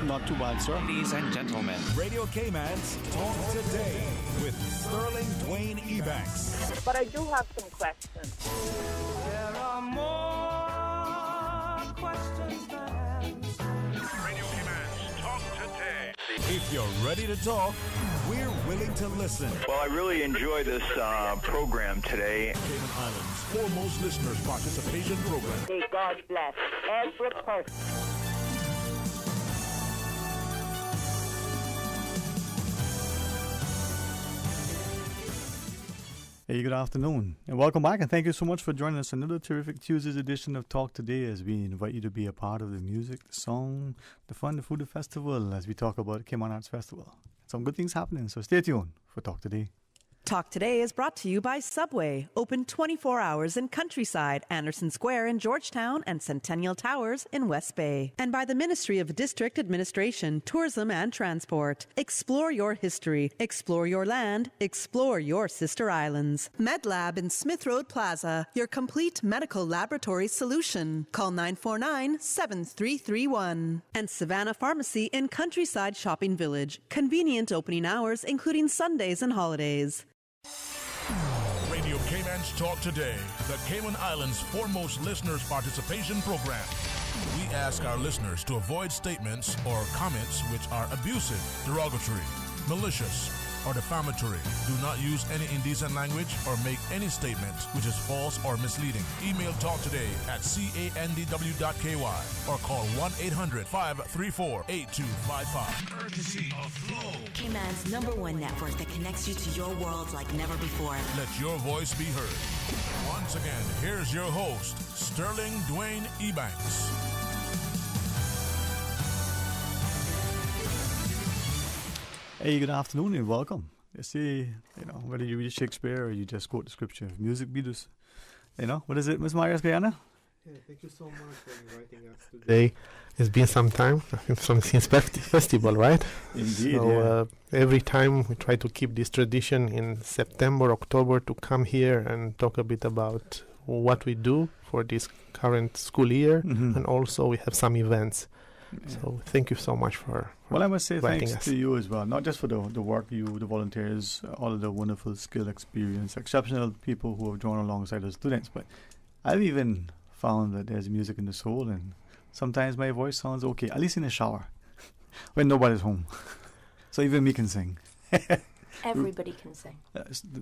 Not too bad, sir. Ladies and gentlemen, Radio Cayman's Talk Today with Sterling Dwayne Ebanks. But I do have some questions. There are more questions than answers. Radio Cayman's Talk Today. If you're ready to talk, we're willing to listen. Well, I really enjoy this program today. Cayman Islands' foremost listeners participation program. May God bless every person. Hey, good afternoon, and welcome back, and thank you so much for joining us. Another terrific Tuesday's edition of Talk Today, as we invite you to be a part of the music, the song, the fun, the food, the festival, as we talk about Cayman Arts Festival. Some good things happening, so stay tuned for Talk Today. Talk Today is brought to you by Subway, open 24 hours in Countryside, Anderson Square in Georgetown, and Centennial Towers in West Bay. And by the Ministry of District Administration, Tourism and Transport. Explore your history, explore your land, explore your sister islands. MedLab in Smith Road Plaza, your complete medical laboratory solution. Call 949-7331. And Savannah Pharmacy in Countryside Shopping Village, convenient opening hours including Sundays and holidays. Radio Cayman's Talk Today, the Cayman Islands' foremost listeners participation program. We ask our listeners to avoid statements or comments which are abusive, derogatory, malicious, or defamatory. Do not use any indecent language or make any statement which is false or misleading. Email Talk Today at candw.ky or call 1-800-534-8255. Courtesy of Flow. Cayman's #1 network that connects you to your world like never before. Let your voice be heard. Once again, here's your host, Sterling Dwayne Ebanks. Hey, good afternoon and welcome. You see, whether you read Shakespeare or you just quote the scripture, music be this. What is it, Miss Marias Guyana? Yeah, thank you so much for inviting us today. It's been some time since festival, right? Indeed, so every time we try to keep this tradition in September, October to come here and talk a bit about what we do for this current school year, and also we have some events. Yeah. So thank you so much for well, I must say thanks us. to you as well, not just for the work the volunteers, all of the wonderful skill, experience, exceptional people who have drawn alongside the students, but I've even found that there's music in the soul, and sometimes my voice sounds okay, at least in the shower, when nobody's home. So even me can sing. Everybody can sing.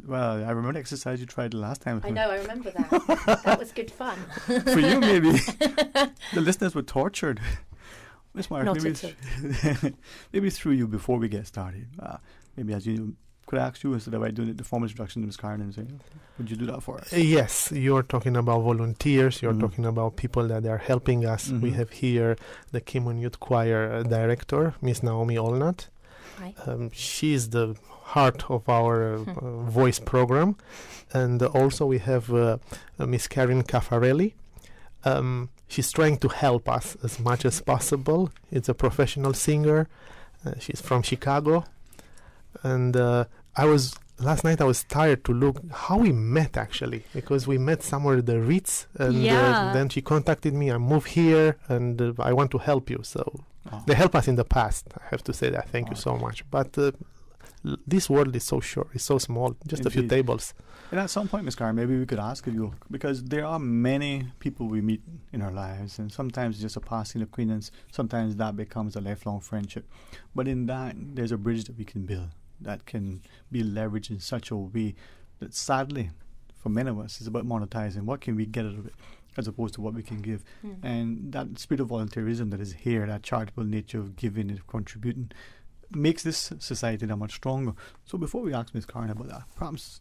Well, I remember the exercise you tried the last time. I know, I remember that. That was good fun. For you, maybe. The listeners were tortured. Miss Mark, maybe through you before we get started. Maybe as you could I ask you, instead of I doing the formal introduction to Ms. Karen, and say, would you do that for us? Yes, you're talking about volunteers. You're talking about people that are helping us. We have here the Cayman Youth Choir director, Miss Naomi Olnat. Hi. She's the heart of our voice program, and also we have Miss Karen Cafarelli. She's trying to help us as much as possible. It's a professional singer. She's from Chicago. And last night I was tired to look how we met, actually, because we met somewhere at the Ritz. And then she contacted me. I moved here and I want to help you. So they helped us in the past. I have to say that. Thank you so much. But this world is so short. It's so small. Just Indeed. A few tables. And at some point, Ms. Karen, maybe we could ask you, because there are many people we meet in our lives, and sometimes just a passing acquaintance, sometimes that becomes a lifelong friendship. But in that, there's a bridge that we can build that can be leveraged in such a way that, sadly, for many of us, is about monetizing. What can we get out of it, as opposed to what we can give? And that spirit of volunteerism that is here, that charitable nature of giving and contributing, makes this society that much stronger. So before we ask Ms. Karen about that, perhaps,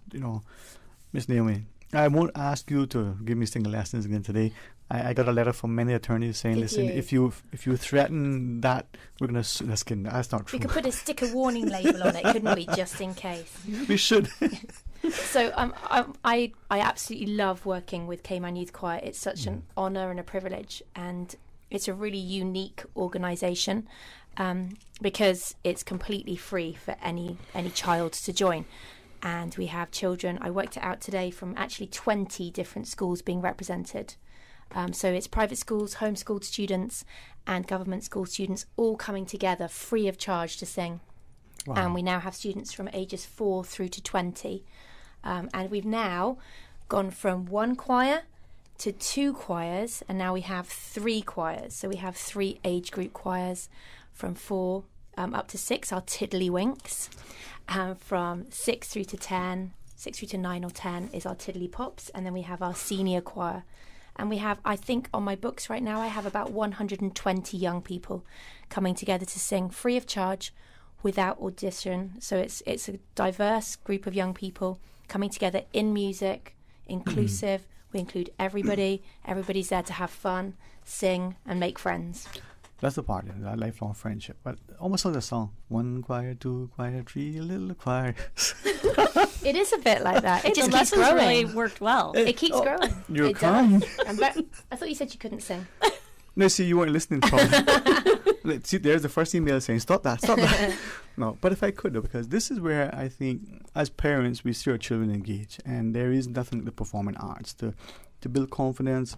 Ms. Naomi, I won't ask you to give me singing lessons again today. I got a letter from many attorneys saying, listen, if you threaten that, we're going to that's not true. We could put a sticker warning label on it, couldn't we, just in case? We should. So I absolutely love working with Cayman Youth Choir. It's such an honour and a privilege, and it's a really unique organisation because it's completely free for any child to join. And we have children, I worked it out today, from actually 20 different schools being represented. So it's private schools, homeschooled students, and government school students all coming together free of charge to sing. Wow. And we now have students from ages 4 through to 20. And we've now gone from 1 choir to 2 choirs, and now we have 3 choirs. So we have 3 age group choirs from 4 up to 6, our Tiddlywinks. From 6 through to 10, 6 through to 9 or 10 is our Tiddly Pops, and then we have our senior choir. And we have, I think on my books right now, I have about 120 young people coming together to sing free of charge, without audition. So it's a diverse group of young people coming together in music, inclusive. We include everybody. Everybody's there to have fun, sing, and make friends. That's the part, that lifelong friendship. But almost like the song, 1 choir, 2 choir, 3 little choirs. It is a bit like that. It just the keeps lessons growing. really worked well. It keeps growing. You're It calm. does. I thought you said you couldn't sing. No, see, you weren't listening probably. See, there's the first email saying, stop that. No, but if I could, though, because this is where I think, as parents, we see our children engage, and there is nothing like the performing arts to build confidence,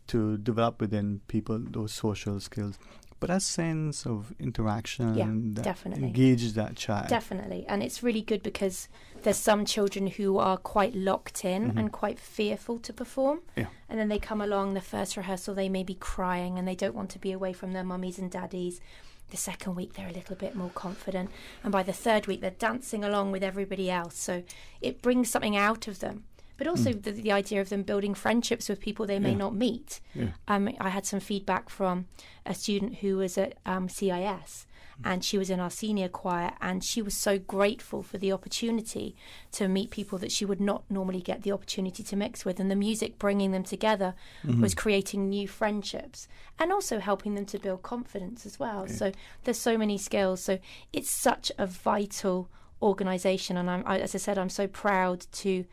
to develop within people those social skills. But that sense of interaction that definitely engages that child. Definitely. And it's really good because there's some children who are quite locked in and quite fearful to perform. Yeah. And then they come along, the first rehearsal, they may be crying and they don't want to be away from their mummies and daddies. The second week, they're a little bit more confident. And by the third week, they're dancing along with everybody else. So it brings something out of them. But also the idea of them building friendships with people they may not meet. Yeah. I had some feedback from a student who was at CIS, and she was in our senior choir, and she was so grateful for the opportunity to meet people that she would not normally get the opportunity to mix with. And the music bringing them together was creating new friendships and also helping them to build confidence as well. So there's so many skills. So it's such a vital organisation, and as I said, I'm so proud to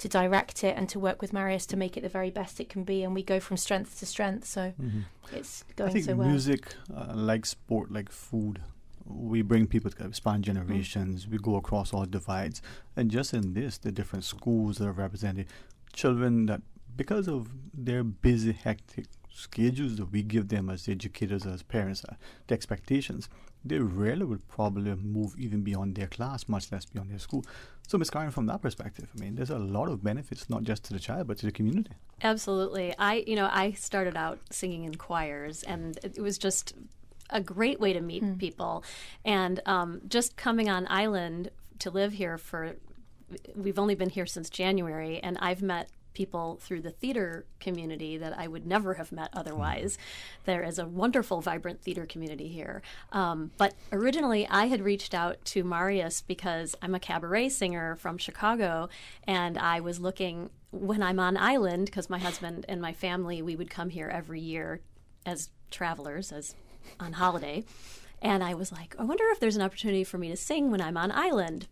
direct it and to work with Marius to make it the very best it can be, and we go from strength to strength. So it's going so well. I think music, like sport, like food, we bring people together, span generations, we go across all divides. And just in this, the different schools that are represented, children that, because of their busy, hectic schedules that we give them as educators, as parents, the expectations, they rarely would probably move even beyond their class, much less beyond their school. So, Ms. Karen, from that perspective, I mean, there's a lot of benefits, not just to the child, but to the community. Absolutely. I started out singing in choirs, and it was just a great way to meet people. And just coming on island to live here we've only been here since January, and I've met people through the theater community that I would never have met otherwise. There is a wonderful, vibrant theater community here. But originally, I had reached out to Marius because I'm a cabaret singer from Chicago, and I was looking, when I'm on island, because my husband and my family, we would come here every year as travelers, as on holiday. And I was like, I wonder if there's an opportunity for me to sing when I'm on island.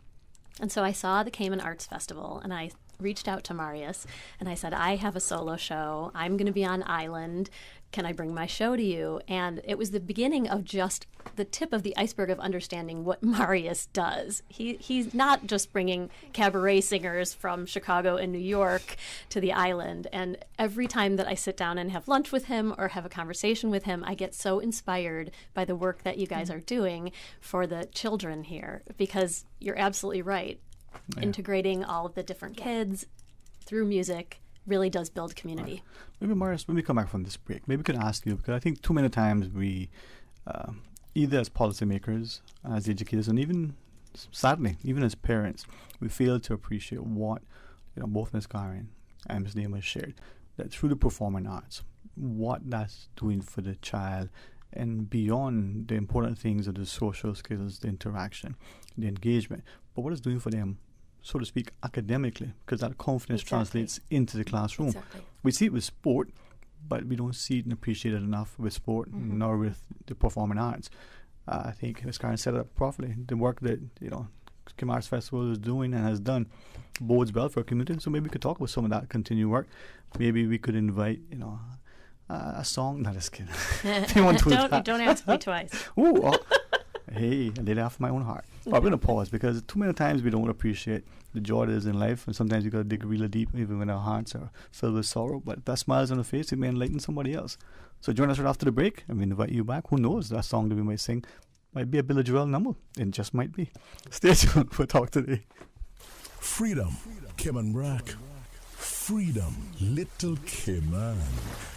And so I saw the Cayman Arts Festival, and I reached out to Marius, and I said, I have a solo show. I'm going to be on island. Can I bring my show to you? And it was the beginning of just the tip of the iceberg of understanding what Marius does. He's not just bringing cabaret singers from Chicago and New York to the island. And every time that I sit down and have lunch with him or have a conversation with him, I get so inspired by the work that you guys are doing for the children here, because you're absolutely right. Yeah. Integrating all of the different kids through music really does build community. Right. Maybe, Marius, when we come back from this break, maybe we could ask you, because I think too many times we, either as policymakers, as educators, and even, sadly, even as parents, we fail to appreciate what, both Ms. Karen and Ms. Nima shared, that through the performing arts, what that's doing for the child, and beyond the important things of the social skills, the interaction, the engagement, but what it's doing for them, so to speak, academically, because that confidence translates into the classroom. Exactly. We see it with sport, but we don't see it and appreciate it enough with sport, nor with the performing arts. I think Ms. Karen set it up properly. The work that, Cayman Arts Festival is doing and has done bodes well for our community, so maybe we could talk about some of that continued work. Maybe we could invite, a song, not just kidding. Don't ask me twice. Ooh, Hey, a lady after my own heart. Well, I'm going to pause because too many times we don't appreciate the joy that is in life, and sometimes you got to dig really deep, even when our hearts are filled with sorrow. But if that smile's on the face, it may enlighten somebody else. So join us right after the break, and we invite you back. Who knows, that song that we might sing might be a Billy Joel number. It just might be. Stay tuned for Talk Today. Freedom, Cayman Rack. Freedom, Little Cayman.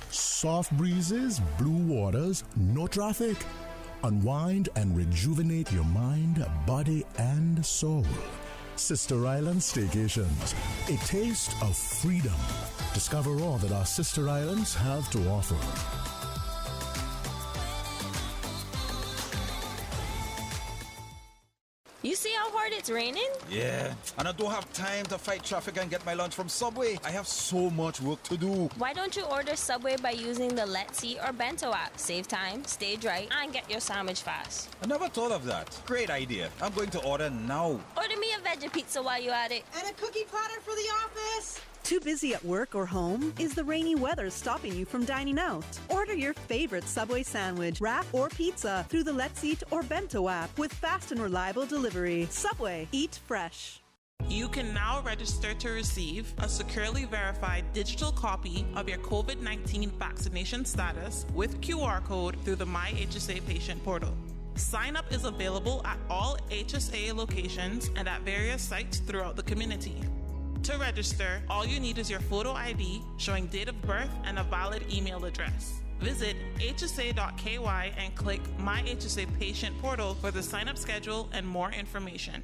Soft breezes, blue waters, no traffic. Unwind and rejuvenate your mind, body, and soul. Sister Island Staycations, a taste of freedom. Discover all that our sister islands have to offer. You see how hard it's raining? Yeah, and I don't have time to fight traffic and get my lunch from Subway. I have so much work to do. Why don't you order Subway by using the Let's Eat or Bento app? Save time, stay dry, and get your sandwich fast. I never thought of that. Great idea. I'm going to order now. Order me a veggie pizza while you're at it. And a cookie platter for the office. Too busy at work or home? Is the rainy weather stopping you from dining out? Order your favorite Subway sandwich, wrap, or pizza through the Let's Eat or Bento app with fast and reliable delivery. Subway, eat fresh. You can now register to receive a securely verified digital copy of your COVID-19 vaccination status with QR code through the My HSA patient portal. Sign up is available at all HSA locations and at various sites throughout the community. To register, all you need is your photo ID showing date of birth and a valid email address. Visit hsa.ky and click My HSA Patient Portal for the sign-up schedule and more information.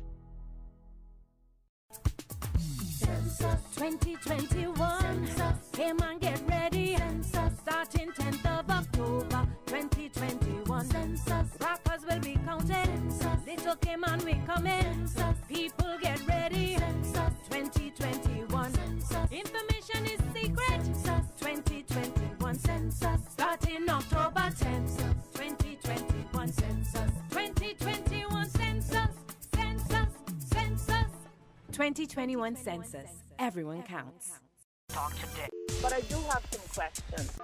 Census 2021. Cayman, get ready. Census starting 10th of October 2021. Census rockers will be counted. Little Cayman, we come in. People get ready. 2021. Information is secret. 2021 census starting October 10th. 2021 census. 2021 census. Census. 2021 census. Everyone counts. Talk today. But I do have some questions.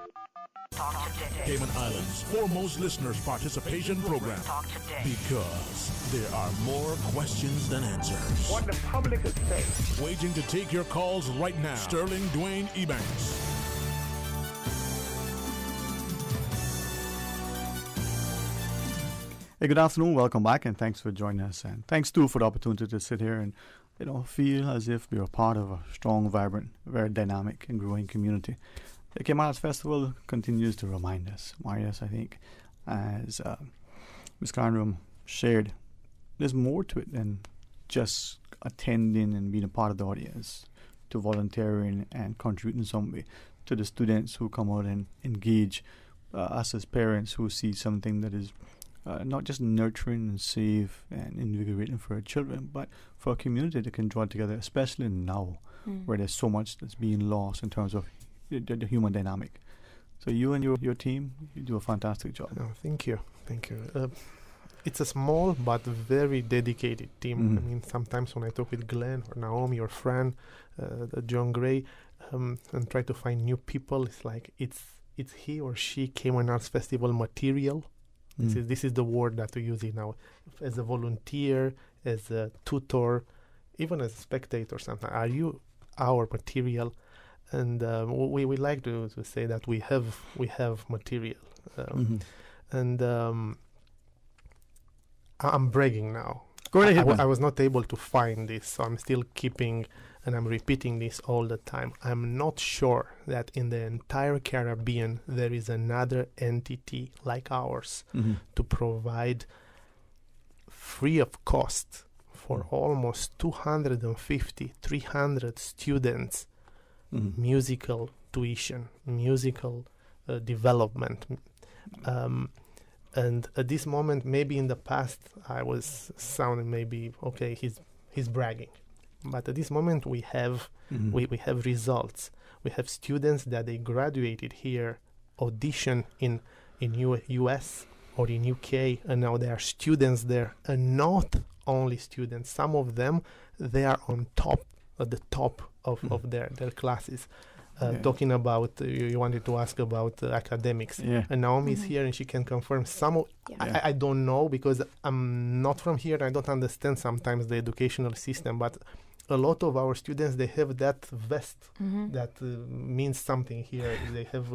Talk today. Cayman Islands' foremost listeners participation program. Talk today. Because there are more questions than answers. What the public is saying. Waging to take your calls right now. Sterling Dwayne Ebanks. Hey, good afternoon. Welcome back, and thanks for joining us. And thanks too for the opportunity to sit here and feel as if we are part of a strong, vibrant, very dynamic and growing community. The Cayman Arts Festival continues to remind us, Marius, I think, as Ms. Carnrum shared, there's more to it than just attending and being a part of the audience, to volunteering and contributing in some way, to the students who come out and engage, us as parents who see something that is not just nurturing and safe and invigorating for our children, but for a community that can draw together, especially now, where there's so much that's being lost in terms of the human dynamic. So you and your team, you do a fantastic job. Oh, thank you. It's a small but very dedicated team. I mean, sometimes when I talk with Glenn or Naomi or Fran, John Gray, and try to find new people, it's like it's he or she Cayman Arts Festival material. This is the word that we use now. As a volunteer, as a tutor, even as a spectator sometimes. Are you our material? And we like to say that we have material. And I'm bragging now. Go ahead. I was not able to find this, so I'm still keeping, and I'm repeating this all the time. I'm not sure that in the entire Caribbean there is another entity like ours to provide free of cost for almost 250, 300 students musical tuition, musical development. And at this moment, maybe in the past, I was sounding maybe, okay, he's bragging. But at this moment, we have we have results. We have students that they graduated here, audition in US or in UK, and now they are students there. And not only students, some of them, they are on top, at the top of their classes. talking about, you wanted to ask about academics. Yeah. And Naomi is here and she can confirm some of, I don't know because I'm not from here. I don't understand sometimes the educational system, but a lot of our students, they have that vest that means something here. They have,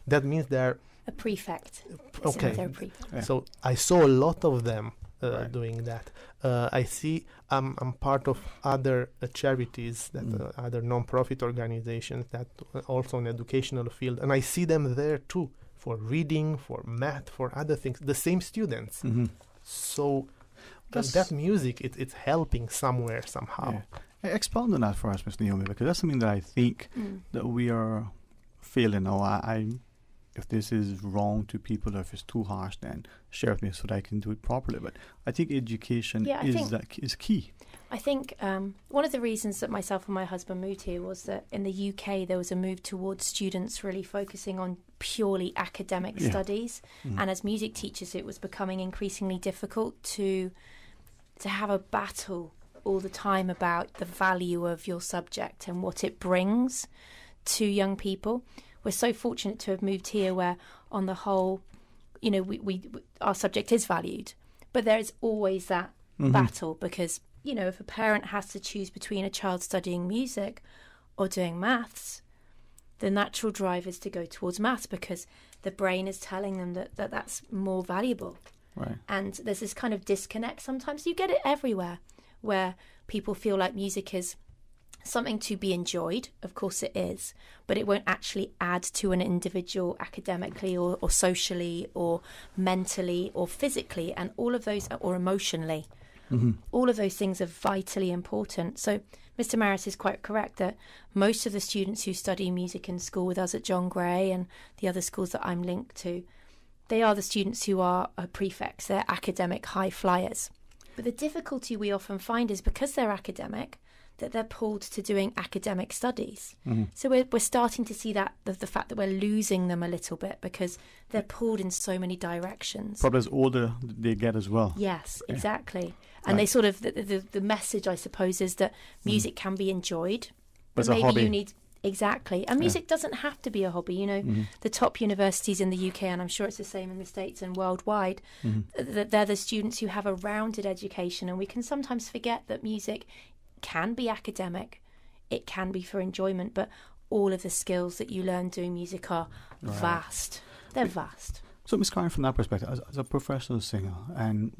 that means they're a prefect. Okay. They're a prefect. Yeah. So I saw a lot of them doing that. I see I'm part of other charities, that other non-profit organizations that also in educational field, and I see them there too for reading, for math, for other things. The same students. So that music, it's helping somewhere somehow. Yeah. Expound on that for us, Ms. Naomi, because that's something that I think that we are failing. If this is wrong to people or if it's too harsh, then share with me so that I can do it properly. But I think education is key. I think one of the reasons that myself and my husband moved here was that in the UK there was a move towards students really focusing on purely academic studies. And as music teachers, it was becoming increasingly difficult to have a battle all the time about the value of your subject and what it brings to young people. We're so fortunate to have moved here where, on the whole, we our subject is valued. But there is always that battle because, if a parent has to choose between a child studying music or doing maths, the natural drive is to go towards maths because the brain is telling them that that's more valuable. Right. And there's this kind of disconnect sometimes. You get it everywhere where people feel like music is something to be enjoyed. Of course it is, but it won't actually add to an individual academically or socially or mentally or physically, and all of those, or emotionally. All of those things are vitally important. So Mr. Maris is quite correct that most of the students who study music in school with us at John Gray and the other schools that I'm linked to, they are the students who are prefects. They're academic high flyers. But the difficulty we often find is because they're academic, that they're pulled to doing academic studies. So we're starting to see that the fact that we're losing them a little bit because they're pulled in so many directions. Probably as older they get as well. Yes, exactly. And they sort of the message, I suppose, is that music can be enjoyed, but maybe you need exactly. And music doesn't have to be a hobby. The top universities in the UK, and I'm sure it's the same in the States and worldwide, they're the students who have a rounded education, and we can sometimes forget that music can be academic, it can be for enjoyment, but all of the skills that you learn doing music are vast. They're vast. So, Ms. Karen, from that perspective, as a professional singer, and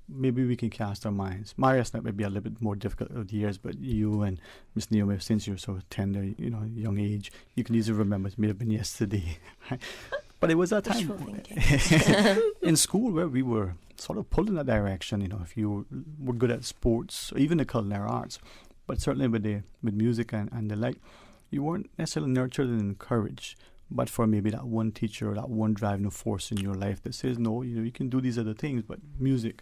maybe we can cast our minds. Marius, that may be a little bit more difficult over the years, but you and Ms. Naomi, since you're so tender, young age, you can easily remember it may have been yesterday. But it was that time in school where we were sort of pulled in that direction. If you were good at sports or even the culinary arts, but certainly with music and the like, you weren't necessarily nurtured and encouraged. But for maybe that one teacher or that one driving force in your life that says, no, you can do these other things, but music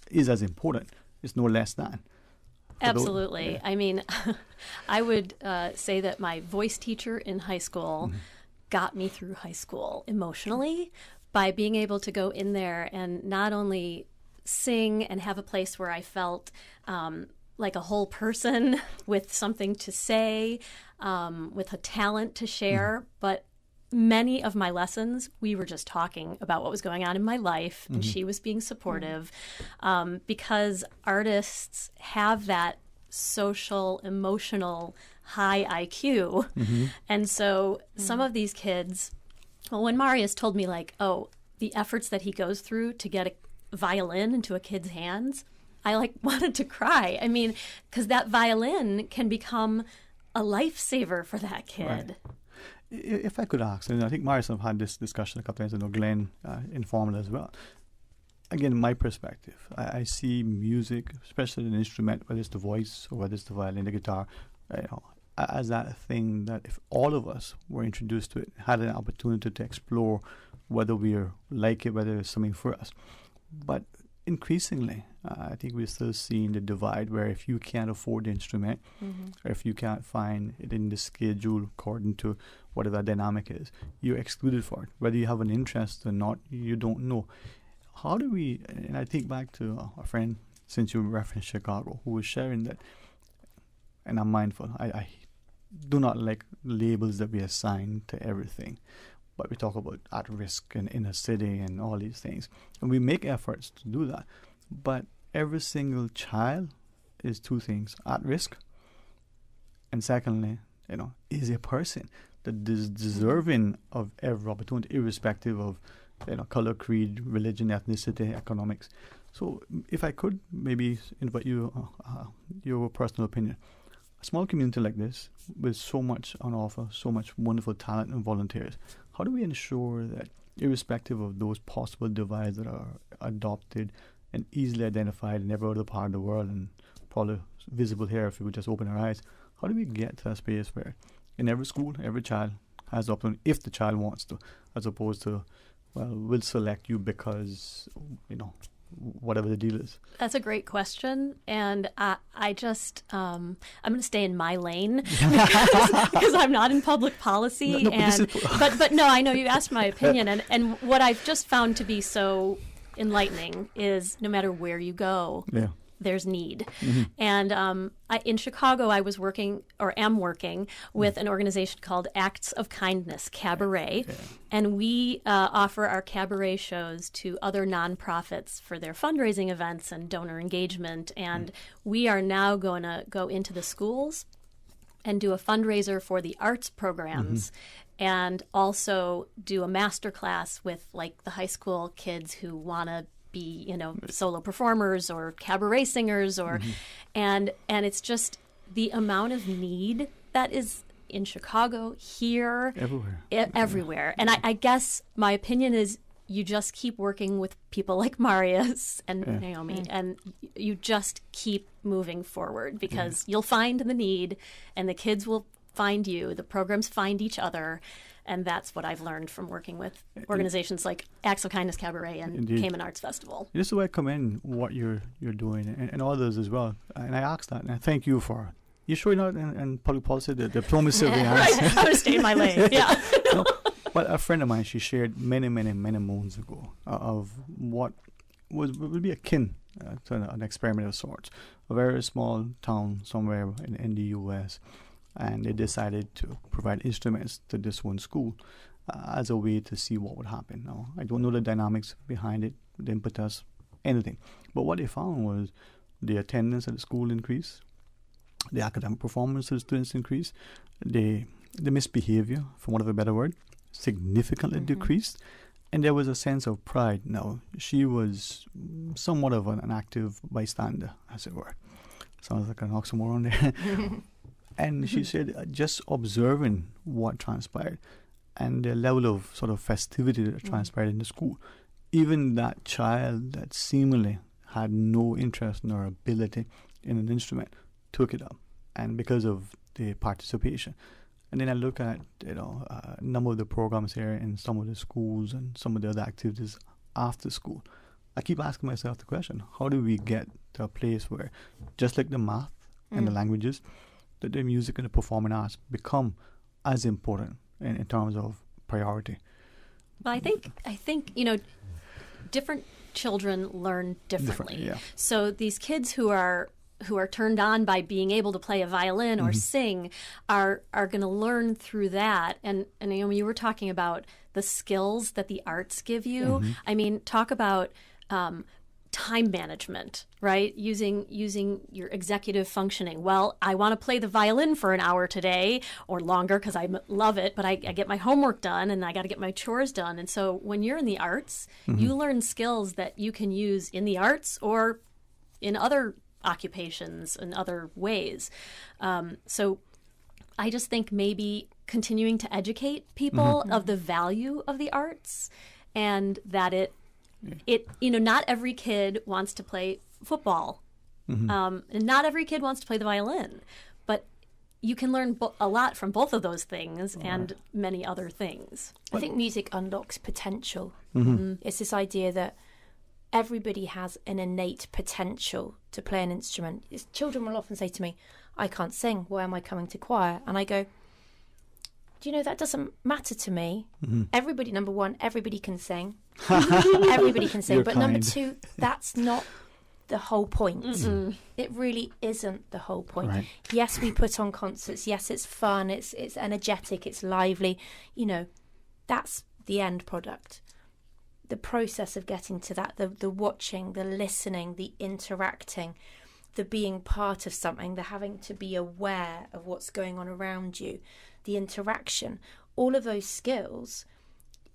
is as important. It's no less than. Absolutely. I mean, I would say that my voice teacher in high school got me through high school emotionally by being able to go in there and not only sing and have a place where I felt like a whole person with something to say, with a talent to share, but many of my lessons, we were just talking about what was going on in my life, and she was being supportive, because artists have that social, emotional, high IQ. And so some of these kids, well, when Marius told me, the efforts that he goes through to get a violin into a kid's hands, I wanted to cry. I mean, because that violin can become a lifesaver for that kid. Right. If I could ask, and I think Marius and I have had this discussion a couple of times, I know Glenn informal as well. Again, my perspective, I see music, especially an instrument, whether it's the voice or whether it's the violin, the guitar, as that thing that if all of us were introduced to it, had an opportunity to explore whether we like it, whether it's something for us. But increasingly, I think we're still seeing the divide where if you can't afford the instrument, or if you can't find it in the schedule according to whatever that dynamic is, you're excluded for it. Whether you have an interest or not, you don't know. How do we, and I think back to a friend, since you referenced Chicago, who was sharing that, and I'm mindful, do not like labels that we assign to everything. But we talk about at risk and inner city and all these things. And we make efforts to do that. But every single child is two things: at risk, and secondly, is a person that is deserving of every opportunity, irrespective of color, creed, religion, ethnicity, economics. So if I could maybe invite you, your personal opinion. A small community like this, with so much on offer, so much wonderful talent and volunteers, how do we ensure that, irrespective of those possible divides that are adopted and easily identified in every other part of the world and probably visible here if we would just open our eyes, how do we get to a space where in every school, every child has the opportunity, if the child wants to, as opposed to, well, we'll select you because, whatever the deal is? That's a great question, and I just I'm going to stay in my lane because I'm not in public policy. But no, I know you asked my opinion, and what I've just found to be so enlightening is no matter where you go, there's need. Mm-hmm. And in Chicago, I was am working with an organization called Acts of Kindness, Cabaret. Yeah. And we offer our cabaret shows to other nonprofits for their fundraising events and donor engagement. And we are now going to go into the schools and do a fundraiser for the arts programs. Mm-hmm. And also do a master class with like the high school kids who want to be, solo performers or cabaret singers and it's just the amount of need that is in Chicago, here, everywhere. And I guess my opinion is you just keep working with people like Marius and Naomi, and you just keep moving forward because you'll find the need and the kids will find you, the programs find each other. And that's what I've learned from working with organizations like Acts of Kindness Cabaret and Cayman Arts Festival. This is why I commend what you're doing and others as well. And I ask that, and I thank you for you showing out in public policy, the diplomacy of the answer. Right. I'm going to stay in my lane. Yeah. But a friend of mine, she shared many moons ago of what would be akin to an experiment of sorts. A very small town somewhere in the U.S., and they decided to provide instruments to this one school as a way to see what would happen. Now, I don't know the dynamics behind it, the impetus, anything. But what they found was the attendance at the school increased, the academic performance of the students increased, the misbehavior, for want of a better word, significantly decreased, and there was a sense of pride. Now, she was somewhat of an active bystander, as it were. Sounds like an oxymoron there. And she said, just observing what transpired and the level of sort of festivity that transpired in the school, even that child that seemingly had no interest nor ability in an instrument took it up, and because of the participation. And then I look at a number of the programs here in some of the schools and some of the other activities after school. I keep asking myself the question: how do we get to a place where, just like the math and the languages, that the music and the performing arts become as important in terms of priority? Well, I think different children learn differently. So these kids who are turned on by being able to play a violin or sing are going to learn through that. And Naomi, you were talking about the skills that the arts give you. I mean, talk about time management, right? Using your executive functioning. Well, I want to play the violin for an hour today or longer because I love it, but I get my homework done and I got to get my chores done. And so when you're in the arts, you learn skills that you can use in the arts or in other occupations in other ways. So I just think maybe continuing to educate people of the value of the arts, and that it not every kid wants to play football, and not every kid wants to play the violin, but you can learn a lot from both of those things and many other things. I think music unlocks potential. It's this idea that everybody has an innate potential to play an instrument. Children will often say to me, I can't sing, why am I coming to choir? And I go, do you know, that doesn't matter to me. Everybody, number one, everybody can sing. Everybody can sing. But number two, that's not the whole point. Mm-mm. It really isn't the whole point. Right. Yes, we put on concerts. Yes, it's fun. It's energetic. It's lively. You know, that's the end product. The process of getting to that, the watching, the listening, the interacting, the being part of something, the having to be aware of what's going on around you, the interaction, all of those skills,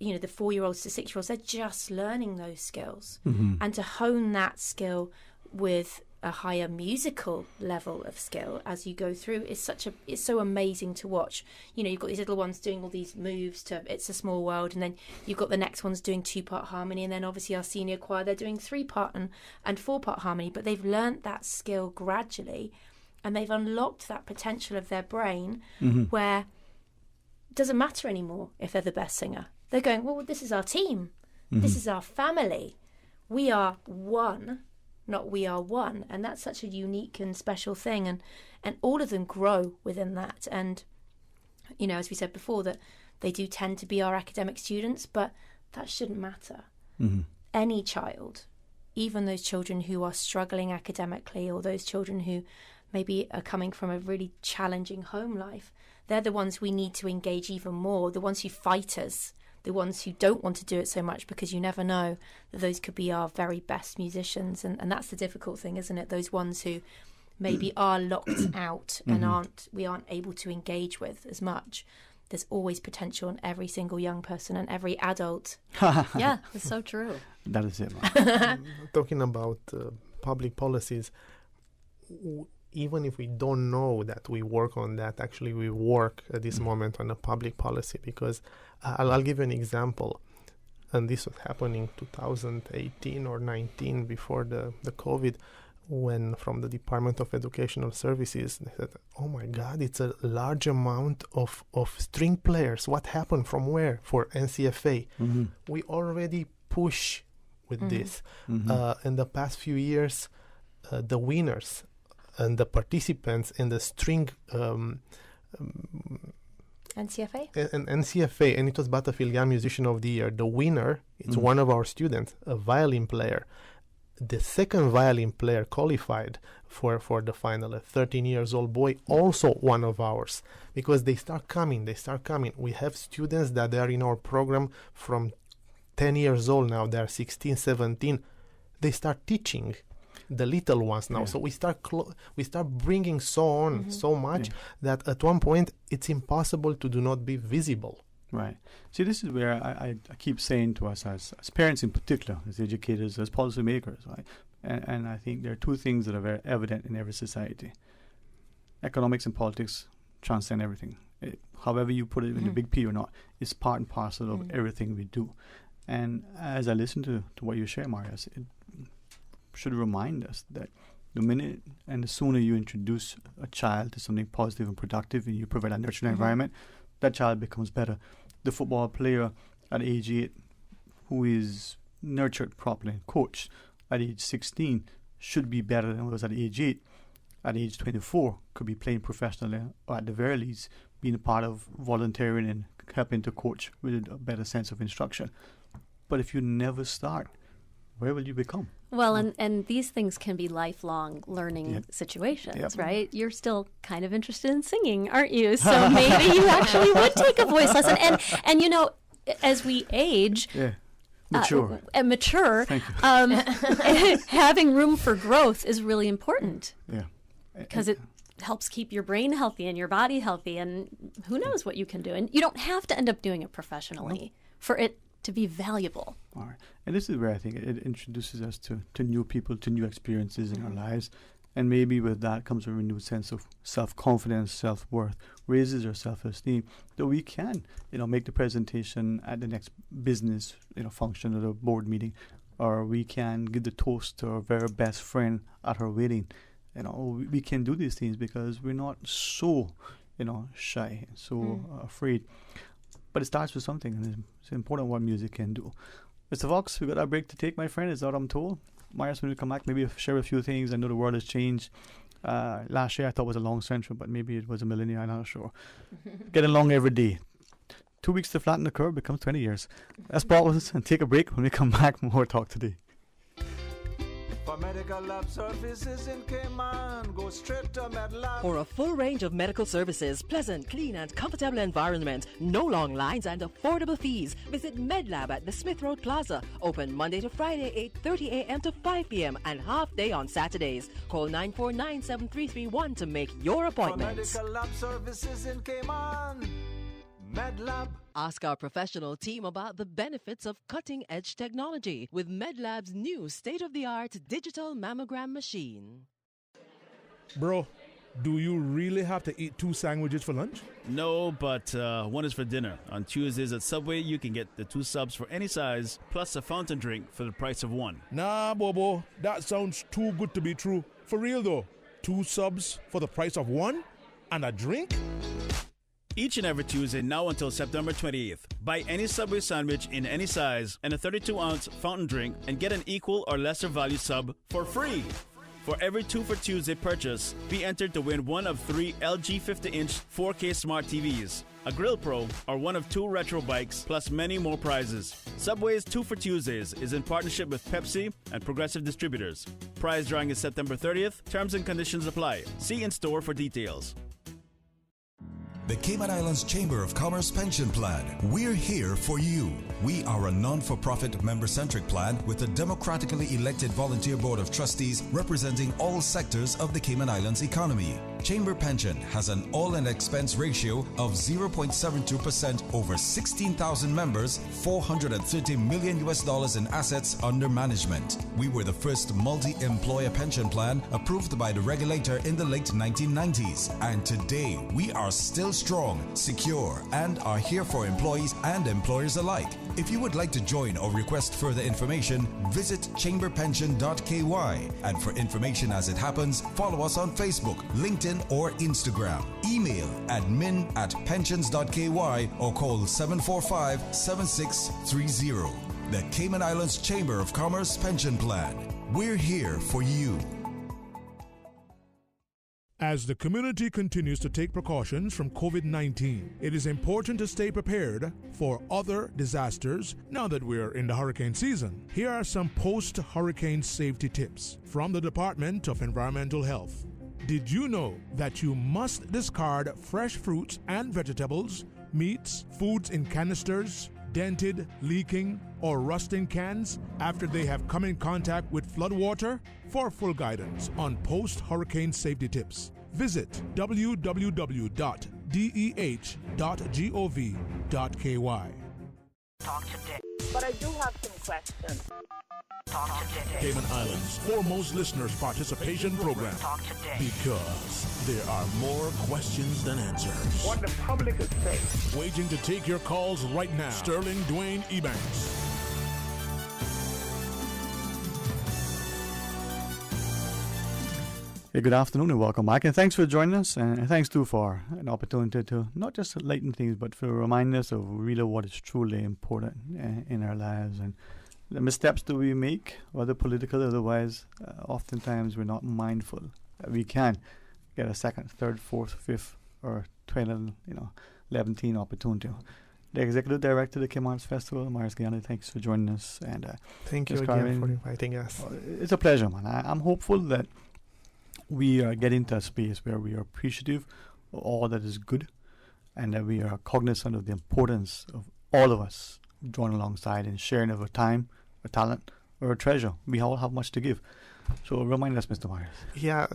you know, the 4-year-olds to 6-year-olds, they're just learning those skills. Mm-hmm. And to hone that skill with a higher musical level of skill as you go through it's so amazing to watch. You know, you've got these little ones doing all these moves to It's a Small World, and then you've got the next ones doing 2-part harmony, and then obviously our senior choir, they're doing 3-part and 4-part harmony, but they've learnt that skill gradually, and they've unlocked that potential of their brain where it doesn't matter anymore if they're the best singer. They're going, well, this is our team. This is our family. We are one, not we are one. And that's such a unique and special thing. And all of them grow within that. And, you know, as we said before, that they do tend to be our academic students, but that shouldn't matter. Any child, even those children who are struggling academically, or those children who maybe are coming from a really challenging home life, they're the ones we need to engage even more, the ones who fight us, the ones who don't want to do it so much, because you never know that those could be our very best musicians. And that's the difficult thing, isn't it? Those ones who maybe are locked out and we aren't able to engage with as much. There's always potential in every single young person and every adult. Yeah, it's so true. That is it. Talking about public policies, even if we don't know that we work on that, actually we work at this moment on a public policy, because I'll give you an example. And this was happening 2018 or 19 before the COVID, when from the Department of Educational Services, they said, oh my God, it's a large amount of string players. What happened from where? For NCFA. We already push with this. In the past few years, the winners and the participants in the string NCFA? And NCFA, and it was Battlefield Young Musician of the Year. The winner, it's one of our students, a violin player. The second violin player qualified for the final, a 13 years old boy, also one of ours, because they start coming. We have students that they are in our program from 10 years old now. They are 16, 17. They start teaching the little ones now. So we start bringing so much that at one point it's impossible to do not be visible. Right. See, this is where I keep saying to us as parents in particular, as educators, as policymakers, right? And I think there are two things that are very evident in every society. Economics and politics transcend everything. However you put it in the big P or not, it's part and parcel of everything we do. And as I listen to what you share, Marius, it should remind us that the minute and the sooner you introduce a child to something positive and productive, and you provide a nurturing environment, that child becomes better. The football player at age 8 who is nurtured properly and coached at age 16 should be better than was at age 8. At age 24 could be playing professionally, or at the very least being a part of volunteering and helping to coach with a better sense of instruction. But if you never start, where will you become? Well, and these things can be lifelong learning situations, right? You're still kind of interested in singing, aren't you? So maybe you actually would take a voice lesson. And you know, as we age, mature, having room for growth is really important. Yeah, because it helps keep your brain healthy and your body healthy, and who knows what you can do. And you don't have to end up doing it professionally for it to be valuable. All right. And this is where I think it introduces us to new people, to new experiences in our lives. And maybe with that comes a renewed sense of self-confidence, self-worth, raises our self-esteem, that we can, make the presentation at the next business, function at a board meeting, or we can give the toast to our very best friend at her wedding. We can do these things because we're not so, shy, so afraid. But it starts with something, and it's important what music can do. Mr. Fox, we got our break to take, my friend. Is that what I'm told? Marius, when we come back, maybe share a few things. I know the world has changed. Last year I thought was a long century, but maybe it was a millennia. I'm not sure. Getting along every day. 2 weeks to flatten the curve becomes 20 years. Let's pause and take a break. When we come back, more talk today. For medical lab services in Cayman. Go straight to MedLab. For a full range of medical services, pleasant, clean and comfortable environment, no long lines and affordable fees, visit MedLab at the Smith Road Plaza. Open Monday to Friday, 8:30 a.m. to 5 p.m. and half day on Saturdays. Call 949-7331 to make your appointment. For medical lab services in Cayman. MedLab. Ask our professional team about the benefits of cutting-edge technology with MedLab's new state-of-the-art digital mammogram machine. Bro, do you really have to eat 2 sandwiches for lunch? No, but one is for dinner. On Tuesdays at Subway, you can get the 2 subs for any size, plus a fountain drink for the price of 1. Nah, Bobo, that sounds too good to be true. For real though, 2 subs for the price of 1? And a drink? Each and every Tuesday now until September 28th. Buy any Subway sandwich in any size and a 32-ounce fountain drink and get an equal or lesser value sub for free. For every 2 for Tuesday purchase, be entered to win one of 3 LG 50-inch 4K smart TVs, a Grill Pro, or one of 2 retro bikes, plus many more prizes. Subway's 2 for Tuesdays is in partnership with Pepsi and Progressive Distributors. Prize drawing is September 30th. Terms and conditions apply. See in store for details. The Cayman Islands Chamber of Commerce Pension Plan. We're here for you. We are a non-for-profit member-centric plan with a democratically elected volunteer board of trustees representing all sectors of the Cayman Islands economy. Chamber Pension has an all-in expense ratio of 0.72% over 16,000 members, $430 million in assets under management. We were the first multi-employer pension plan approved by the regulator in the late 1990s. And today, we are still strong, secure, and are here for employees and employers alike. If you would like to join or request further information, visit chamberpension.ky. And for information as it happens, follow us on Facebook, LinkedIn, or Instagram. Email admin@pensions.ky or call 745-7630. The Cayman Islands Chamber of Commerce Pension Plan. We're here for you. As the community continues to take precautions from COVID-19, it is important to stay prepared for other disasters now that we're in the hurricane season. Here are some post-hurricane safety tips from the Department of Environmental Health. Did you know that you must discard fresh fruits and vegetables, meats, foods in canisters, dented, leaking, or rusting cans after they have come in contact with floodwater? For full guidance on post-hurricane safety tips, visit www.deh.gov.ky. Talk today. But I do have some questions. Talk today. Cayman Islands' foremost listeners participation program. Talk today. Because there are more questions than answers. What the public is saying. Waiting to take your calls right now. Sterling Dwayne Ebanks. Hey, good afternoon and welcome back, and thanks for joining us, and thanks too for an opportunity to not just lighten things, but for remind us of really what is truly important in our lives, and the missteps that we make, whether political or otherwise, oftentimes we're not mindful that we can get a second, third, fourth, fifth, or 11th opportunity. The Executive Director of the Cayman Arts Festival, Marius Guyana, thanks for joining us. And thank you again for inviting us. It's a pleasure, man. I'm hopeful that we are getting to a space where we are appreciative of all that is good, and that we are cognizant of the importance of all of us joining alongside and sharing of our time, our talent, or our treasure. We all have much to give. So remind us, Mr. Myers. Yeah,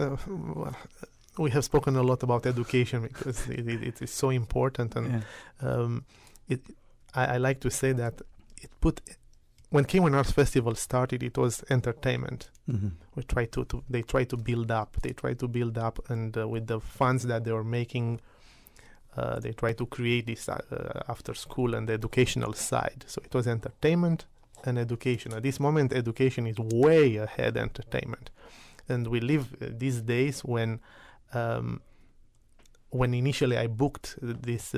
we have spoken a lot about education because it is so important, and I like to say that when Cayman Arts Festival started, it was entertainment. Mm-hmm. They try to build up, and with the funds that they were making, they try to create this after school and the educational side. So it was entertainment and education. At this moment, education is way ahead of entertainment, and we live these days when initially I booked this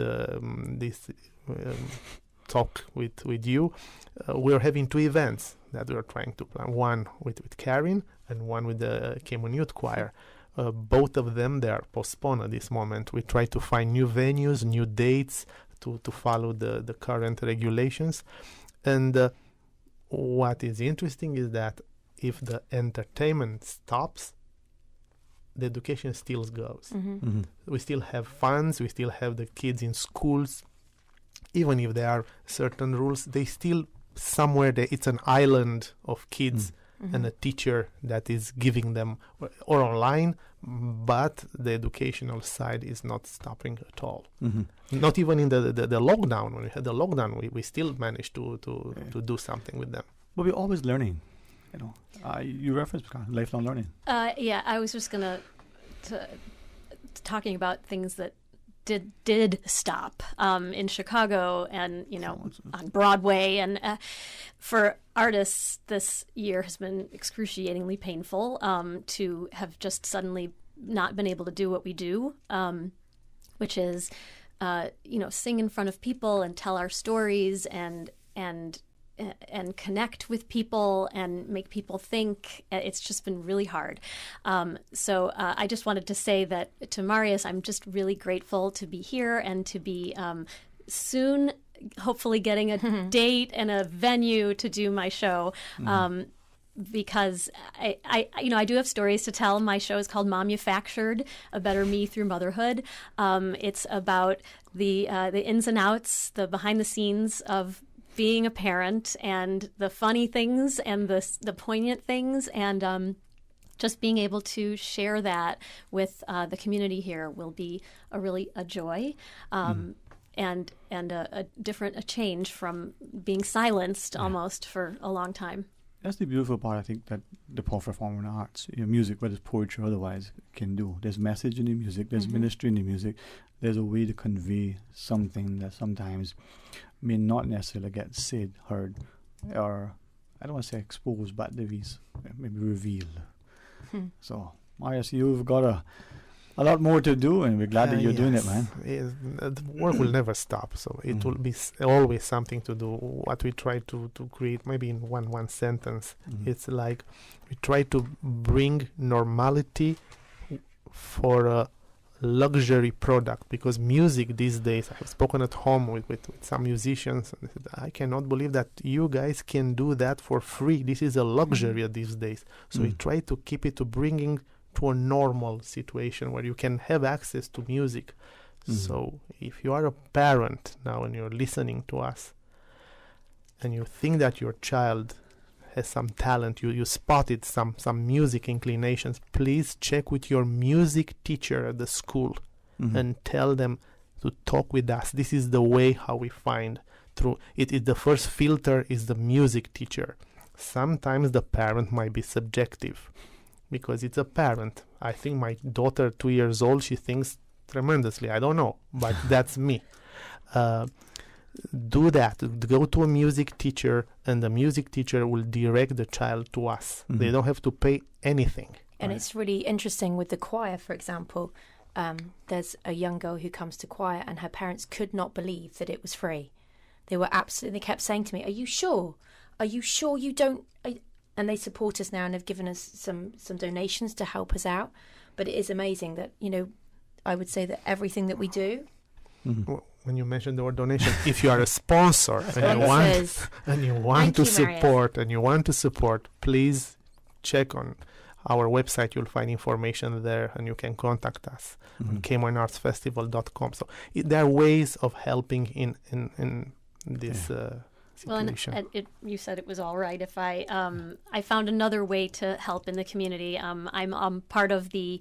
talk with you, we're having 2 events that we're trying to plan. One with Karen and one with the Cayman Youth Choir. Both of them, they are postponed at this moment. We try to find new venues, new dates to follow the current regulations. And what is interesting is that if the entertainment stops, the education still goes. We still have funds, we still have the kids in schools. Even if there are certain rules, they still somewhere there, it's an island of kids and a teacher that is giving them, or online, but the educational side is not stopping at all. Not even in the lockdown. When we had the lockdown, we still managed to do something with them. But we're always learning. You referenced lifelong learning. Yeah, I was just gonna talking about things that did stop in Chicago and on Broadway, and for artists this year has been excruciatingly painful to have just suddenly not been able to do what we do, which is sing in front of people and tell our stories and connect with people and make people think. It's just been really hard. So I just wanted to say that to Marius, I'm just really grateful to be here and to be soon, hopefully getting a date and a venue to do my show. Because I do have stories to tell. My show is called Momufactured, A Better Me Through Motherhood. It's about the ins and outs, the behind the scenes of being a parent, and the funny things and the poignant things, and just being able to share that with the community here will be a joy, and a change from being silenced almost for a long time. That's the beautiful part, I think, that the performing arts, music, whether it's poetry or otherwise, can do. There's message in the music, there's ministry in the music, there's a way to convey something that sometimes may not necessarily get said, heard, or I don't want to say exposed, but maybe revealed. So, Marius, you've got a lot more to do, and we're glad that you're doing it, man. The work will never stop, so it will be always something to do. What we try to create, maybe in one sentence, it's like we try to bring normality for a luxury product, because music these days, I've spoken at home with some musicians, and they said, I cannot believe that you guys can do that for free. This is a luxury these days. So we try to keep it to bringing to a normal situation where you can have access to music. So if you are a parent now and you're listening to us and you think that your child has some talent, you spotted some music inclinations, please check with your music teacher at the school and tell them to talk with us. This is the way how we find through it. The first filter is the music teacher. Sometimes the parent might be subjective because it's a parent. I think my daughter, 2 years old, she thinks tremendously. I don't know, but that's me. Do that. Go to a music teacher, and the music teacher will direct the child to us. They don't have to pay anything. And it's really interesting with the choir, for example. There's a young girl who comes to choir, and her parents could not believe that it was free. They kept saying to me, "Are you sure? Are you sure you don't?" And they support us now and have given us some donations to help us out. But it is amazing that, I would say that everything that we do. When you mentioned the word donation, if you are a sponsor and you want to support, please check on our website. You'll find information there, and you can contact us on CaymanArtsFestival.com. So there are ways of helping in this situation. Well, and you said it was all right if I found another way to help in the community. I'm part of the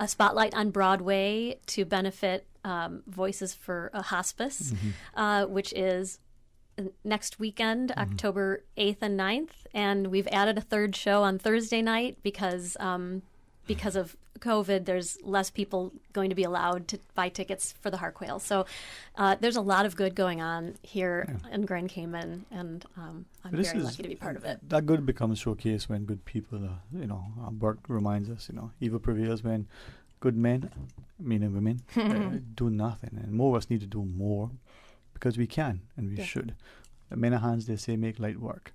Spotlight on Broadway to benefit Voices for a Hospice, which is next weekend, October 8th and 9th. And we've added a third show on Thursday night because of COVID, there's less people going to be allowed to buy tickets for the Harquail. So there's a lot of good going on here in Grand Cayman, and I'm very lucky to be part of it. That good becomes showcased when good people, Bert reminds us, evil prevails when good men, men and women, do nothing. And more of us need to do more because we can and we should. Men of hands, they say, make light work.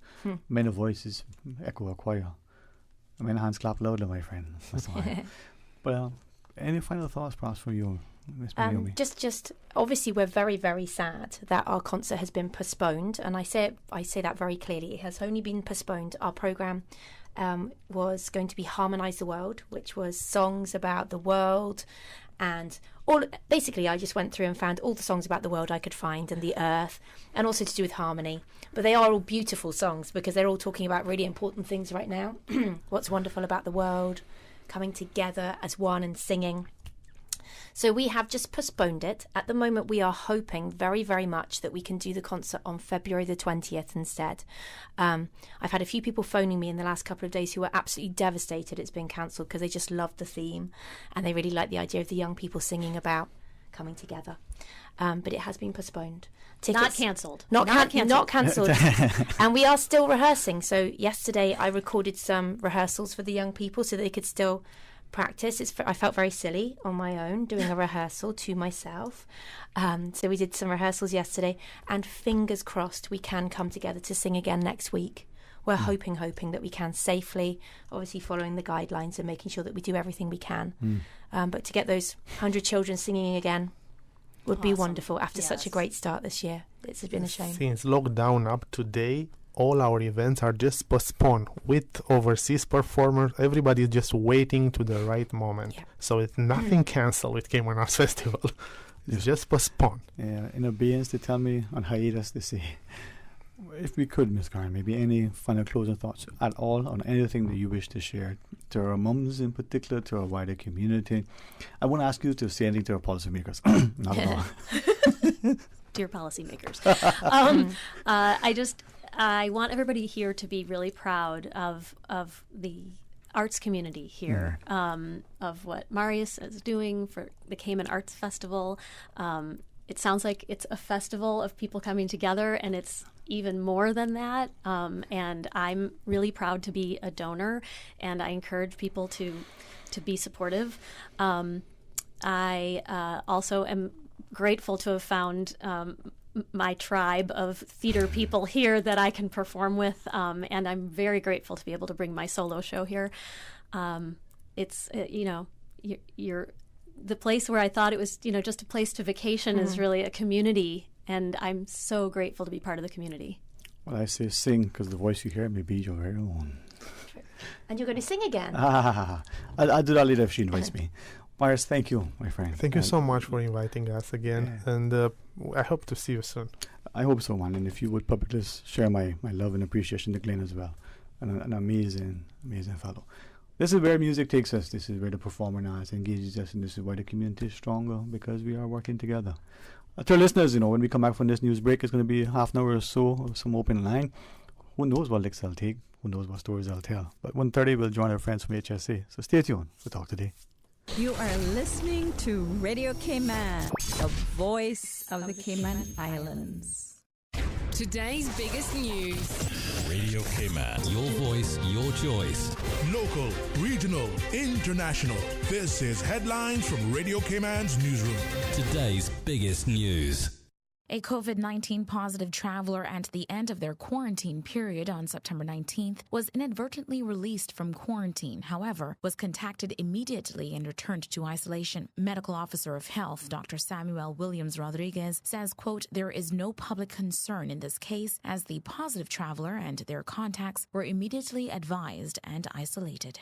Men of voices echo a choir. Men of hands clap louder, my friend. That's why. But any final thoughts, perhaps, from you, Ms. Naomi? Just obviously, we're very, very sad that our concert has been postponed, and I say that very clearly. It has only been postponed. Our program was going to be Harmonise the World, which was songs about the world. And basically, I just went through and found all the songs about the world I could find and the earth, and also to do with harmony. But they are all beautiful songs because they're all talking about really important things right now. What's wonderful about the world, coming together as one and singing. So we have just postponed it. At the moment, we are hoping very, very much that we can do the concert on February the 20th instead. I've had a few people phoning me in the last couple of days who are absolutely devastated it's been cancelled because they just love the theme and they really like the idea of the young people singing about coming together. But it has been postponed. Not cancelled. Not cancelled. And we are still rehearsing. So yesterday I recorded some rehearsals for the young people so they could still practice. I felt very silly on my own doing a rehearsal to myself. So we did some rehearsals yesterday, and fingers crossed we can come together to sing again next week. We're hoping that we can safely, obviously following the guidelines and making sure that we do everything we can. But to get those 100 children singing again would be wonderful after such a great start this year. It's been a shame. Since lockdown up to today, all our events are just postponed with overseas performers. Everybody is just waiting to the right moment. Yeah. So it's nothing cancelled with Cayman Arts Festival. It's just postponed. Yeah, in abeyance, they tell me on hiatus, they say, if we could, Ms. Karen, maybe any final closing thoughts at all on anything that you wish to share to our mums in particular, to our wider community. I want to ask you to say anything to our policymakers. Not at all. Dear policymakers. I want everybody here to be really proud of the arts community here, of what Marius is doing for the Cayman Arts Festival. It sounds like it's a festival of people coming together, and it's even more than that. And I'm really proud to be a donor, and I encourage people to be supportive. I also am grateful to have found my tribe of theater people here that I can perform with, and I'm very grateful to be able to bring my solo show here. It's you're the place where I thought it was just a place to vacation is really a community, and I'm so grateful to be part of the community. Well, I say sing because the voice you hear may be your very own. And you're going to sing again. I'll do that later if she invites me. Marius, thank you, my friend. Thank you so much for inviting us again, and I hope to see you soon. I hope so, man. And if you would publicly share my love and appreciation to Glenn as well. An amazing fellow. This is where music takes us. This is where the performing arts engages us, and this is why the community is stronger, because we are working together. To our listeners, when we come back from this news break, it's going to be half an hour or so of some open line. Who knows what licks I'll take? Who knows what stories I'll tell? But 1:30, we'll join our friends from HSA. So stay tuned. We'll talk today. You are listening to Radio Cayman, the voice of the Cayman Islands. Today's biggest news. Radio Cayman. Your voice, your choice. Local, regional, international. This is Headlines from Radio Cayman's newsroom. Today's biggest news. A COVID-19 positive traveler at the end of their quarantine period on September 19th was inadvertently released from quarantine, however, was contacted immediately and returned to isolation. Medical Officer of Health, Dr. Samuel Williams Rodriguez, says, quote, there is no public concern in this case as the positive traveler and their contacts were immediately advised and isolated.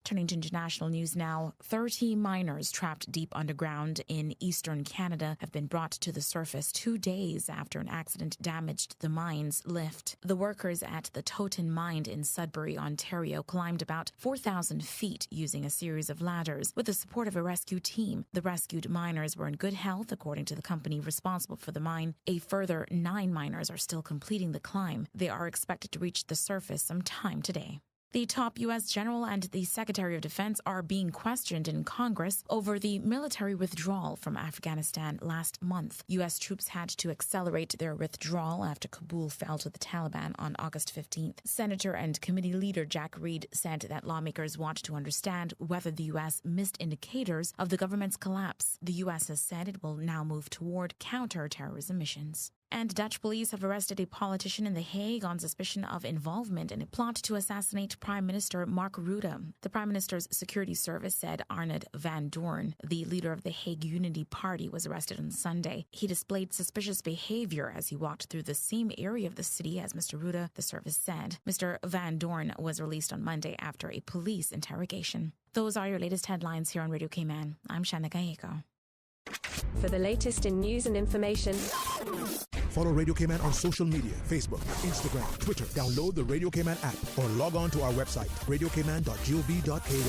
Turning to international news now, 30 miners trapped deep underground in eastern Canada have been brought to the surface 2 days after an accident damaged the mine's lift. The workers at the Toten mine in Sudbury, Ontario, climbed about 4,000 feet using a series of ladders with the support of a rescue team. The rescued miners were in good health, according to the company responsible for the mine. A further 9 miners are still completing the climb. They are expected to reach the surface sometime today. The top U.S. general and the Secretary of Defense are being questioned in Congress over the military withdrawal from Afghanistan last month. U.S. troops had to accelerate their withdrawal after Kabul fell to the Taliban on August 15th. Senator and committee leader Jack Reed said that lawmakers want to understand whether the U.S. missed indicators of the government's collapse. The U.S. has said it will now move toward counter-terrorism missions. And Dutch police have arrested a politician in The Hague on suspicion of involvement in a plot to assassinate Prime Minister Mark Rutte. The Prime Minister's security service said Arnold van Doorn, the leader of the Hague Unity Party, was arrested on Sunday. He displayed suspicious behavior as he walked through the same area of the city as Mr. Rutte, the service said. Mr. van Doorn was released on Monday after a police interrogation. Those are your latest headlines here on Radio Cayman. I'm Shana Gallego. For the latest in news and information, follow Radio Cayman on social media, Facebook, Instagram, Twitter. Download the Radio Cayman app or log on to our website, radiocayman.gov.ky.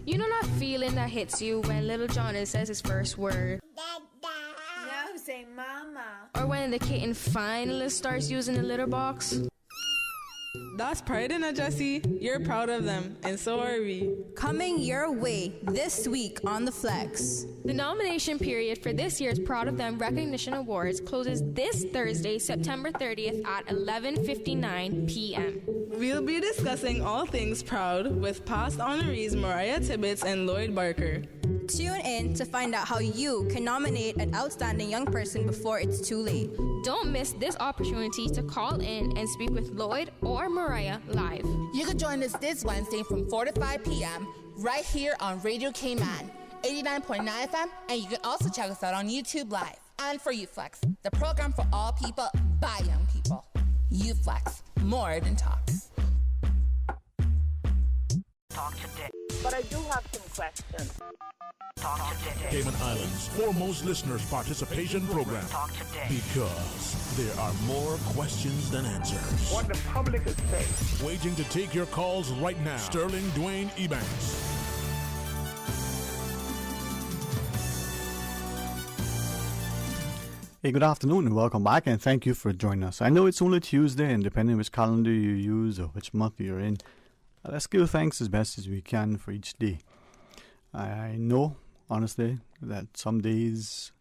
You know that feeling that hits you when little Johnny says his first word? No, say mama. Or when the kitten finally starts using the litter box? That's pride in it, Jesse. You're proud of them, and so are we. Coming your way this week on The Flex. The nomination period for this year's Proud of Them Recognition Awards closes this Thursday, September 30th at 11:59 p.m. We'll be discussing all things proud with past honorees Mariah Tibbetts and Lloyd Barker. Tune in to find out how you can nominate an outstanding young person before it's too late. Don't miss this opportunity to call in and speak with Lloyd or Mariah live. You can join us this Wednesday from 4 to 5 p.m. right here on Radio Cayman, 89.9 FM, and you can also check us out on YouTube Live. And for You Flex, the program for all people by young people. You Flex, more than talk. Talk today. But I do have some questions. Talk today. Cayman Islands' foremost listeners' participation program. Talk today. Because there are more questions than answers. What the public is saying. Waiting to take your calls right now. Sterling Dwayne Ebanks. Hey, good afternoon and welcome back, and thank you for joining us. I know it's only Tuesday, and depending which calendar you use or which month you're in, let's give thanks as best as we can for each day. I know, honestly, that some days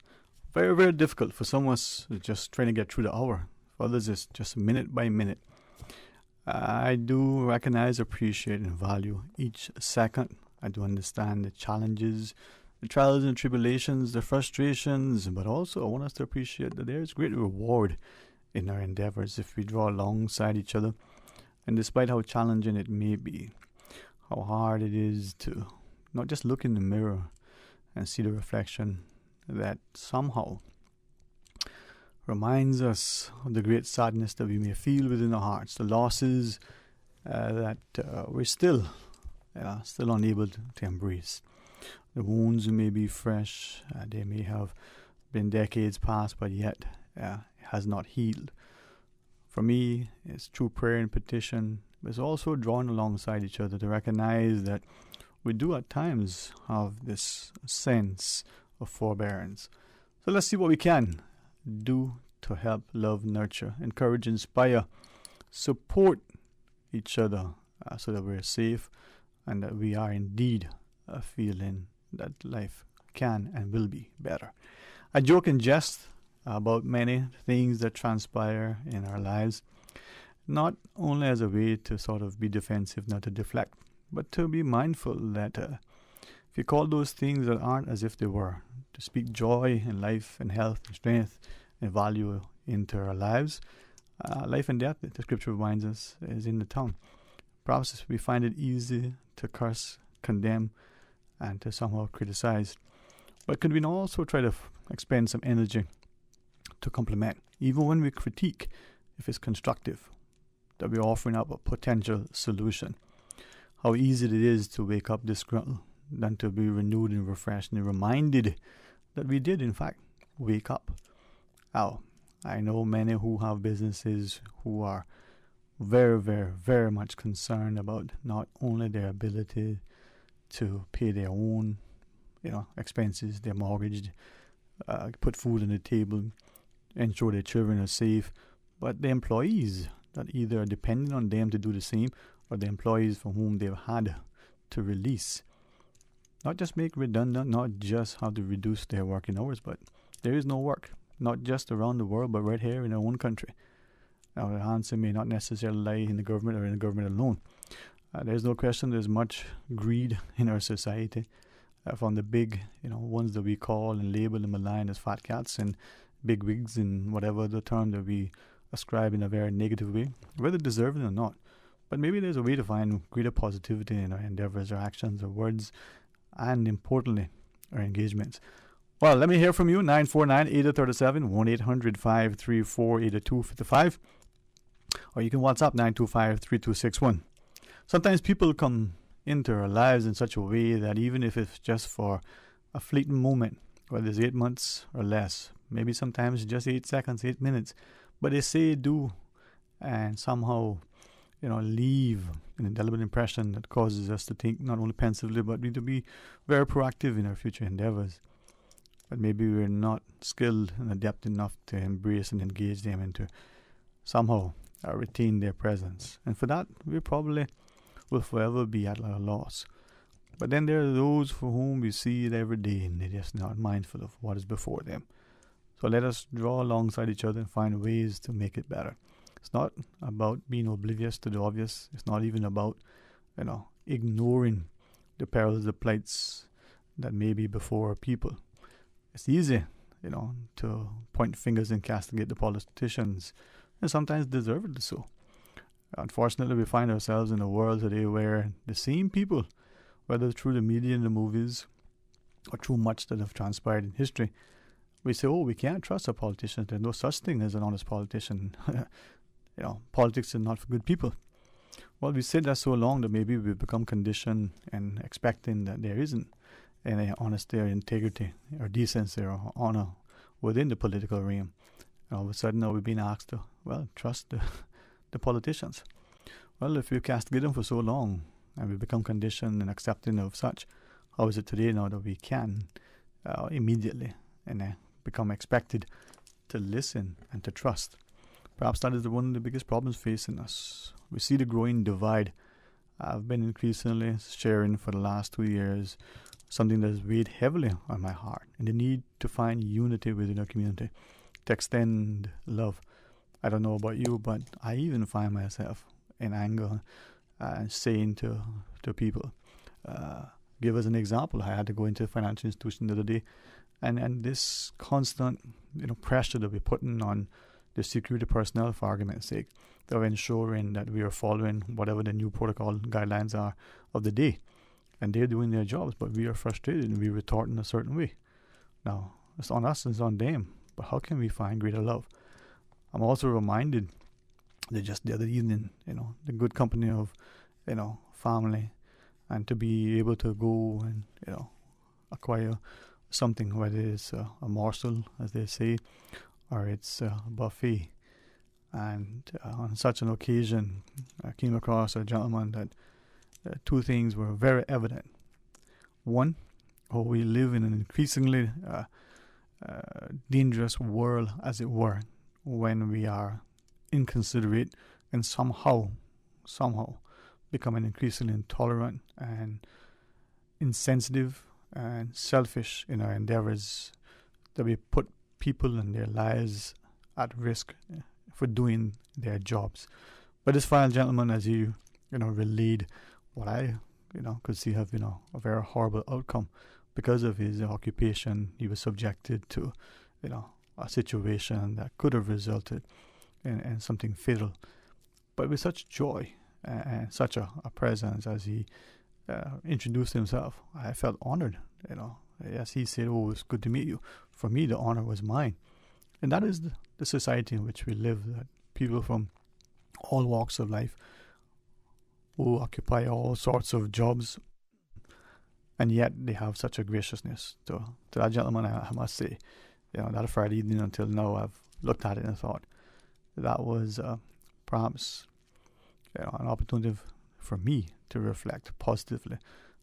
very, very difficult. For some of us, it's just trying to get through the hour. For others, it's just minute by minute. I do recognize, appreciate, and value each second. I do understand the challenges, the trials and tribulations, the frustrations, but also I want us to appreciate that there is great reward in our endeavors if we draw alongside each other. And despite how challenging it may be, how hard it is to not just look in the mirror and see the reflection that somehow reminds us of the great sadness that we may feel within our hearts, the losses that we're still unable to embrace. The wounds may be fresh, they may have been decades past, but yet it has not healed. For me, it's through prayer and petition, but it's also drawn alongside each other to recognize that we do at times have this sense of forbearance. So let's see what we can do to help love, nurture, encourage, inspire, support each other so that we're safe and that we are indeed feeling that life can and will be better. I joke and jest about many things that transpire in our lives, not only as a way to sort of be defensive, not to deflect, but to be mindful that if you call those things that aren't as if they were, to speak joy and life and health and strength and value into our lives, life and death, the scripture reminds us, is in the tongue. Perhaps we find it easy to curse, condemn, and to somehow criticize. But could we not also try to expend some energy to compliment, even when we critique, if it's constructive, that we're offering up a potential solution? How easy it is to wake up disgruntled than to be renewed and refreshed and reminded that we did, in fact, wake up. Now, I know many who have businesses who are very, very, very much concerned about not only their ability to pay their own, expenses, their mortgage, put food on the table, ensure their children are safe, but the employees that either are depending on them to do the same, or the employees for whom they've had to release. Not just make redundant, not just have to reduce their working hours, but there is no work, not just around the world, but right here in our own country. Now, the answer may not necessarily lie in the government or in the government alone. There's no question there's much greed in our society. from the big, ones that we call and label and malign as fat cats and big wigs and whatever the term that we ascribe in a very negative way, whether deserving or not. But maybe there's a way to find greater positivity in our endeavors, our actions, our words, and importantly, our engagements. Well, let me hear from you. 949-8037, 1-800-534-8255. Or you can WhatsApp 925-3261. Sometimes people come into our lives in such a way that even if it's just for a fleeting moment, whether it's 8 months or less, maybe sometimes just 8 seconds, 8 minutes, but they say, do, and somehow, leave an indelible impression that causes us to think not only pensively, but to be very proactive in our future endeavors. But maybe we're not skilled and adept enough to embrace and engage them and to somehow retain their presence. And for that, we probably will forever be at a loss. But then there are those for whom we see it every day and they're just not mindful of what is before them. So let us draw alongside each other and find ways to make it better. It's not about being oblivious to the obvious. It's not even about, ignoring the perils, the plights that may be before people. It's easy, to point fingers and castigate the politicians, and sometimes deservedly so. Unfortunately, we find ourselves in a world today where the same people, whether through the media and the movies or through much that have transpired in history, we say, we can't trust our politicians. There's no such thing as an honest politician. Politics is not for good people. Well, we said that so long that maybe we've become conditioned and expecting that there isn't any honesty or integrity or decency or honor within the political realm. And all of a sudden, we've been asked to, trust the politicians. Well, if we've castigated them for so long and we've become conditioned and accepting of such, how is it today now that we can immediately and become expected to listen and to trust? Perhaps that is one of the biggest problems facing us. We see the growing divide. I've been increasingly sharing for the last 2 years something that has weighed heavily on my heart, and the need to find unity within our community, to extend love. I don't know about you, but I even find myself in anger and saying to people, give us an example. I had to go into a financial institution the other day, and this constant pressure that we're putting on the security personnel, for argument's sake, of ensuring that we are following whatever the new protocol guidelines are of the day. And they're doing their jobs, but we are frustrated and we retort in a certain way. Now, it's on us, it's on them. But how can we find greater love? I'm also reminded that just the other evening, the good company of, family, and to be able to go and, acquire something, whether it's a morsel, as they say, or it's a buffet. And on such an occasion, I came across a gentleman that two things were very evident. One, we live in an increasingly dangerous world, as it were, when we are inconsiderate and somehow becoming increasingly intolerant and insensitive and selfish in our endeavors, that we put people and their lives at risk for doing their jobs. But this fine gentleman, as you relayed what I could see have been a very horrible outcome because of his occupation, he was subjected to a situation that could have resulted in something fatal. But with such joy and such a presence as he introduced himself, I felt honored. As he said, it's good to meet you. For me, the honor was mine. And that is the society in which we live, that people from all walks of life who occupy all sorts of jobs, and yet they have such a graciousness. To that gentleman, I must say, that Friday evening until now, I've looked at it and thought that was perhaps an opportunity for me to reflect positively,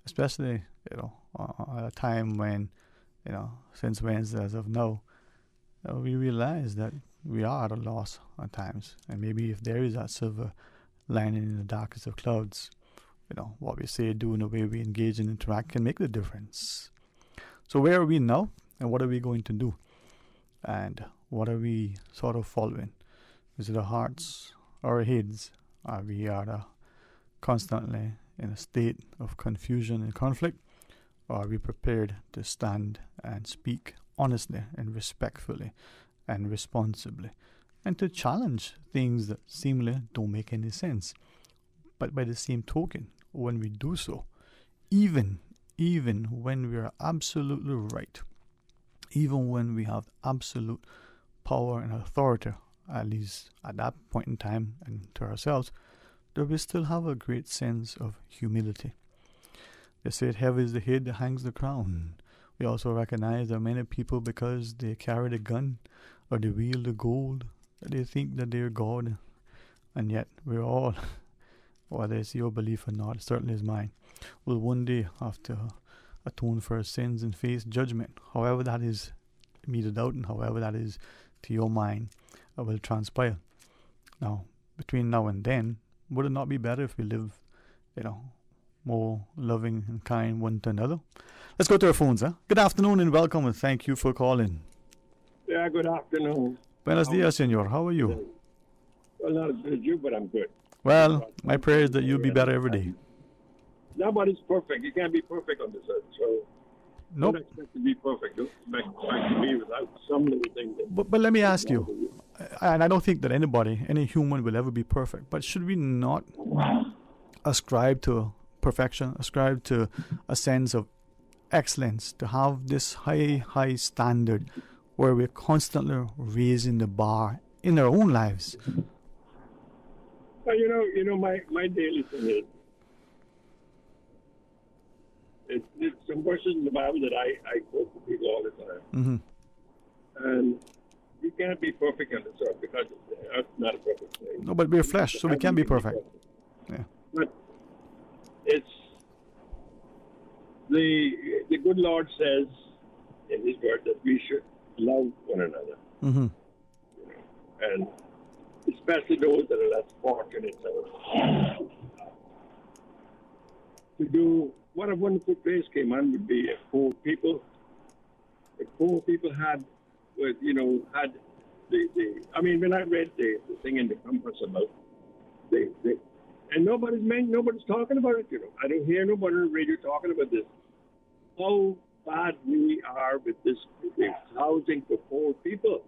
especially at a time when since Wednesday as of now, we realize that we are at a loss at times, and maybe if there is that silver lining in the darkest of clouds, what we say, do, and the way we engage and interact can make the difference. So where are we now, and what are we going to do, and what are we sort of following? Is it our hearts or our heads? Are we constantly in a state of confusion and conflict, Or are we prepared to stand and speak honestly and respectfully and responsibly, and to challenge things that seemingly don't make any sense? But by the same token, when we do so, even when we are absolutely right, even when we have absolute power and authority, at least at that point in time and to ourselves, do we still have a great sense of humility? They say, heavy is the head that hangs the crown. We also recognize that many people, because they carry the gun or they wield the gold, that they think that they're God. And yet we're all, whether it's your belief or not, it certainly is mine, will one day have to atone for our sins and face judgment. However that is meted out and however that is to your mind will transpire. Now, between now and then, would it not be better if we live, more loving and kind one to another? Let's go to our phones, huh? Good afternoon and welcome, and thank you for calling. Yeah, good afternoon. Buenos dias, senor. How are you? Well, not as good as you, but I'm good. Well, my prayer is that you'll be better every day. Nobody's perfect. You can't be perfect on this earth, so nope. Don't expect to be perfect. Don't expect to be without some little thing. But let me ask you, and I don't think that any human will ever be perfect, but should we not ascribe to perfection, ascribe to a sense of excellence, to have this high standard where we're constantly raising the bar in our own lives? Well, my daily thing is, it's some verses in the Bible that I quote to people all the time. Mm-hmm. And you can't be perfect on this earth because it's not a perfect place. No, but we're flesh, so we can't be perfect. Yeah. But it's the good Lord says in His Word that we should love one another. Mm-hmm. And especially those that are less fortunate. To do what a wonderful place Cayman would be if poor people had when I read the thing in the compass about and nobody's talking about it, I don't hear nobody on the radio talking about this. How bad we are with this housing for poor people.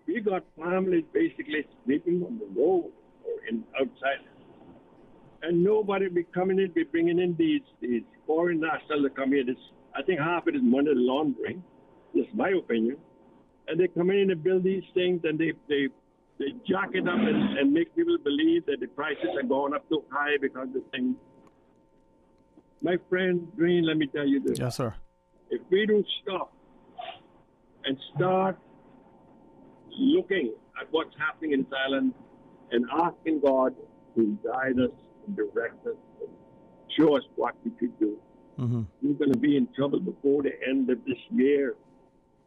We got families basically sleeping on the road or outside. And nobody be coming in, be bringing in these foreign nationals that come here. I think half of it is money laundering. That's my opinion. And they come in and build these things, and they jack it up and make people believe that the prices are going up too high because of things. My friend Green, let me tell you this. Yes, sir. If we don't stop and start looking at what's happening in this island and asking God to guide us and direct us and show us what we could do, we're going to be in trouble before the end of this year.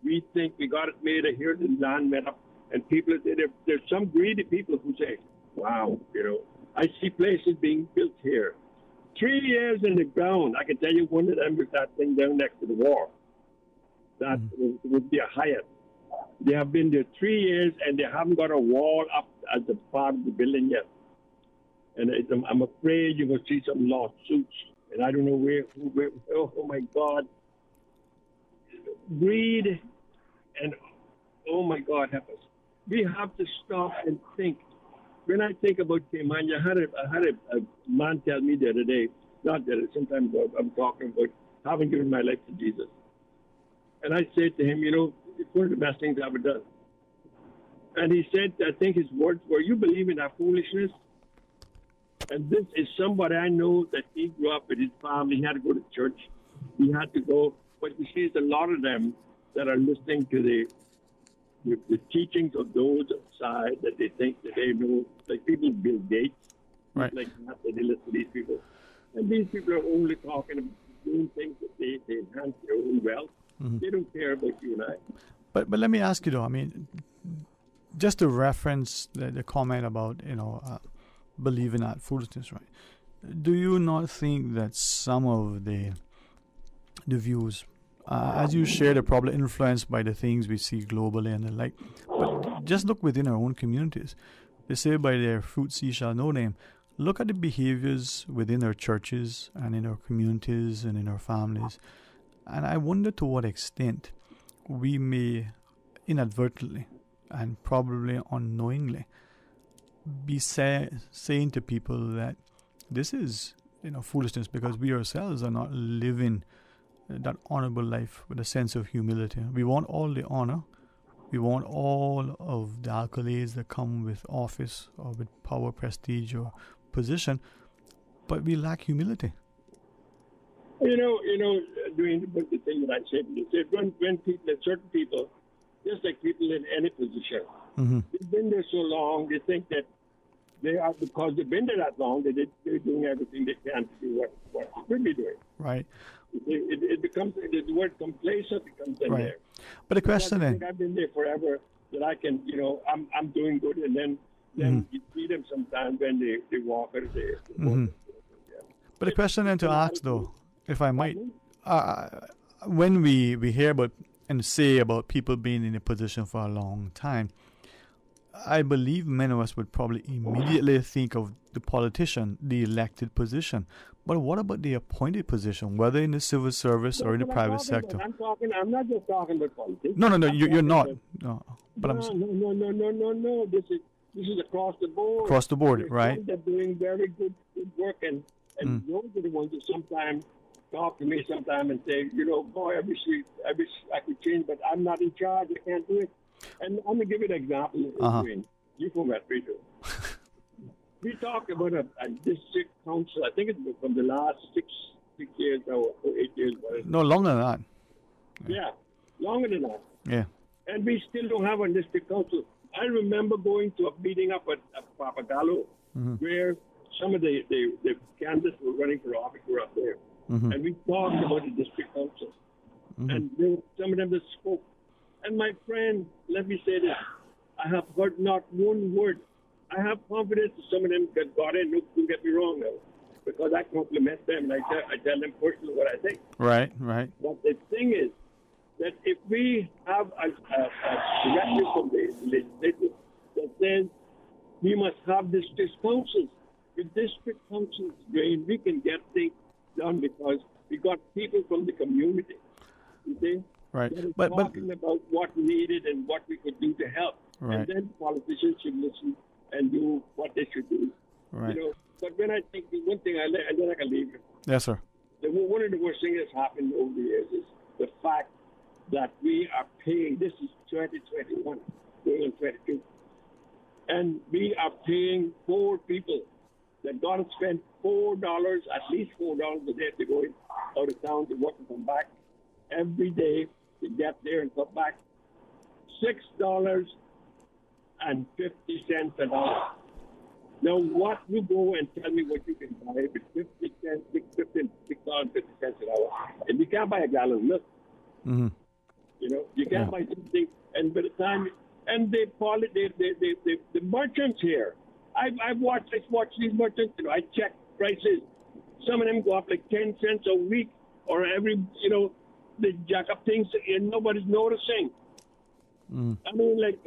We think we got it made here, the land made up, and people, there's some greedy people who say, wow, I see places being built here. 3 years in the ground. I can tell you one of them was that thing down next to the wall. That would be a Hyatt. They have been there 3 years and they haven't got a wall up as a part of the building yet. And I'm afraid you're going to see some lawsuits. And I don't know where oh my God. Greed and, oh my God, help us. We have to stop and think. When I think about Cayman, I had a man tell me the other day, not that sometimes I'm talking about having given my life to Jesus. And I said to him, it's one of the best things I've ever done. And he said, I think his words were, you believe in that foolishness? And this is somebody I know that he grew up with his family. He had to go to church. He had to go. But you see, there's a lot of them that are listening to the teachings of those outside that they think that they know, like people Bill Gates, right? Like that they listen to these people. And these people are only talking about doing things that they enhance their own wealth. They don't care about you and I. But let me ask you though, just to reference the comment about, believing that foolishness, right? Do you not think that some of the views, as you shared, are probably influenced by the things we see globally and the like? But just look within our own communities. They say, by their fruits ye shall know them. look at the behaviors within our churches and in our communities and in our families. And I wonder to what extent we may inadvertently and probably unknowingly be saying to people that this is foolishness, because we ourselves are not living that honorable life with a sense of humility. We want all the honor. We want all of the accolades that come with office or with power, prestige, or position, but we lack humility. Doing the thing that I said, when people, certain people, just like people in any position, they've been there so long, they think that they are, because they've been there that long, they're doing everything they can to do what they should be doing. Right. It becomes, the word complacent becomes in there. But the question is, I've been there forever, that I can, I'm doing good, and then you see them sometimes when they walk or they walk. But the question then to ask, though, if I might, when we hear about and say about people being in a position for a long time, I believe many of us would probably immediately think of the politician, the elected position. But what about the appointed position, whether in the civil service or in the private sector? I'm not just talking about politics. No, you're not. No, but no. This is across the board. Across the board, right? They're doing very good work, and those are the ones that sometimes talk to me sometimes and say, boy, I wish I could change, but I'm not in charge. I can't do it. And I'm going to give you an example. You from that radio. We talked about a district council. I think it's from the last 6 years or 8 years. No, longer than that. Yeah, longer than that. Yeah. And we still don't have a district council. I remember going to a meeting up at Papagallo where some of the candidates were running for office were up there. And we talked about the district council. And some of them that spoke. And my friend, let me say this. I have heard not one word. I have confidence that some of them got in. Don't get me wrong now. Because I compliment them and I tell them personally what I think. Right. But the thing is that if we have a directive from the legislature that says we must have district councils, with district councils, we can get things done because we got people from the community. You see? Right. But talking about what needed and what we could do to help. Right. And then politicians should listen and do what they should do. Right. But when I think the one thing, and then I can leave it. Yes, sir. One of the worst things that's happened over the years is the fact that we are paying, this is 2021, going on 22, and we are paying poor people that got to spend $4, at least $4 a day to go out of town to work and come back every day to get there and come back. $6.50 an hour. Now, what you go and tell me what you can buy with 50 cents, $6.50 an hour, and you can't buy a gallon of milk. You can't buy something, and by the time, and the merchants here. I've watched these merchants. I check prices. Some of them go up like 10 cents a week, or every they jack up things, and nobody's noticing. I mean, like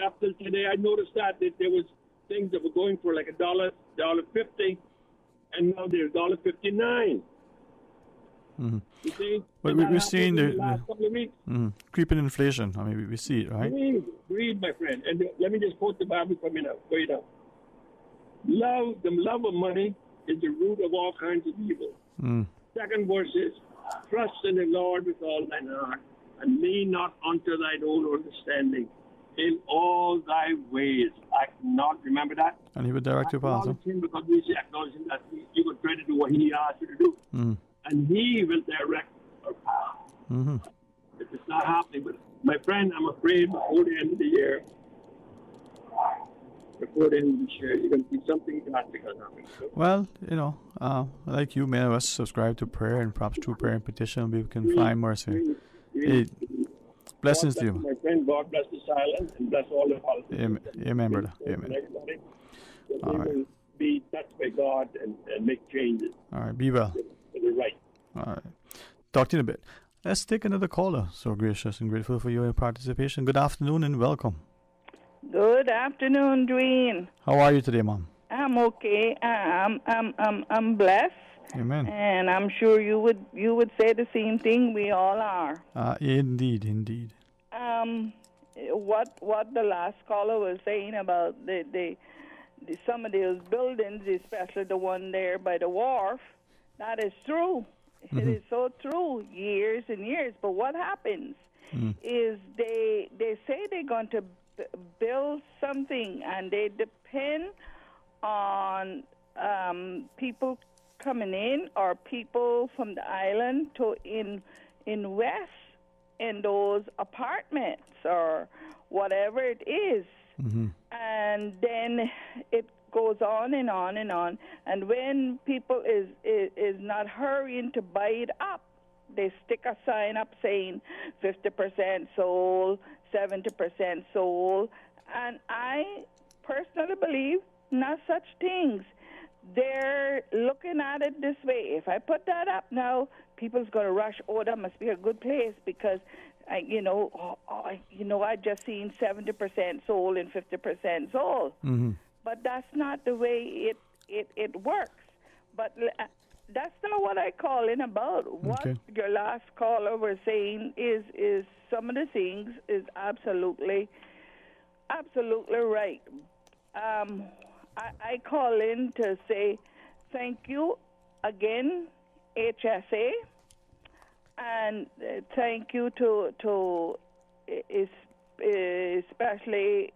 up till today, I noticed that there was things that were going for like $1.50, and now they're $1.59. You see? But we're seeing the last couple of weeks. Creeping inflation. I mean, we see it, right? Read, my friend. And let me just quote the Bible for me now. Wait up. The love of money is the root of all kinds of evil. Second verse is, trust in the Lord with all thine heart, and lean not unto thine own understanding. In all thy ways, acknowledge. Remember that? And he would direct your path. Acknowledge him, because we say acknowledge him, that you will try to do what he asked you to do. And he will direct our path. If it's not happening, but my friend, I'm afraid before the end of the year, you're going to see something drastic happen. Well, like you, many of us subscribe to prayer, and perhaps through prayer and petition, we can find mercy. Blessings to you. My friend, God bless the silence and bless all the politicians. Amen, brother. Amen. Everybody, all right. Will be touched by God and make changes. All right. Be well. You're right. All right. Talk to you in a bit. Let's take another caller. So gracious and grateful for your participation. Good afternoon and welcome. Good afternoon, Dwayne. How are you today, Mom? I'm okay. I'm blessed. Amen. And I'm sure you would say the same thing. We all are. Indeed. What the last caller was saying about the some of those buildings, especially the one there by the wharf, that is true. Mm-hmm. It is so true. Years and years. But what happens is they say they're going to build something, and they depend on people coming in or people from the island to invest in those apartments or whatever it is. Mm-hmm. And then it goes on and on and on. And when people is not hurrying to buy it up, they stick a sign up saying 50% sold, 70% sold. And I personally believe not such things. They're looking at it this way. If I put that up now, people's going to rush, oh, that must be a good place because, I just seen 70% sold and 50% sold. Mm-hmm. But that's not the way it works. But that's not what I call in about. What your last caller was saying is some of the things is absolutely right. I call in to say thank you again, HSA, and thank you to especially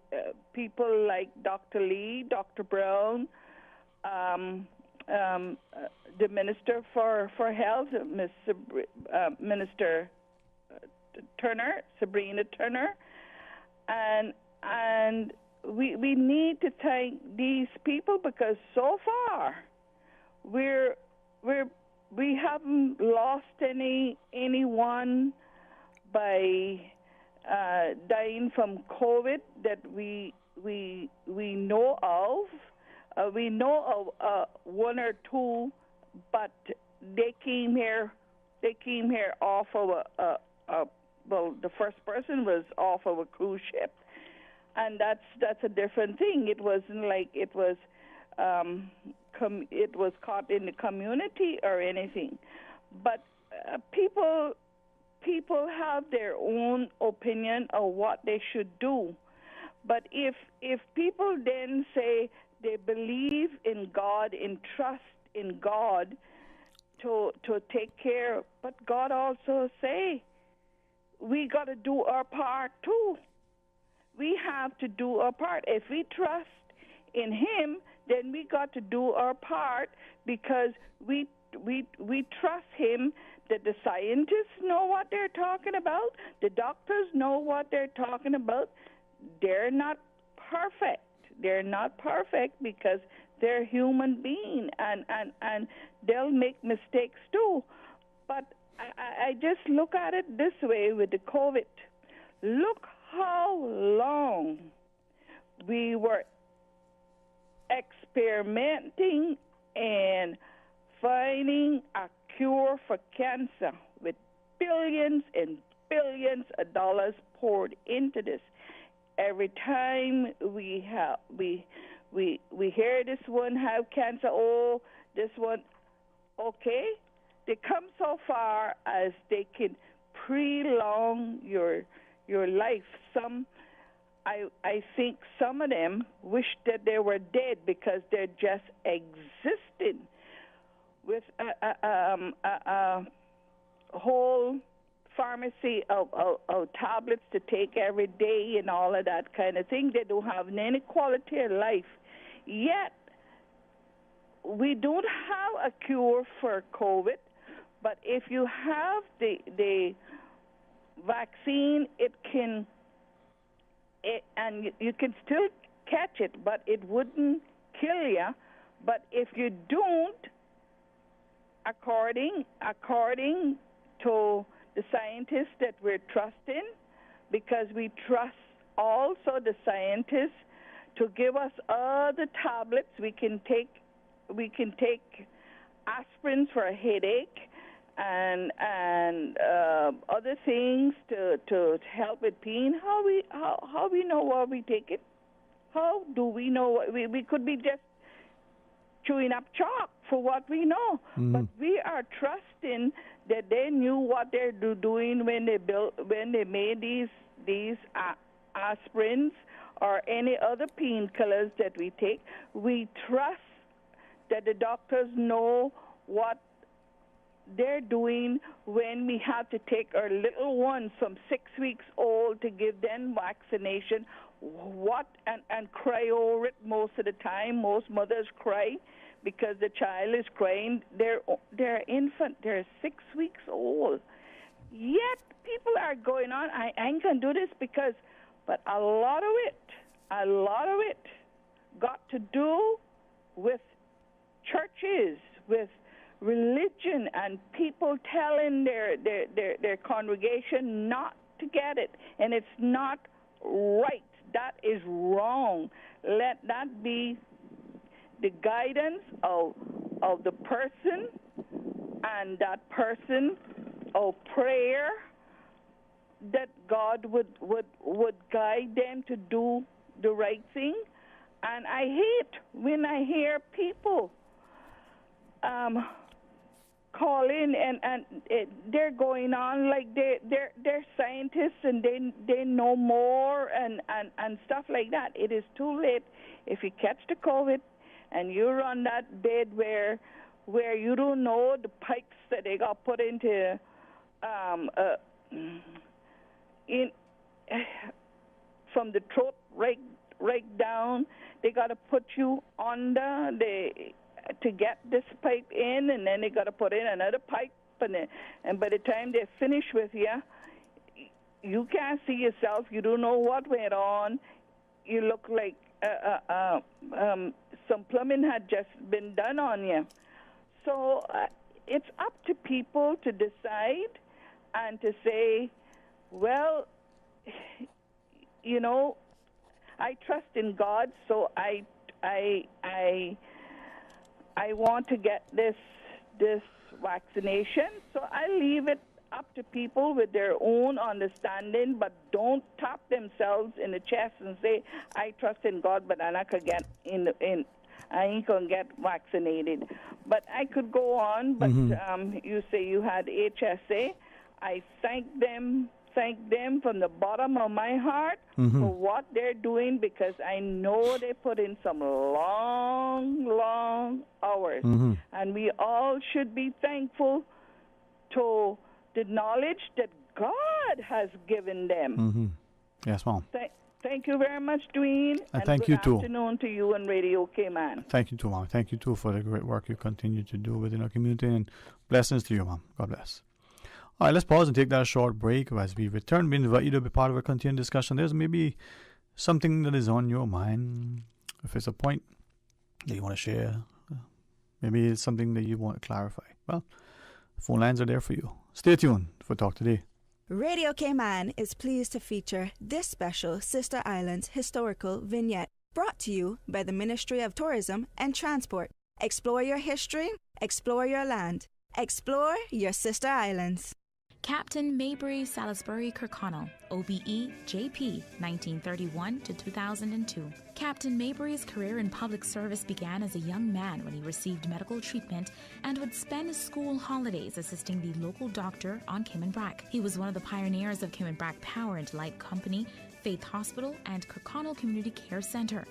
people like Dr. Lee, Dr. Brown, the Minister for Health, Minister Turner, Sabrina Turner, and we need to thank these people because so far we haven't lost anyone by dying from COVID that we know of. We know of one or two, but they came here off of the first person was off of a cruise ship. And that's a different thing. It wasn't like it was caught in the community or anything. But people have their own opinion of what they should do. But if people then say they believe in God, in trust in God to take care, but God also say we got to do our part too. We have to do our part. If we trust in Him, then we got to do our part because we trust Him. That the scientists know what they're talking about. The doctors know what they're talking about. They're not perfect. They're not perfect because they're human beings, and they'll make mistakes too. But I just look at it this way with the COVID. Look how long we were experimenting and finding a cure for cancer with billions and billions of dollars poured into this. Every time we hear this one have cancer, oh, this one, okay, they come so far as they can prolong your life. I think some of them wish that they were dead because they're just existing with a whole pharmacy of tablets to take every day and all of that kind of thing. They don't have any quality of life. Yet, we don't have a cure for COVID, but if you have the vaccine, and you can still catch it, but it wouldn't kill you. But if you don't, according to the scientists that we're trusting, because we trust also the scientists to give us all the tablets. We can take aspirin for a headache and other things to help with pain. How we know what we take it? How do we know? We could be just chewing up chalk for what we know. But we are trusting that they knew what they're doing when they made these aspirins or any other painkillers that we take. We trust that the doctors know what they're doing when we have to take our little ones from 6 weeks old to give them vaccination. And cry over it most of the time. Most mothers cry because the child is crying. They're infant. They're 6 weeks old. Yet people are going on. I ain't gonna do this but a lot of it got to do with churches, with religion, and people telling their congregation not to get it, and it's not right. That is wrong. Let that be the guidance of the person, and that person of prayer, that God would guide them to do the right thing. And I hate when I hear people call in and they're going on like they're scientists and they know more and stuff like that. It is too late. If you catch the COVID and you're on that bed where you don't know the pipes that they got put into from the throat right down, they got to put you under to get this pipe in, and then they got to put in another pipe, and by the time they're finished with you, you can't see yourself. You don't know what went on. You look like some plumbing had just been done on you. So it's up to people to decide and to say, well, you know, I trust in God, so I want to get this vaccination. So I leave it up to people with their own understanding, but don't tap themselves in the chest and say, I trust in God, but I'm not gonna get I ain't gonna get vaccinated. But I could go on, but you say you had HSA. I thank them from the bottom of my heart for what they're doing, because I know they put in some long hours. And we all should be thankful to the knowledge that God has given them. Yes, Mom. Thank you very much, Dwayne. And thank you, too. Good afternoon to you and Radio Cayman. Thank you, too, Mom. Thank you, too, for the great work you continue to do within our community. And blessings to you, Mom. God bless. All right, let's pause and take that short break. As we return, we invite you to be part of a continued discussion. There's maybe something that is on your mind. If it's a point that you want to share, maybe it's something that you want to clarify. Well, phone lines are there for you. Stay tuned for Talk Today. Radio Cayman is pleased to feature this special Sister Islands historical vignette, brought to you by the Ministry of Tourism and Transport. Explore your history, explore your land, explore your Sister Islands. Captain Maybury Salisbury Kirkconnell, OBE JP, 1931 to 2002. Captain Maybury's career in public service began as a young man when he received medical treatment and would spend his school holidays assisting the local doctor on Cayman Brac. He was one of the pioneers of Cayman Brac Power and Light Company, Faith Hospital, and Kirkconnell Community Care Center.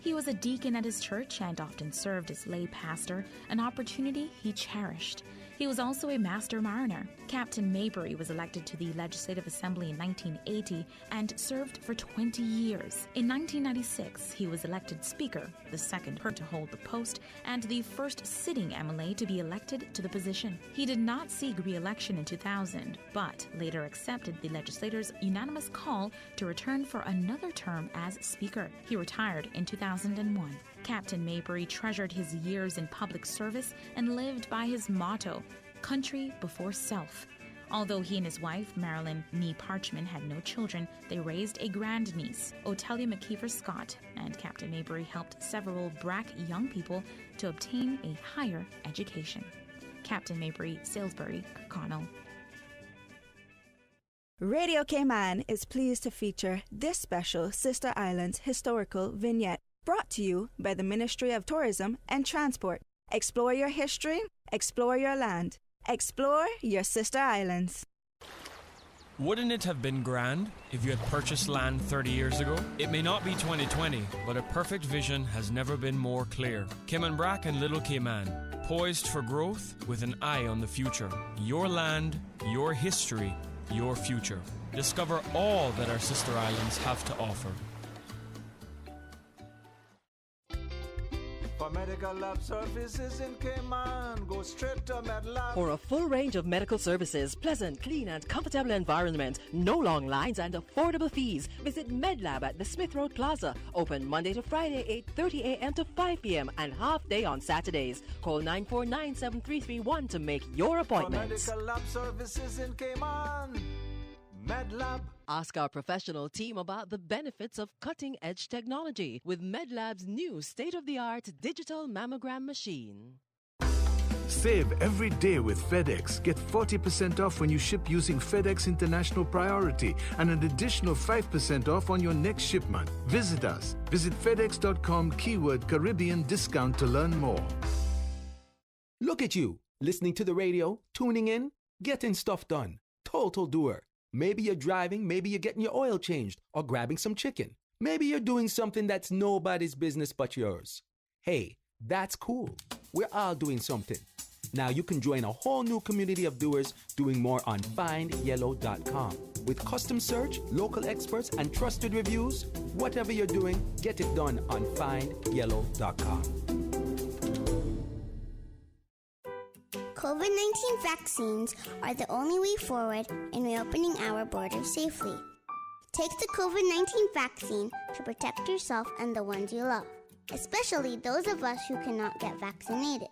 He was a deacon at his church and often served as lay pastor, an opportunity he cherished. He was also a master mariner. Captain Maybury was elected to the Legislative Assembly in 1980 and served for 20 years. In 1996, he was elected Speaker, the second person to hold the post, and the first sitting MLA to be elected to the position. He did not seek re-election in 2000, but later accepted the legislators' unanimous call to return for another term as Speaker. He retired in 2001. Captain Maybury treasured his years in public service and lived by his motto, country before self. Although he and his wife, Marilyn Nee Parchman, had no children, they raised a grandniece, Otelia McKeever Scott, and Captain Maybury helped several Brac young people to obtain a higher education. Captain Maybury, Salisbury, Kirkconnell. Radio Cayman is pleased to feature this special Sister Islands historical vignette, Brought to you by the Ministry of Tourism and Transport. Explore your history, explore your land, explore your sister islands. Wouldn't it have been grand if you had purchased land 30 years ago? It may not be 2020, but a perfect vision has never been more clear. Cayman Brac and Little Cayman, poised for growth with an eye on the future. Your land, your history, your future. Discover all that our sister islands have to offer. For medical lab services in Cayman, go straight to MedLab. For a full range of medical services, pleasant, clean and comfortable environment, no long lines and affordable fees, visit MedLab at the Smith Road Plaza. Open Monday to Friday, 8:30 a.m. to 5 p.m. and half day on Saturdays. Call 949-7331 to make your appointment. For medical lab services in Cayman, MedLab. Ask our professional team about the benefits of cutting-edge technology with MedLab's new state-of-the-art digital mammogram machine. Save every day with FedEx. Get 40% off when you ship using FedEx International Priority and an additional 5% off on your next shipment. Visit us. Visit FedEx.com keyword Caribbean discount to learn more. Look at you, listening to the radio, tuning in, getting stuff done. Total doer. Maybe you're driving, maybe you're getting your oil changed or grabbing some chicken. Maybe you're doing something that's nobody's business but yours. Hey, that's cool. We're all doing something. Now you can join a whole new community of doers doing more on findyellow.com. With custom search, local experts, and trusted reviews, whatever you're doing, get it done on findyellow.com. COVID-19 vaccines are the only way forward in reopening our borders safely. Take the COVID-19 vaccine to protect yourself and the ones you love, especially those of us who cannot get vaccinated.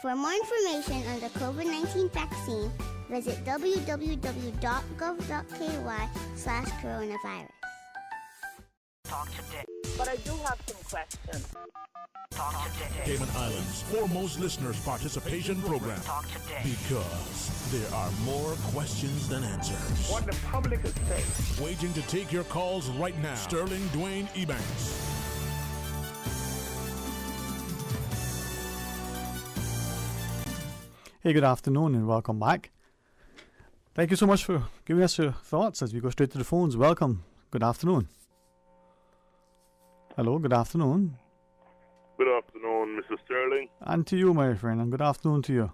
For more information on the COVID-19 vaccine, visit www.gov.ky/coronavirus. Talk today. But I do have some questions. Talk today. Cayman Islands' foremost listeners participation program. Talk today. Because there are more questions than answers. What the public is saying. Waiting to take your calls right now. Sterling Dwayne Ebanks. Hey, good afternoon and welcome back. Thank you so much for giving us your thoughts as we go straight to the phones. Welcome. Good afternoon. Hello, good afternoon. Good afternoon, Mr. Sterling. And to you, my friend, and good afternoon to you.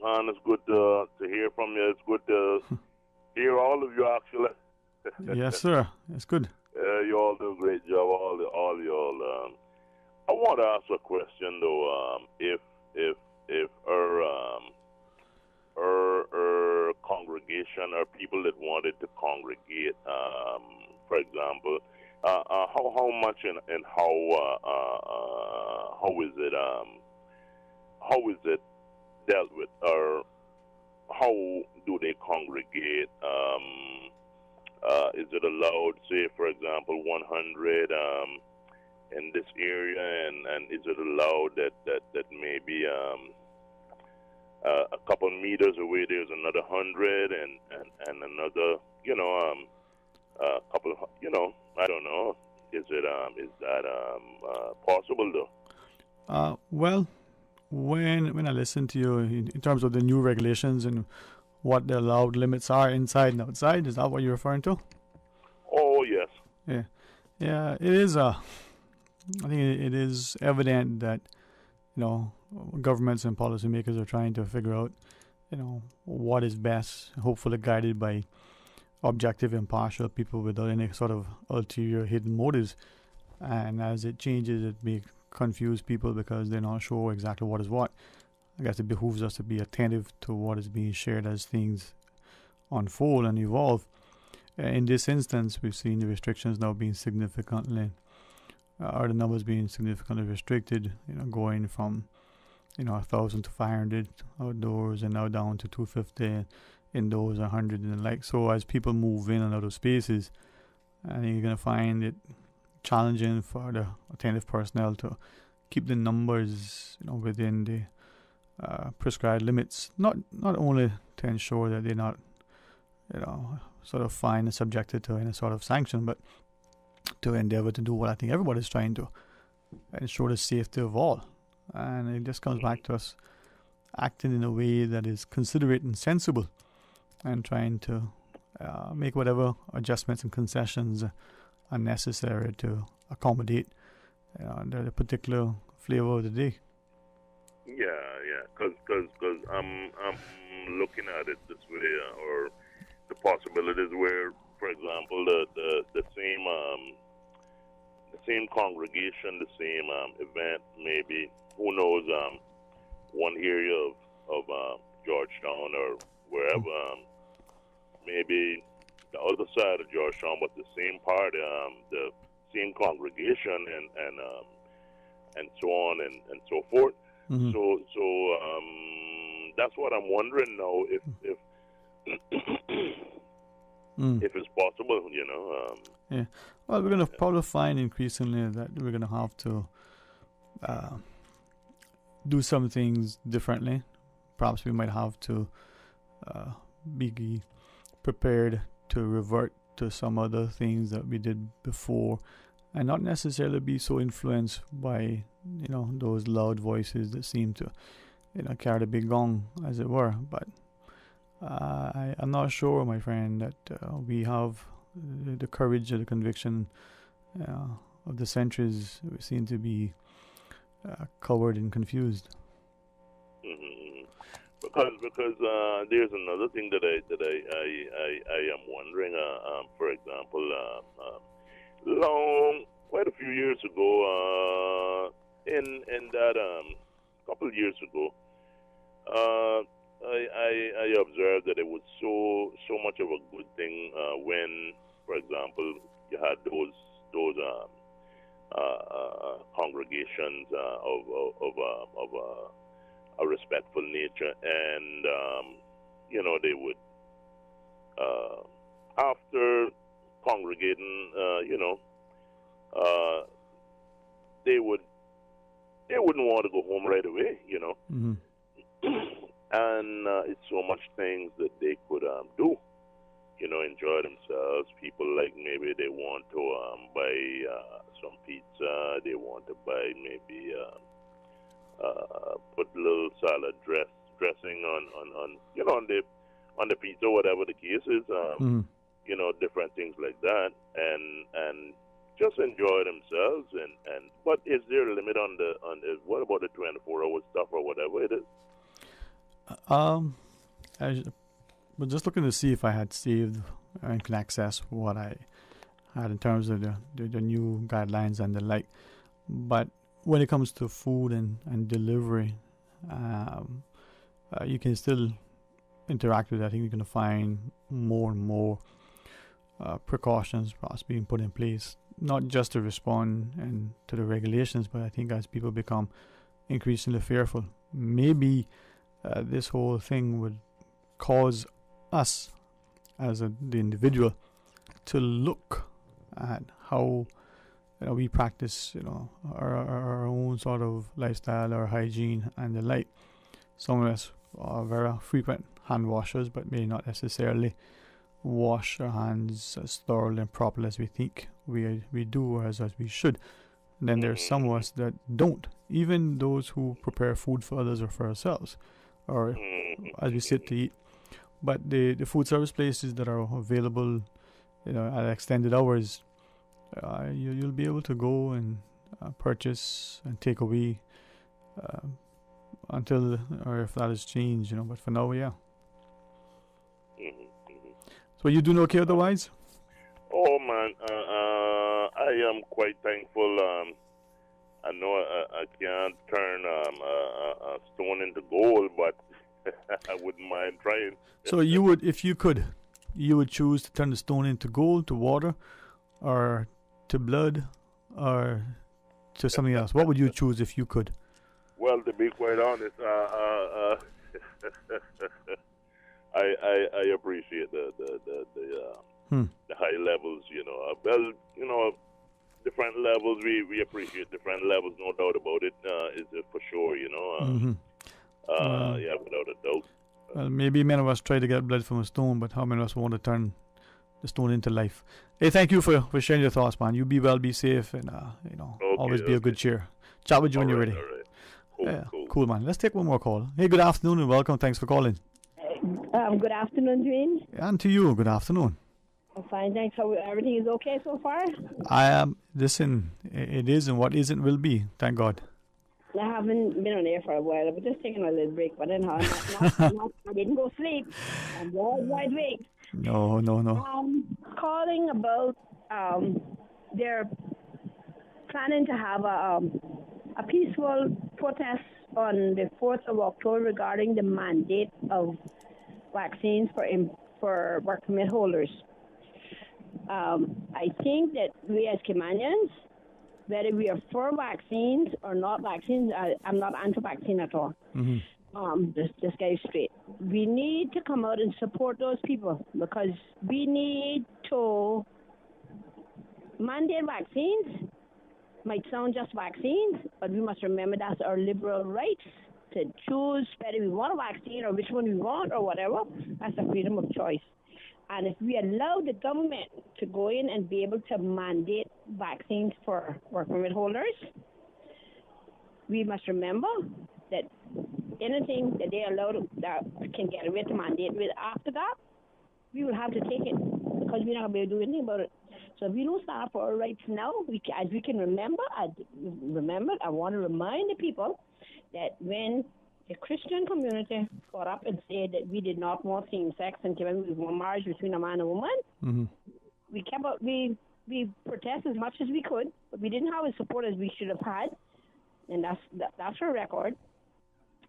Man, it's good to hear from you. It's good to hear all of you, actually. Yes, sir. It's good. You all do a great job, all y'all. I want to ask a question, though. If our congregation or people that wanted to congregate, for example, how much and how is it dealt with, or how do they congregate? Is it allowed, say, for example, 100 in this area, and is it allowed that maybe a couple meters away there's another 100 and another, couple of, I don't know. Is that possible though? Well, when I listen to you in terms of the new regulations and what the allowed limits are inside and outside, is that what you're referring to? Oh yes. Yeah. It is. I think it is evident that governments and policymakers are trying to figure out what is best, hopefully guided by objective, impartial people without any sort of ulterior hidden motives. And as it changes, it may confuse people because they're not sure exactly what is what. I guess it behooves us to be attentive to what is being shared as things unfold and evolve. In this instance, we've seen the restrictions now being significantly, or the numbers being significantly restricted, going from 1,000 to 500 outdoors and now down to 250 indoors, 100 and the like. So as people move in and out of spaces, I think you're going to find it challenging for the attentive personnel to keep the numbers within the prescribed limits, not only to ensure that they're not sort of fined and subjected to any sort of sanction, but to endeavor to do what I think everybody's trying to, ensure the safety of all. And it just comes back to us acting in a way that is considerate and sensible, and trying to make whatever adjustments and concessions are necessary to accommodate the particular flavor of the day. Yeah, because I'm looking at it this way, or the possibilities where, for example, the same congregation, the same event, maybe, who knows, one area of Georgetown or wherever, maybe the other side of Georgetown, but the same part, the same congregation, and so on and so forth. Mm-hmm. So that's what I'm wondering now, if if it's possible, Yeah. Well, we're going to probably find increasingly that we're going to have to do some things differently. Perhaps we might have to be prepared to revert to some other things that we did before, and not necessarily be so influenced by those loud voices that seem to carry the big gong, as it were. But I'm not sure, my friend, that we have the courage or the conviction of the centuries. We seem to be covered and confused. Mm-hmm. Because there's another thing that I am wondering. For example, quite a few years ago, in that couple of years ago, I observed that it was so much of a good thing when, for example, you had those congregations of a respectful nature, and they would after congregating, they wouldn't want to go home right away, Mm-hmm. And it's so much things that they could do, enjoy themselves. People, like, maybe they want to buy some pizza, they want to buy maybe put a little salad dressing on the pizza, whatever the case is, different things like that, and just enjoy themselves. And but is there a limit on the what about the 24-hour stuff or whatever it is? I was just looking to see if I had saved and can access what I had in terms of the new guidelines and the like. But when it comes to food and delivery, you can still interact with it. I think you're going to find more and more precautions perhaps being put in place, not just to respond and to the regulations, but I think as people become increasingly fearful, maybe this whole thing would cause us as the individual to look at how we practice our own sort of lifestyle or hygiene and the like. Some of us are very frequent hand washers, but may not necessarily wash our hands as thoroughly and properly as we think we do, or as we should. And then there's some of us that don't, even those who prepare food for others or for ourselves, or as we sit to eat. But the food service places that are available at extended hours, you'll be able to go and purchase and take away until, or if that has changed, but for now, yeah. So you doing okay otherwise? Oh man, I am quite thankful. I know I can't turn a stone into gold, but I wouldn't mind trying. So you would, if you could, you would choose to turn the stone into gold, to water, or to blood, or to something else? What would you choose if you could? Well, to be quite honest, I appreciate the high levels. Different levels. We appreciate different levels, no doubt about it. Is it for sure? Yeah, without a doubt. Well, maybe many of us try to get blood from a stone, but how many of us want to turn the stone into life. Hey, thank you for sharing your thoughts, man. You be well, be safe, and always be a good cheer. Chat with you when you're ready. All right. Cool, man. Let's take one more call. Hey, good afternoon and welcome. Thanks for calling. Good afternoon, Dwayne. And to you, good afternoon. I'm fine, thanks. How everything is okay so far? Listen, it is and what isn't will be. Thank God. I haven't been on air for a while. I was just taking a little break, but then I didn't go sleep. I'm wide awake. No. Calling about they're planning to have a peaceful protest on the 4th of October regarding the mandate of vaccines for work permit holders. I think that we as Caymanians, whether we are for vaccines or not vaccines, I'm not anti-vaccine at all. This guy is straight. We need to come out and support those people because we need to mandate vaccines. Might sound just vaccines, but we must remember that's our liberal rights to choose whether we want a vaccine or which one we want or whatever. That's a freedom of choice. And if we allow the government to go in and be able to mandate vaccines for work permit holders, we must remember that anything that they allow that can get away to mandate with after that, we will have to take it because we're not going to be able to do anything about it. So if we don't stand up for our rights now, as we can remember, I want to remind the people that when the Christian community got up and said that we did not want same-sex and given we want marriage between a man and a woman, we kept up, we protested as much as we could, but we didn't have as support as we should have had, and that's our record.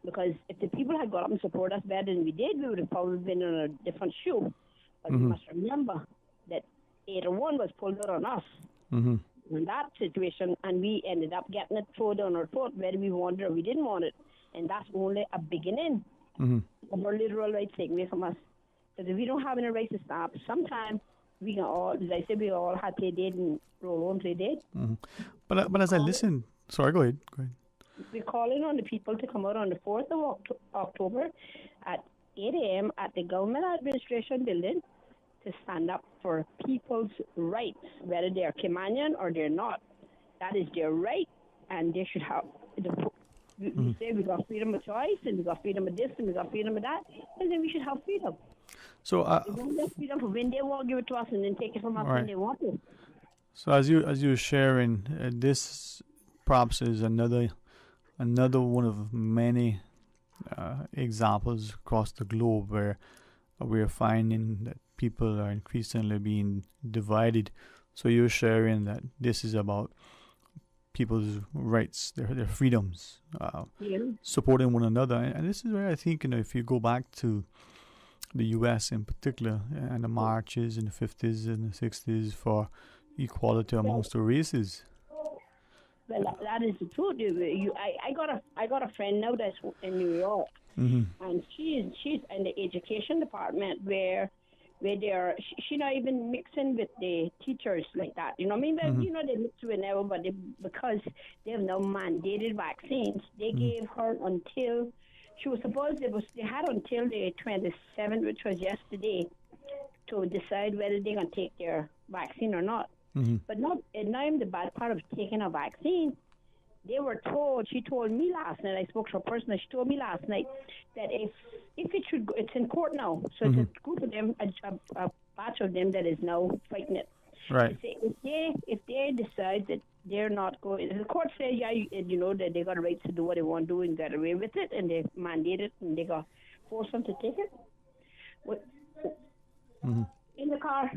Because if the people had got up and supported us better than we did, we would have probably been in a different shoe. But we must remember that 801 was pulled out on us in that situation, and we ended up getting it thrown down our throat whether we wanted it or we didn't want it. And that's only a beginning of our literal rights taken away from us. Because if we don't have any rights to stop, sometime we can all, as I said, we all had play dead and roll on play dead. But as I listen, sorry, go ahead. We're calling on the people to come out on the 4th of October at 8 a.m. at the Government Administration Building to stand up for people's rights, whether they're Caymanian or they're not. That is their right, and they should have we say we got freedom of choice, and we got freedom of this, and we got freedom of that, and then we should have freedom. So we want that freedom for when they want to give it to us, and then take it from us when they want to. So as you're sharing, this perhaps is another one of many examples across the globe where we're finding that people are increasingly being divided. So you're sharing that this is about people's rights, their freedoms, supporting one another. And this is where I think, if you go back to the U.S. in particular, and the marches in the 50s and the 60s for equality amongst the races. Well, that is the truth. I got a friend now that's in New York, and she's in the education department where she's not even mixing with the teachers like that. You know what I mean? But, they mix whenever, but because they have no mandated vaccines, they gave her until she was supposed they had until the 27th, which was yesterday, to decide whether they're going to take their vaccine or not. But not even the bad part of taking a vaccine. They were told, she told me last night, I spoke to her personally, she told me last night that if it should go, it's in court now. So it's a group of them, a batch of them that is now fighting it. Right. If they decide that they're not going, the court says, that they got a right to do what they want to do and get away with it, and they mandate it, and they got force them to take it. In the car.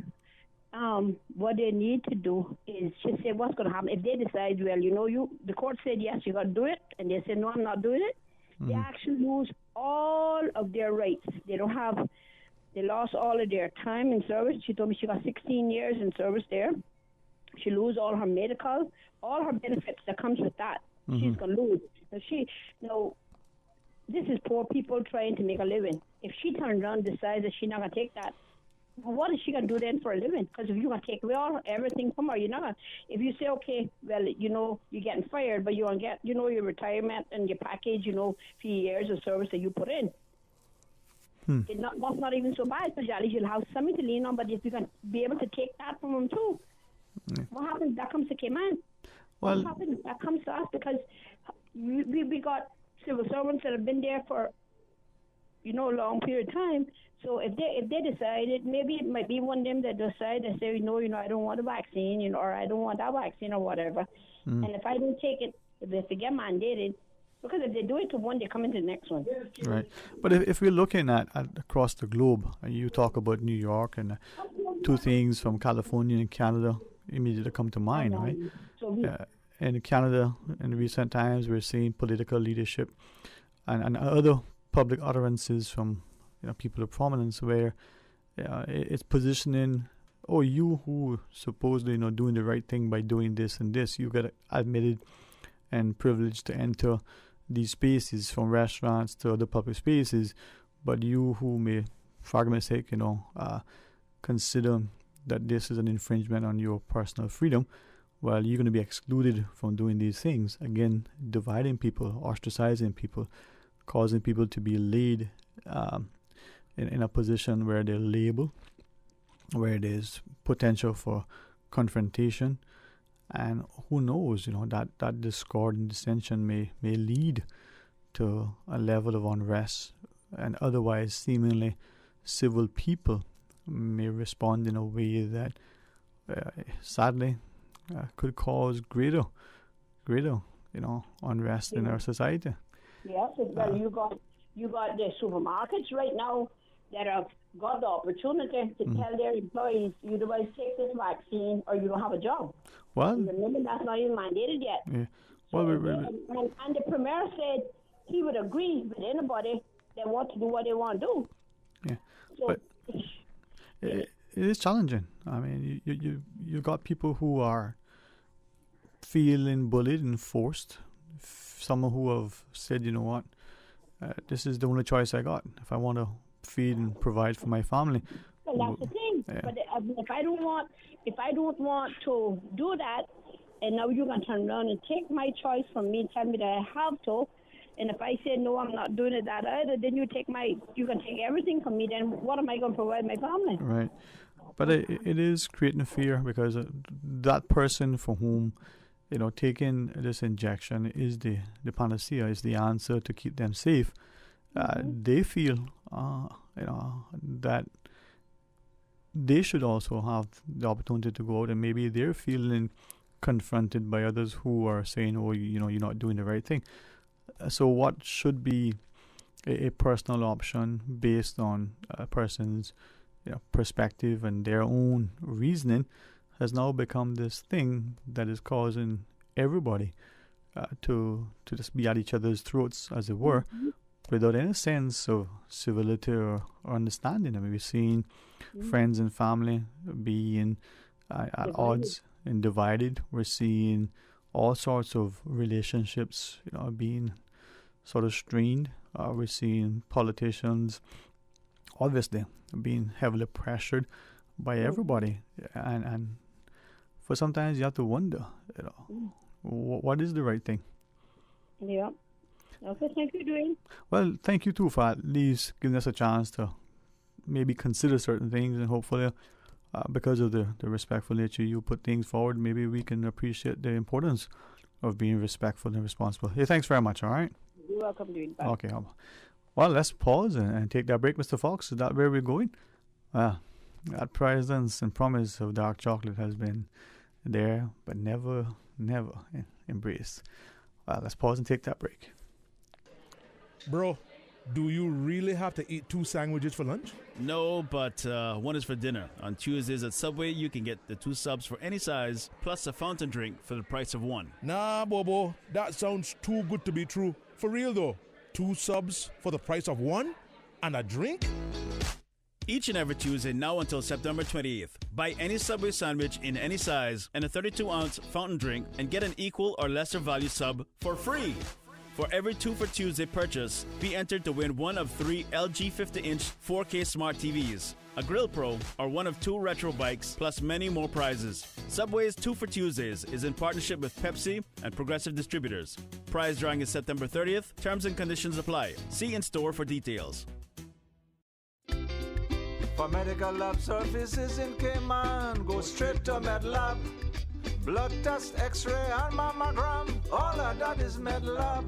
What they need to do is just say what's going to happen. If they decide, the court said, yes, you got to do it, and they said, no, I'm not doing it, they actually lose all of their rights. They lost all of their time in service. She told me she got 16 years in service there. She lose all her medical, all her benefits that comes with that. She's going to lose. This is poor people trying to make a living. If she turns around and decides that she's not going to take that, what is she going to do then for a living? Because if you're going to take away everything from her, you're not going to. If you say, okay, well, you're getting fired, but you want to get, your retirement and your package, few years of service that you put in. That's not even so bad, because at least you'll have something to lean on, but if you can be able to take that from them too, what happens? That comes to Cayman. Well, what happens? That comes to us, because we got civil servants that have been there for, a long period of time. So if they decided, maybe it might be one of them that decide to say, no, I don't want a vaccine, or I don't want that vaccine or whatever. And if I don't take it, if they get mandated, because if they do it to one, they come into the next one. Right. But if we're looking at across the globe, you talk about New York, and two things from California and Canada immediately come to mind, right? So in Canada, in recent times, we're seeing political leadership and other public utterances from people of prominence where it's positioning, you who supposedly doing the right thing by doing this and this, you get admitted and privileged to enter these spaces, from restaurants to other public spaces, but you who may, for argument's sake, consider that this is an infringement on your personal freedom, well, you're going to be excluded from doing these things. Again, dividing people, ostracizing people, causing people to be laid in a position where they're labeled, where there's potential for confrontation. And who knows, that discord and dissension may lead to a level of unrest, and otherwise seemingly civil people may respond in a way that sadly could cause greater unrest in our society. Yes, you got the supermarkets right now that have got the opportunity to tell their employees, you guys take this vaccine or you don't have a job. Well, remember, that's not even mandated yet. Yeah. Well, and the Premier said he would agree with anybody that wants to do what they want to do. Yeah, so, but it is challenging. I mean, you got people who are feeling bullied and forced. Some who have said, this is the only choice I got if I want to feed and provide for my family. Well, that's the thing. Yeah. But if I don't want to do that, and now you're going to turn around and take my choice from me, tell me that I have to, and if I say no, I'm not doing it that either, then you can take everything from me. Then what am I going to provide my family? Right. But it is creating a fear, because that person for whom taking this injection is the panacea, is the answer to keep them safe. They feel that they should also have the opportunity to go out, and maybe they're feeling confronted by others who are saying, you're not doing the right thing. So what should be a personal option based on a person's perspective and their own reasoning has now become this thing that is causing everybody to just be at each other's throats, as it were, without any sense of civility or understanding. I mean, we're seeing friends and family being at odds and divided. We're seeing all sorts of relationships, being sort of strained. We're seeing politicians, obviously, being heavily pressured by everybody, and for sometimes you have to wonder, what is the right thing? Yeah. Okay, thank you, Dwayne. Well, thank you too for at least giving us a chance to maybe consider certain things, and hopefully, because of the respectful nature you put things forward, maybe we can appreciate the importance of being respectful and responsible. Hey, thanks very much, all right? You're welcome, Dwayne. Bye. Okay. Well, let's pause and take that break, Mr. Fox. Is that where we're going? That presence and promise of dark chocolate has been there, but never embraced. Well, let's pause and take that break. Bro, do you really have to eat 2 sandwiches for lunch? No, but one is for dinner. On Tuesdays at Subway, you can get the 2 subs for any size, plus a fountain drink for the price of 1. Nah, Bobo, that sounds too good to be true. For real, though. 2 subs for the price of 1? And a drink? Each and every Tuesday now until September 28th. Buy any Subway sandwich in any size and a 32-ounce fountain drink and get an equal or lesser value sub for free. For every 2 for Tuesday purchase, be entered to win one of 3 LG 50-inch 4K smart TVs, a Grill Pro, or one of 2 retro bikes, plus many more prizes. Subway's 2 for Tuesdays is in partnership with Pepsi and Progressive Distributors. Prize drawing is September 30th. Terms and conditions apply. See in store for details. For medical lab services in Cayman, go straight to MedLab. Blood test, x-ray and mammogram, all of that is MedLab.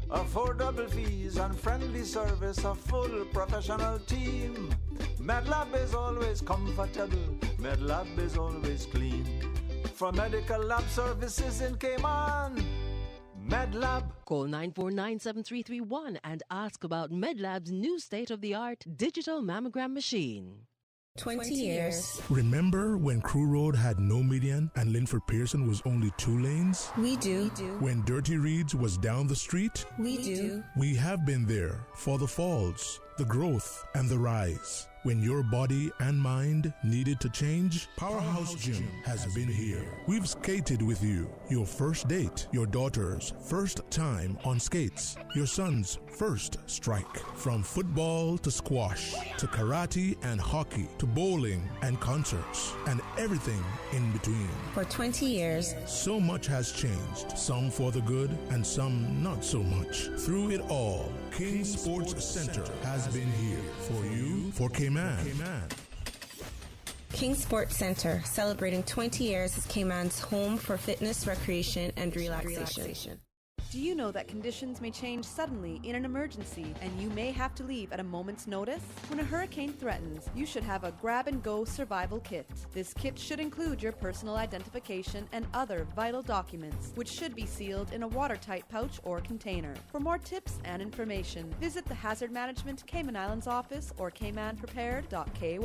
Affordable fees and friendly service, a full professional team. MedLab is always comfortable, MedLab is always clean. For medical lab services in Cayman, MedLab. Call 949-7331 and ask about MedLab's new state-of-the-art digital mammogram machine. 20 years. Remember when Crew Road had no median and Linford Pearson was only 2 lanes? We do. When Dirty Reeds was down the street? We do. We have been there for the falls, the growth, and the rise. When your body and mind needed to change, Powerhouse Gym has been here. We've skated with you. Your first date, your daughter's first time on skates, your son's first strike. From football to squash, to karate and hockey, to bowling and concerts, and everything in between. For 20 years. So much has changed, some for the good and some not so much. Through it all, King Sports Center has been here for you, for Cayman. King Sports Center, celebrating 20 years as Cayman's home for fitness, recreation, and relaxation. Do you know that conditions may change suddenly in an emergency and you may have to leave at a moment's notice? When a hurricane threatens, you should have a grab-and-go survival kit. This kit should include your personal identification and other vital documents, which should be sealed in a watertight pouch or container. For more tips and information, visit the Hazard Management Cayman Islands office or caymanprepared.ky.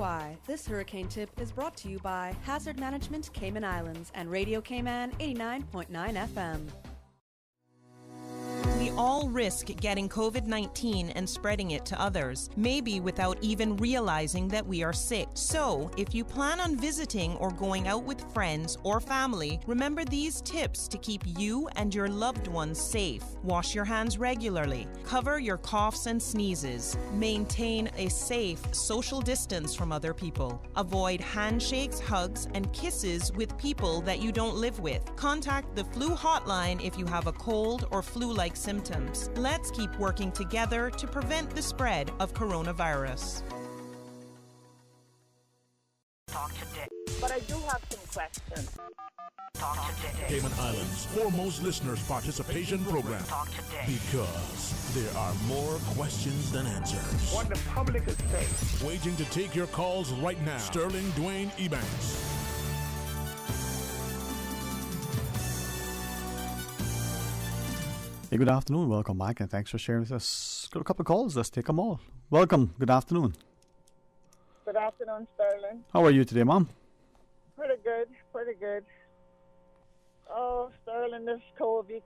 This hurricane tip is brought to you by Hazard Management Cayman Islands and Radio Cayman 89.9 FM. We all risk getting COVID-19 and spreading it to others, maybe without even realizing that we are sick. So, if you plan on visiting or going out with friends or family, remember these tips to keep you and your loved ones safe. Wash your hands regularly. Cover your coughs and sneezes. Maintain a safe social distance from other people. Avoid handshakes, hugs, and kisses with people that you don't live with. Contact the flu hotline if you have a cold or flu-like symptoms. Let's keep working together to prevent the spread of coronavirus. Talk today. But I do have some questions. Talk today. Cayman Islands' foremost listeners' participation program. Talk today. Because there are more questions than answers. What the public is saying. Waiting to take your calls right now. Sterling Dwayne Ebanks. Hey, good afternoon. Welcome back, and thanks for sharing with us. Got a couple of calls. Let's take them all. Welcome. Good afternoon. Good afternoon, Sterling. How are you today, Mom? Pretty good. Oh, Sterling, this COVID.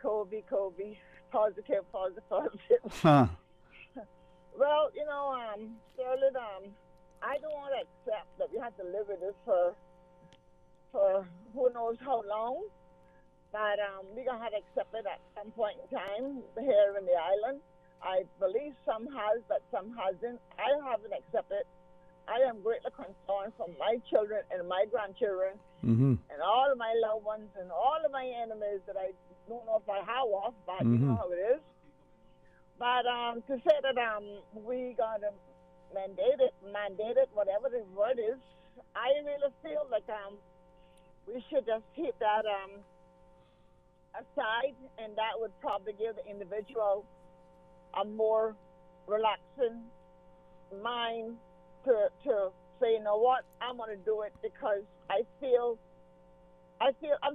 Positive. Huh. Well, Sterling, I don't want to accept that we have to live with this for who knows how long. But we're going to have to accept it at some point in time here in the island. I believe some has, but some hasn't. I haven't accepted. I am greatly concerned for my children and my grandchildren and all of my loved ones and all of my enemies that I don't know if I have off, but you know how it is. But to say that we got to mandate it, whatever the word is, I really feel like we should just keep that aside, and that would probably give the individual a more relaxing mind to say, you know what, I'm going to do it because I'm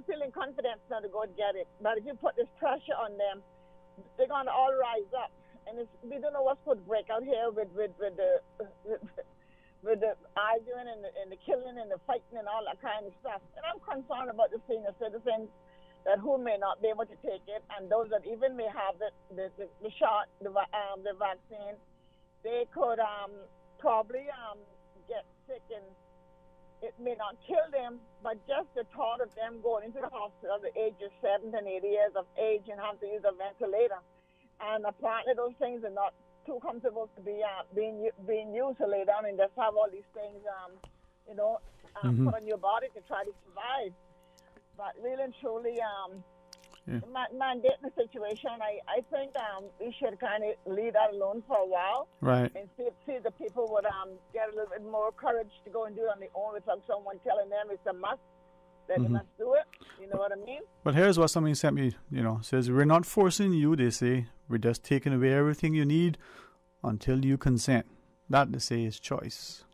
feeling confident now to go and get it. But if you put this pressure on them, they're going to all rise up, and we don't know what's going to break out here with the arguing and the killing and the fighting and all that kind of stuff. And I'm concerned about the senior citizens that who may not be able to take it, and those that even may have the shot, the vaccine, they could probably get sick, and it may not kill them, but just the thought of them going into the hospital at the age of 70 and 80 years of age and have to use a ventilator, and apparently those things are not too comfortable to be being used to lay down and just have all these things, put on your body to try to survive. But really and truly, mandate the situation. I think we should kind of leave that alone for a while. Right. And see if the people would get a little bit more courage to go and do it on their own without someone telling them it's a must, that they must do it. You know what I mean? But here's what somebody sent me, says, we're not forcing you, they say. We're just taking away everything you need until you consent. That, they say, is choice.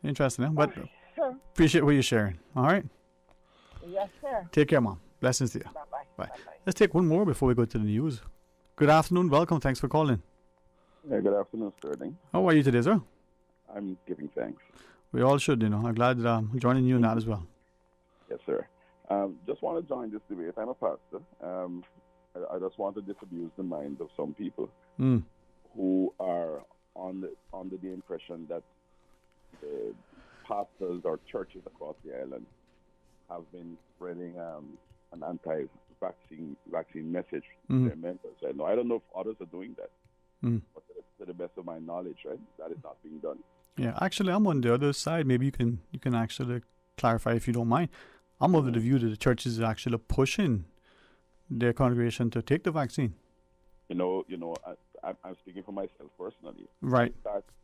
Interesting, huh? But sure. Appreciate what you're sharing. All right? Yes, sir. Take care, Mom. Blessings to you. Bye-bye. Bye. Let's take one more before we go to the news. Good afternoon. Welcome. Thanks for calling. Yeah, good afternoon, Sterling. How are you today, sir? I'm giving thanks. We all should, I'm glad that I'm joining you in that as well. Yes, sir. Just want to join this debate. I'm a pastor. I just want to disabuse the mind of some people who are under the impression that the pastors or churches across the island have been spreading an anti-vaccine message to their members. I don't know if others are doing that, but to the best of my knowledge, right, that is not being done. Yeah, actually, I'm on the other side. Maybe you can actually clarify if you don't mind. I'm of the view that the churches are actually pushing their congregation to take the vaccine. I'm speaking for myself personally. Right.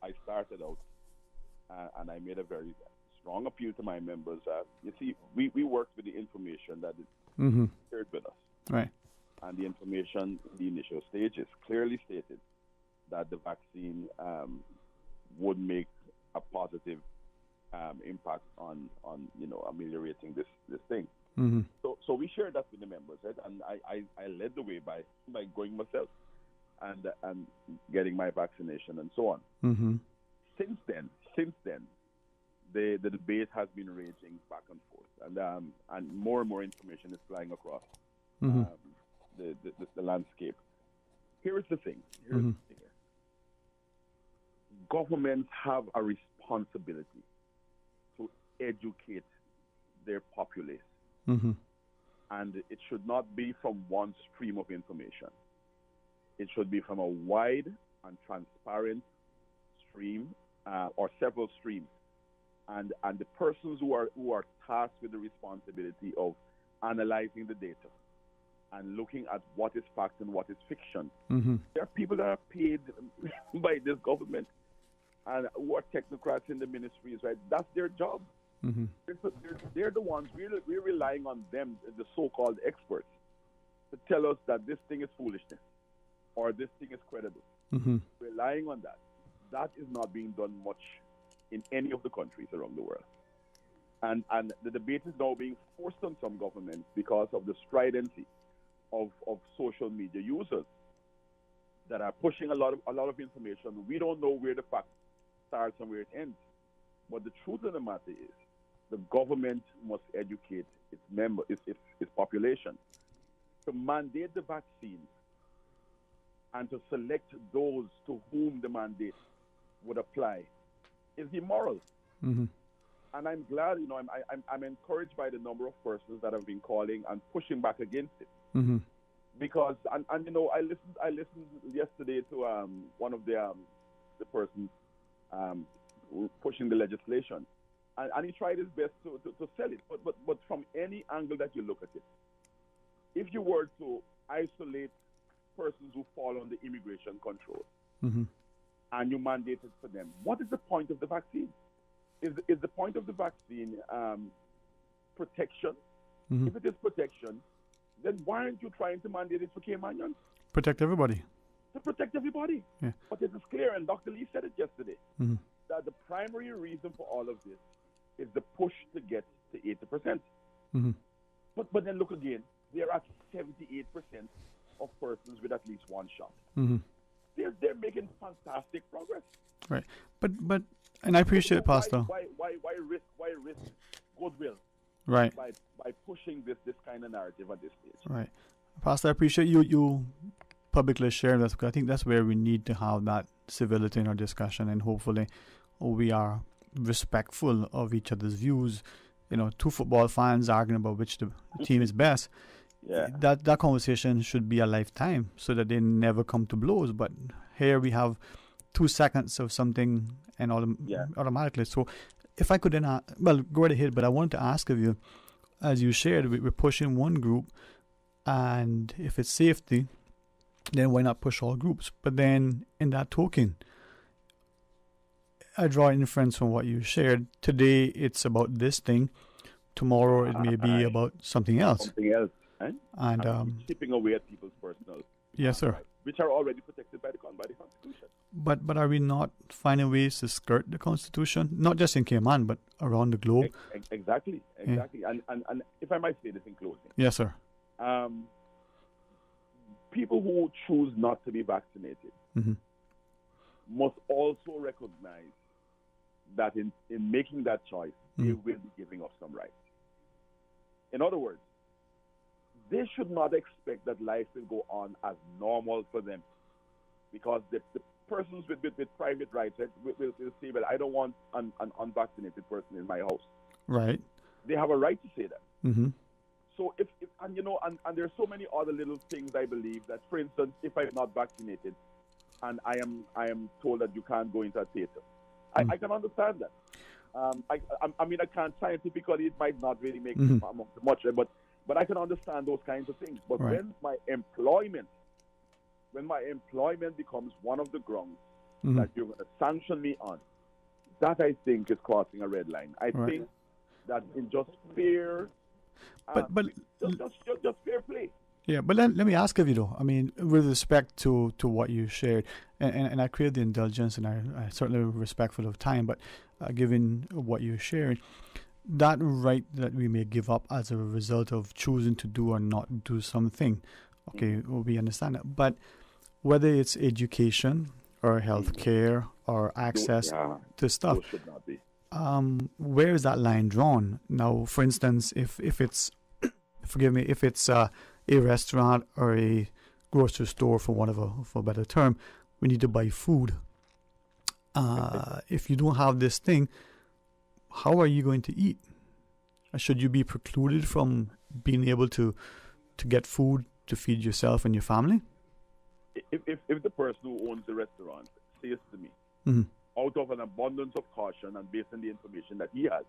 I started out and I made a very strong appeal to my members. You see, we worked with the information that is shared with us. Right. And the information in the initial stages clearly stated that the vaccine would make a positive impact on ameliorating this thing. So we shared that with the members, right? And I led the way by going myself and getting my vaccination and so on. Since then, the debate has been raging back and forth, and more information is flying across the landscape. Here is the thing. Governments have a responsibility to educate their populace. And it should not be from one stream of information. It should be from a wide and transparent stream or several streams. And the persons who are tasked with the responsibility of analyzing the data and looking at what is fact and what is fiction. There are people that are paid by this government and who are technocrats in the ministries, right? That's their job. They're the ones, we're relying on them, the so-called experts, to tell us that this thing is foolishness or this thing is credible. Relying on that. That is not being done much in any of the countries around the world. And the debate is now being forced on some governments because of the stridency of social media users that are pushing a lot of information. We don't know where the fact starts and where it ends. But the truth of the matter is, the government must educate its population. To mandate the vaccine and to select those to whom the mandate would apply is immoral. And I'm glad, I'm encouraged by the number of persons that have been calling and pushing back against it. Because I listened yesterday to one of the persons pushing the legislation, and he tried his best to sell it. But from any angle that you look at it, if you were to isolate persons who fall under immigration control and you mandate it for them, what is the point of the vaccine? Is the point of the vaccine protection? If it is protection, then why aren't you trying to mandate it for Caymanians? Protect everybody. To protect everybody. Yeah. But it is clear, and Dr. Lee said it yesterday, that the primary reason for all of this is the push to get to 80%. But then look again, they're at 78% of persons with at least one shot. They're making fantastic progress. Right. But and I appreciate it, Pastor. Why risk goodwill? Right. By pushing this kind of narrative at this stage. Right. Pastor, I appreciate you publicly sharing that, because I think that's where we need to have that civility in our discussion, and hopefully we are respectful of each other's views. Two football fans arguing about which the team is best. Yeah. That conversation should be a lifetime so that they never come to blows. But here we have 2 seconds of something and automatically. So if I could then, go right ahead, but I wanted to ask of you, as you shared, we're pushing one group And if it's safety, then why not push all groups? But then in that token, I draw inference from what you shared. Today it's about this thing. Tomorrow it may be about something else. Something else. Eh? And chipping away at people's personal yes, sir. rights, which are already protected by the Constitution. But are we not finding ways to skirt the Constitution? Not just in Cayman, but around the globe? Exactly. Yeah. And if I might say this in closing. Yes, sir. People who choose not to be vaccinated must also recognize that in making that choice, they will be giving up some rights. In other words, they should not expect that life will go on as normal for them, because the persons with private rights will say, well, I don't want an unvaccinated person in my house. Right. They have a right to say that. Mm-hmm. So if and there's so many other little things, I believe, that, for instance, if I'm not vaccinated and I am told that you can't go into a theater, I can understand that. I mean, I can't scientifically, it might not really make much, but I can understand those kinds of things. But when my employment becomes one of the grounds that you're going to sanction me on, that I think is crossing a red line. I think that in just fair, just fair play. Yeah, but let me ask of you though. I mean, with respect to what you shared, and I crave the indulgence, and I certainly respectful of time, but given what you shared, that right that we may give up as a result of choosing to do or not do something, okay, we understand that. But whether it's education or healthcare or access to stuff, those should not be. Where is that line drawn? Now, for instance, if it's, forgive me, if it's a restaurant or a grocery store, for a better term, we need to buy food. If you don't have this thing, how are you going to eat? Should you be precluded from being able to get food to feed yourself and your family? If the person who owns the restaurant says to me, out of an abundance of caution and based on the information that he has,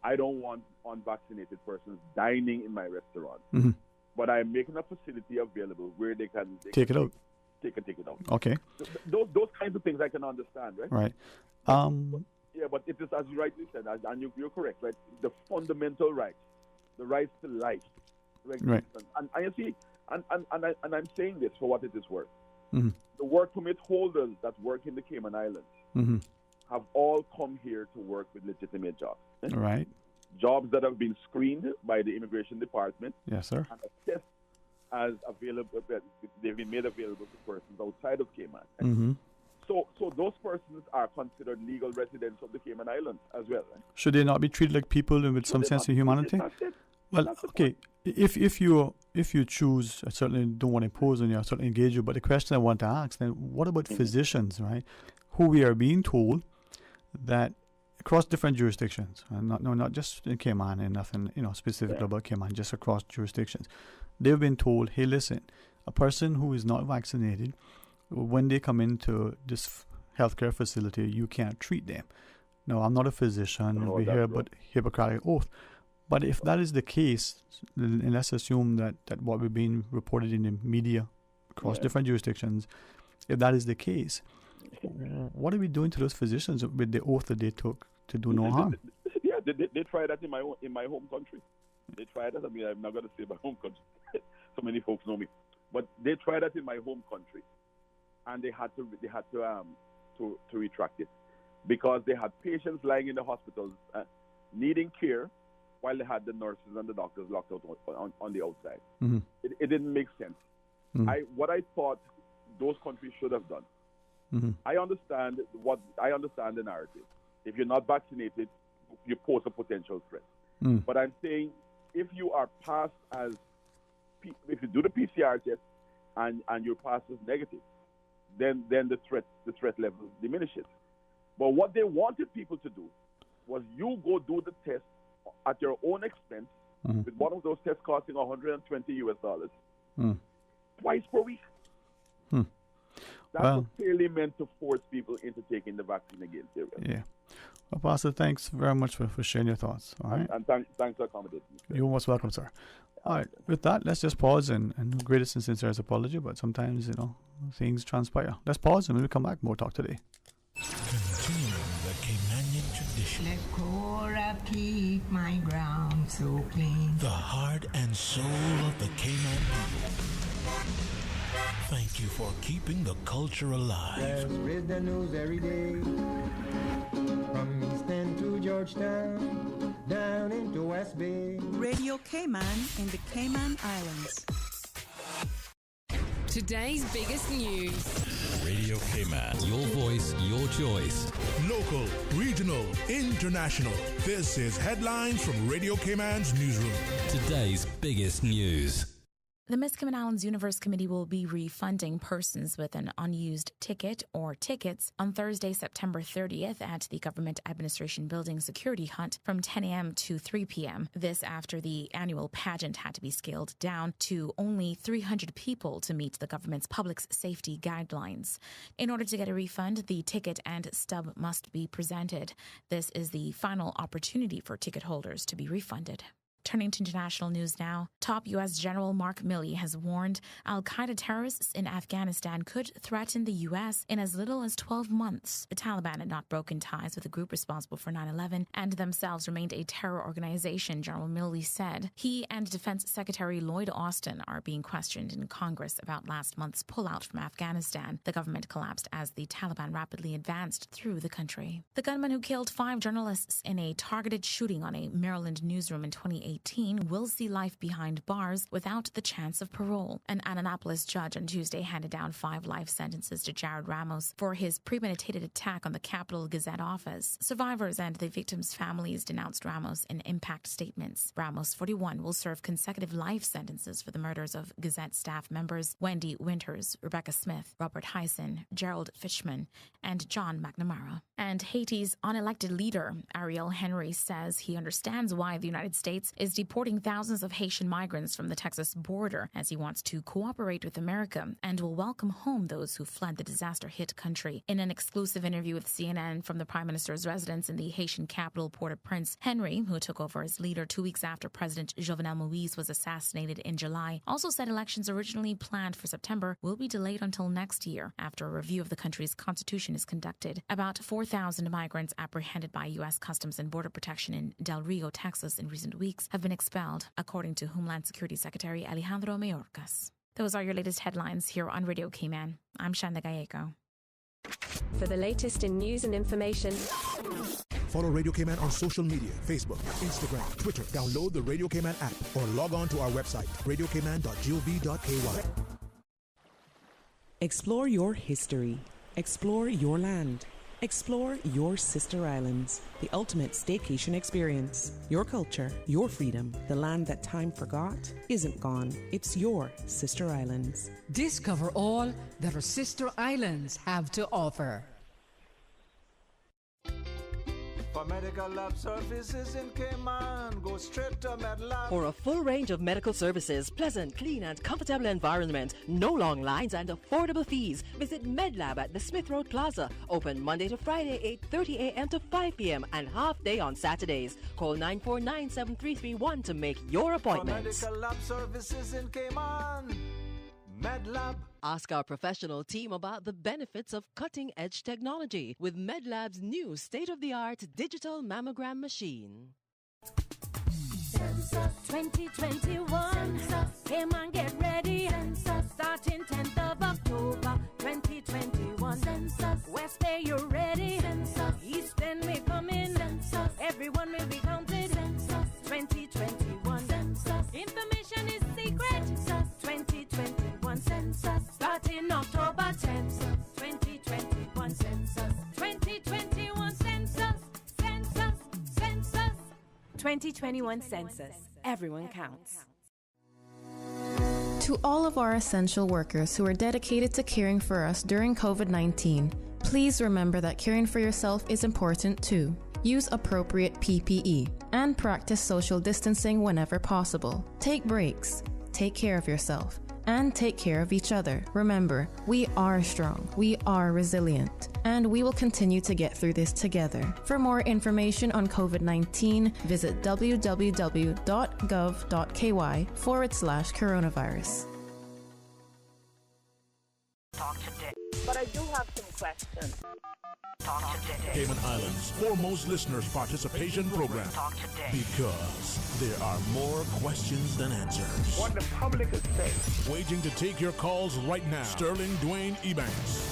I don't want unvaccinated persons dining in my restaurant, but I'm making a facility available where they can take it out. Take it out. Okay. Those kinds of things I can understand, right? Right. Yeah, but it is, as you rightly said, and you're correct, right? The fundamental rights, the rights to life, right? And you see, and I'm saying this for what it is worth. The work permit holders that work in the Cayman Islands have all come here to work with legitimate jobs. Right. Jobs that have been screened by the Immigration Department. Yes, sir. And assessed as available. They've been made available to persons outside of Cayman. So those persons are considered legal residents of the Cayman Islands as well. Right? Should they not be treated like people with some sense of humanity? Well, okay. If you choose, I certainly don't want to impose on you. I certainly engage you. But the question I want to ask then: what about physicians, right? Who we are being told that across different jurisdictions, and not just in Cayman and nothing, specifically about Cayman, just across jurisdictions, they've been told, hey, listen, a person who is not vaccinated, when they come into this healthcare facility, you can't treat them. Now, I'm not a physician. We hear about Hippocratic oath. But if that is the case, and let's assume that what we're being reported in the media across different jurisdictions, if that is the case, what are we doing to those physicians with the oath that they took to do no harm? Yeah, they try that in my home country. They try that. I mean, I'm not going to say my home country. So many folks know me, but they tried that in my home country, and they had to retract it because they had patients lying in the hospitals needing care, while they had the nurses and the doctors locked out on the outside. It didn't make sense. What I thought those countries should have done. I understand the narrative. If you're not vaccinated, you pose a potential threat. But I'm saying if you are passed if you do the PCR test and you're passed as negative, then the threat level diminishes. But what they wanted people to do was you go do the test at your own expense, with one of those tests costing $120 twice per week. That was clearly meant to force people into taking the vaccine again. Yeah. Well, Pastor, thanks very much for sharing your thoughts. All right. And thanks for accommodating me. You're most welcome, sir. All right, with that, let's just pause and greatest and sincerest apology, but sometimes, things transpire. Let's pause and when we come back, more talk today. Continuing the Caymanian tradition. Let Cora keep my ground so clean. The heart and soul of the Cayman people. Thank you for keeping the culture alive. Let's read the news every day. From East End to Georgetown, down into West Bay. Radio Cayman in the Cayman Islands. Today's biggest news. Radio Cayman. Your voice, your choice. Local, regional, international. This is Headlines from Radio Cayman's newsroom. Today's biggest news. The Miss Cayman Islands Universe Committee will be refunding persons with an unused ticket or tickets on Thursday, September 30th at the Government Administration Building Security Hunt from 10 a.m. to 3 p.m. This after the annual pageant had to be scaled down to only 300 people to meet the government's public safety guidelines. In order to get a refund, the ticket and stub must be presented. This is the final opportunity for ticket holders to be refunded. Turning to international news now, top U.S. General Mark Milley has warned al-Qaeda terrorists in Afghanistan could threaten the U.S. in as little as 12 months. The Taliban had not broken ties with the group responsible for 9/11 and themselves remained a terror organization, General Milley said. He and Defense Secretary Lloyd Austin are being questioned in Congress about last month's pullout from Afghanistan. The government collapsed as the Taliban rapidly advanced through the country. The gunman who killed 5 journalists in a targeted shooting on a Maryland newsroom in 2018 will see life behind bars without the chance of parole. An Annapolis judge on Tuesday handed down 5 life sentences to Jared Ramos for his premeditated attack on the Capitol Gazette office. Survivors and the victims' families denounced Ramos in impact statements. Ramos, 41, will serve consecutive life sentences for the murders of Gazette staff members Wendy Winters, Rebecca Smith, Robert Hyson, Gerald Fishman, and John McNamara. And Haiti's unelected leader, Ariel Henry, says he understands why the United States is deporting thousands of Haitian migrants from the Texas border, as he wants to cooperate with America and will welcome home those who fled the disaster-hit country. In an exclusive interview with CNN from the Prime Minister's residence in the Haitian capital, Port-au-Prince, Henry, who took over as leader 2 weeks after President Jovenel Moïse was assassinated in July, also said elections originally planned for September will be delayed until next year after a review of the country's constitution is conducted. About 4,000 migrants apprehended by U.S. Customs and Border Protection in Del Rio, Texas in recent weeks have been expelled, according to Homeland Security Secretary Alejandro Mayorkas. Those are your latest headlines here on Radio Cayman. I'm Shanda Gallego. For the latest in news and information, Follow Radio Cayman on social media, Facebook, Instagram, Twitter. Download the Radio Cayman app or log on to our website, radiocayman.gov.ky. Explore your history. Explore your land. Explore your sister islands, the ultimate staycation experience. Your culture, your freedom, the land that time forgot isn't gone. It's your sister islands. Discover all that our sister islands have to offer. For medical lab services in Cayman, go straight to MedLab. For a full range of medical services, pleasant, clean and comfortable environment, no long lines and affordable fees, visit MedLab at the Smith Road Plaza, open Monday to Friday 8:30 a.m. to 5 p.m. and half day on Saturdays. Call 949-7331 to make your appointment. For medical lab services in Cayman, MedLab. Ask our professional team about the benefits of cutting-edge technology with MedLab's new state-of-the-art digital mammogram machine. Census 2021. Cayman, get ready. Census starting 10th of October 2021. Census West Bay, you're ready. Census East End, we're coming. Census everyone will be counted. Census 2021. Census information is secret. Census 2021. Census starting October 10th. 2021. Census 2021. Census. 2021 Census. Everyone counts. To all of our essential workers who are dedicated to caring for us during COVID-19, please remember that caring for yourself is important too. Use appropriate PPE and practice social distancing whenever possible. Take breaks, take care of yourself, and take care of each other. Remember, we are strong, we are resilient, and we will continue to get through this together. For more information on COVID-19, visit www.gov.ky/coronavirus. Talk today. But I do have some questions. Talk today. Cayman Islands' foremost listeners participation program. Talk today. Because there are more questions than answers. What the public is saying. Waiting to take your calls right now. Sterling Dwayne Ebanks.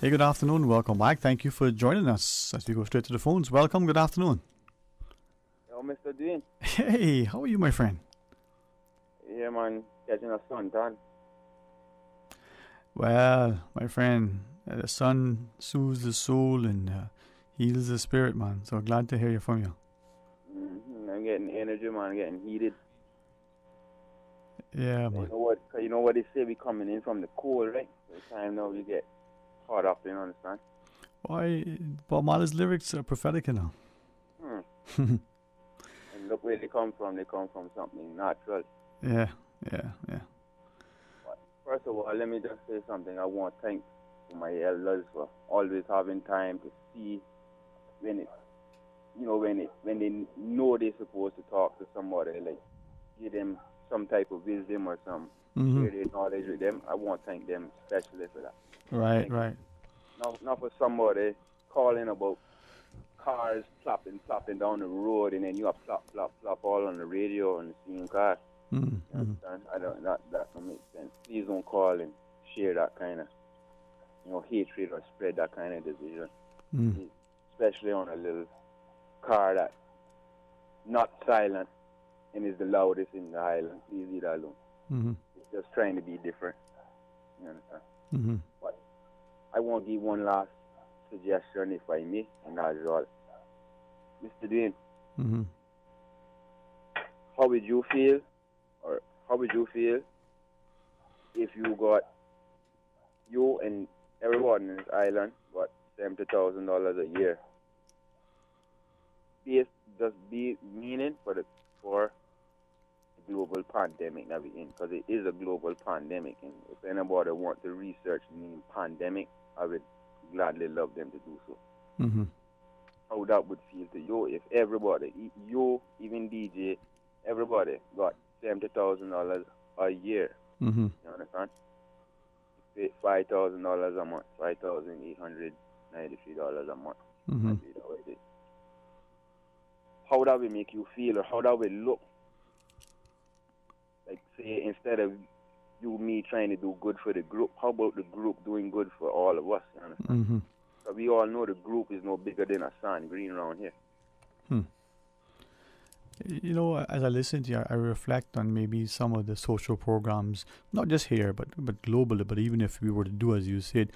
Hey, good afternoon. Welcome back. Thank you for joining us as we go straight to the phones. Welcome. Good afternoon. Yo, Mr. Dwayne. Hey, how are you, my friend? Yeah, man. Catching a suntan. Well, my friend, the sun soothes the soul and heals the spirit, man. So glad to hear from you. Mm-hmm. I'm getting energy, man. I'm getting heated. Yeah, man. You know what they say? We coming in from the cold, right? The time now we get caught up, you understand? Why, Bob Marley's lyrics are prophetic, you know. And look where they come from. They come from something natural. Yeah. First of all, let me just say something. I want to thank my elders for always having time to see when they know they're supposed to talk to somebody, like give them some type of wisdom or some share their knowledge with them. I want to thank them especially for that. Right. Not for somebody calling about cars flopping down the road and then you have flop all on the radio and the same car. Understand? That don't make sense. Please don't call and share that kind of hatred or spread that kind of division. Especially on a little car that's not silent and is the loudest in the island. Please leave that alone. It's just trying to be different. You understand? But I want to give one last suggestion if I may, and that's all. Mr. Dwayne, how would you feel if you and everyone in this island got $70,000 a year? Meaning for the global pandemic that we're in, because it is a global pandemic, and if anybody want to research the name pandemic, I would gladly love them to do so. How that would feel to you if everybody, you, even DJ, everybody got $70,000 a year. You understand? You pay $5,000 a month, $5,893 a month. How that will make you feel, or how that will look? Like, say, instead of me trying to do good for the group, how about the group doing good for all of us? You understand? So we all know the group is no bigger than a sand green around here. You know, as I listen to you, I reflect on maybe some of the social programs, not just here, but globally. But even if we were to do, as you said,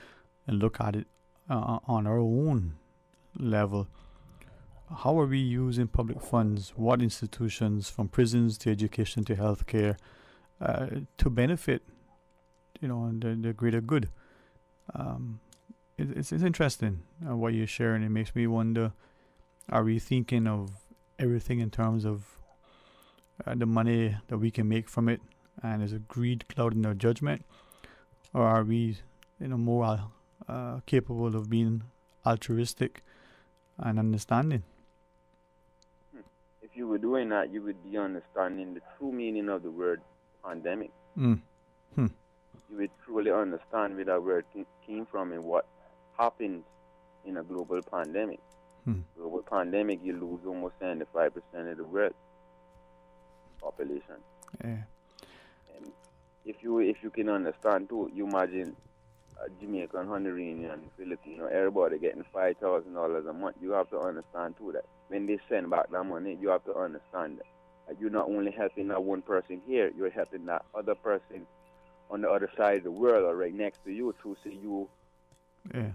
and look at it on our own level, how are we using public funds? What institutions, from prisons to education to healthcare, to benefit, the greater good? It's interesting what you're sharing. It makes me wonder: are we thinking of everything in terms of the money that we can make from it, and is a greed clouding our judgment, or are we, more capable of being altruistic and understanding? If you were doing that, you would be understanding the true meaning of the word pandemic. You would truly understand where that word came from and what happens in a global pandemic. Global pandemic, you lose almost 75% of the world population. Yeah. And if you can understand too, you imagine a Jamaican, Honduran, Filipino, everybody getting $5,000 a month. You have to understand too that when they send back that money, you have to understand that you're not only helping that one person here, you're helping that other person on the other side of the world or right next to you through you. Yeah.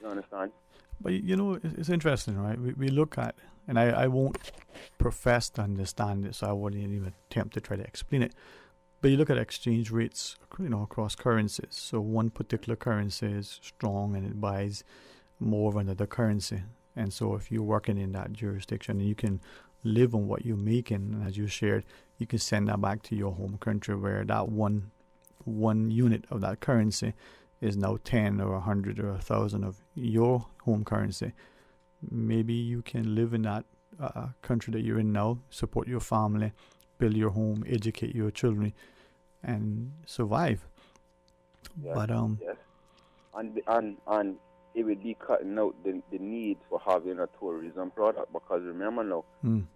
You understand? But it's interesting, right? We look at, and I won't profess to understand it, so I wouldn't even attempt to try to explain it. But you look at exchange rates, across currencies. So one particular currency is strong and it buys more of another currency. And so if you're working in that jurisdiction, you can live on what you're making, and as you shared, you can send that back to your home country where that one unit of that currency is now 10 or 100 or 1,000 of your home currency. Maybe you can live in that country that you're in now, support your family, build your home, educate your children, and survive. Yes, But yes. And it would be cutting out the need for having a tourism product, because remember now,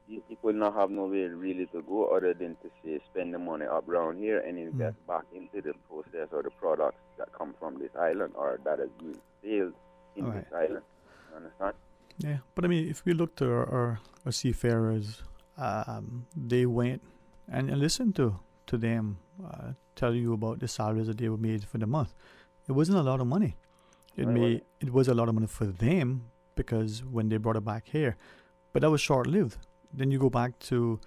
these people not have nowhere really to go other than to say spend the money up around here and invest back into the process or the products that come from this island or that is being sold in this island. You understand? Yeah, but I mean, if we look to our seafarers, they went and listened to them tell you about the salaries that they were made for the month. It wasn't a lot of money. It was a lot of money for them because when they brought it back here, but that was short-lived. Then you go back to,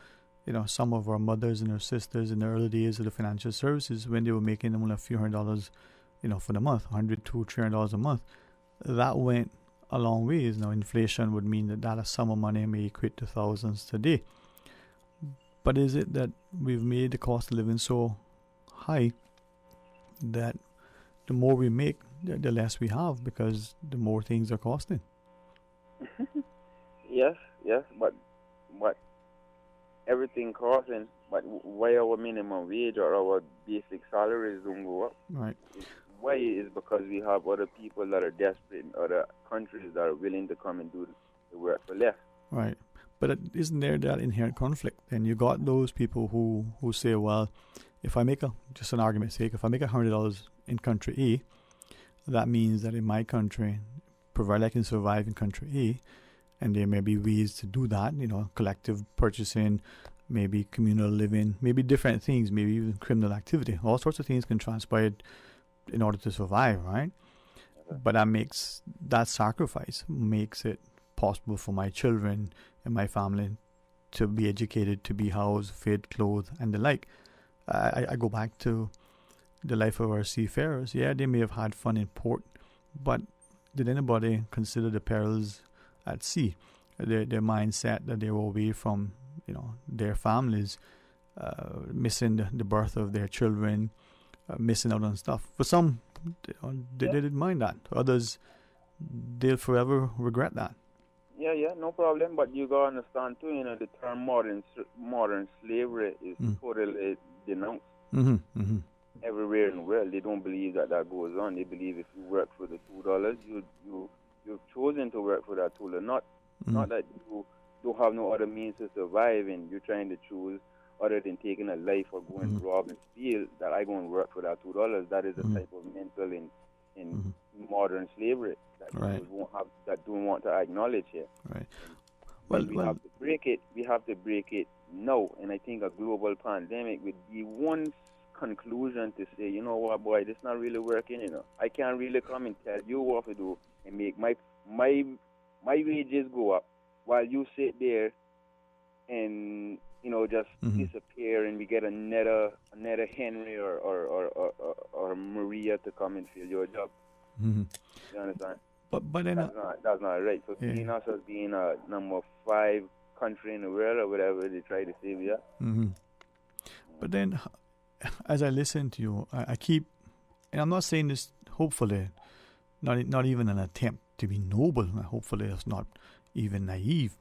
some of our mothers and our sisters in the early days of the financial services when they were making only a few $100, for the month, $100, $200, $300 a month. That went a long ways. Now, inflation would mean that a sum of money may equate to thousands today. But is it that we've made the cost of living so high that the more we make, the less we have because the more things are costing? Yes, but everything costing. But why our minimum wage or our basic salaries don't go up? Right. Why is because we have other people that are desperate in other countries that are willing to come and do the work for less. Right. But isn't there that inherent conflict? And you got those people who say, well, if I make just an argument's sake, if I make $100 in country A, that means that in my country, provided I can survive in country A, and there may be ways to do that, collective purchasing, maybe communal living, maybe different things, maybe even criminal activity. All sorts of things can transpire in order to survive, right? But that sacrifice makes it possible for my children and my family to be educated, to be housed, fed, clothed, and the like. I go back to the life of our seafarers. Yeah, they may have had fun in port, but did anybody consider the perils at sea? Their mindset that they were away from, their families, missing the birth of their children, missing out on stuff. For some, they didn't mind that. Others, they'll forever regret that. Yeah, no problem. But you gotta understand too, the term modern slavery is totally denounced. Everywhere in the world. They don't believe that goes on. They believe if you work for the $2, you've chosen to work for that $2. Not that you don't have no other means to survive and you're trying to choose other than taking a life or going to rob and steal, that I go and work for that $2. That is a type of mental in modern slavery that people don't want to acknowledge here. Right. Well, we have to break it. We have to break it now. And I think a global pandemic would be one conclusion to say, you know what, boy, this not really working. I can't really come and tell you what to do and make my wages go up while you sit there and just disappear, and we get another Henry or Maria to come and fill your job. You understand? But then that's not right. So seeing us as being a number 5 country in the world or whatever they try to say we are. But then, as I listen to you, I keep, and I'm not saying this hopefully, not even an attempt to be noble. Hopefully, it's not even naive.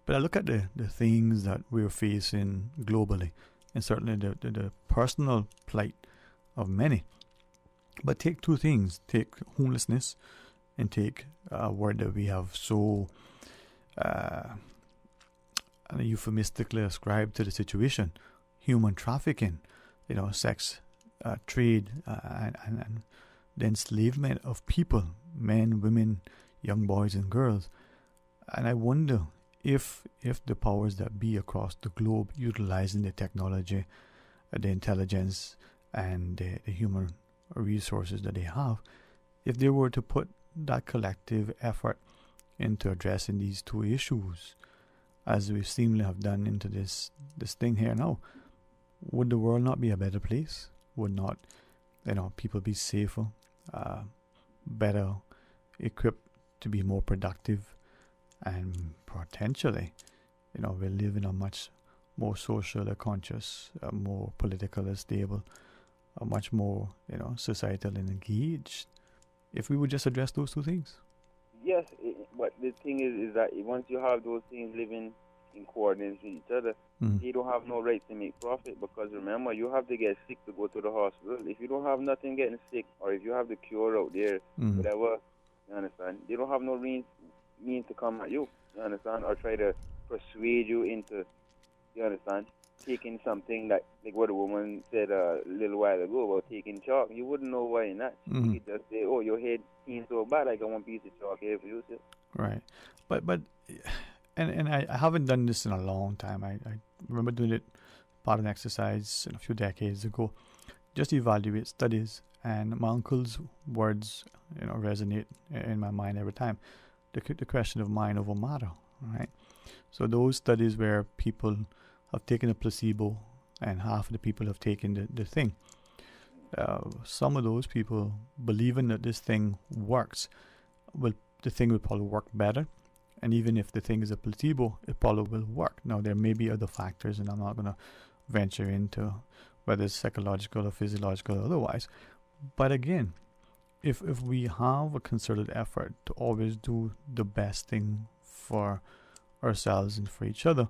But I look at the things that we're facing globally, and certainly the personal plight of many. But take two things: take homelessness, and take a word that we have so euphemistically ascribed to the situation: human trafficking. Sex trade and the enslavement of people, men, women, young boys and girls. And I wonder if the powers that be across the globe, utilizing the technology, the intelligence, and the human resources that they have, if they were to put that collective effort into addressing these two issues, as we seemingly have done into this thing here now, would the world not be a better place? Would not, people be safer, better equipped to be more productive, and potentially we live in a much more socially conscious, more politically stable, a much more, societally engaged, if we would just address those two things. Yes, but the thing is that once you have those things living in coordinates with each other, they don't have no right to make profit, because remember, you have to get sick to go to the hospital. If you don't have nothing getting sick, or if you have the cure out there, whatever, you understand, they don't have no means to come at you understand, or try to persuade you into, you understand, taking something like what a woman said a little while ago about taking chalk. You wouldn't know why not. You could just say, oh, your head seems so bad, I got one piece of chalk here for you. Right. But and I haven't done this in a long time. I remember doing it part of an exercise a few decades ago. Just evaluate studies, and my uncle's words, resonate in my mind every time. The question of mind over matter, right? So those studies where people have taken a placebo and half of the people have taken the thing. Some of those people, believing that this thing works, the thing will probably work better. And even if the thing is a placebo, it probably will work. Now, there may be other factors, and I'm not going to venture into whether it's psychological or physiological or otherwise. But again, if we have a concerted effort to always do the best thing for ourselves and for each other,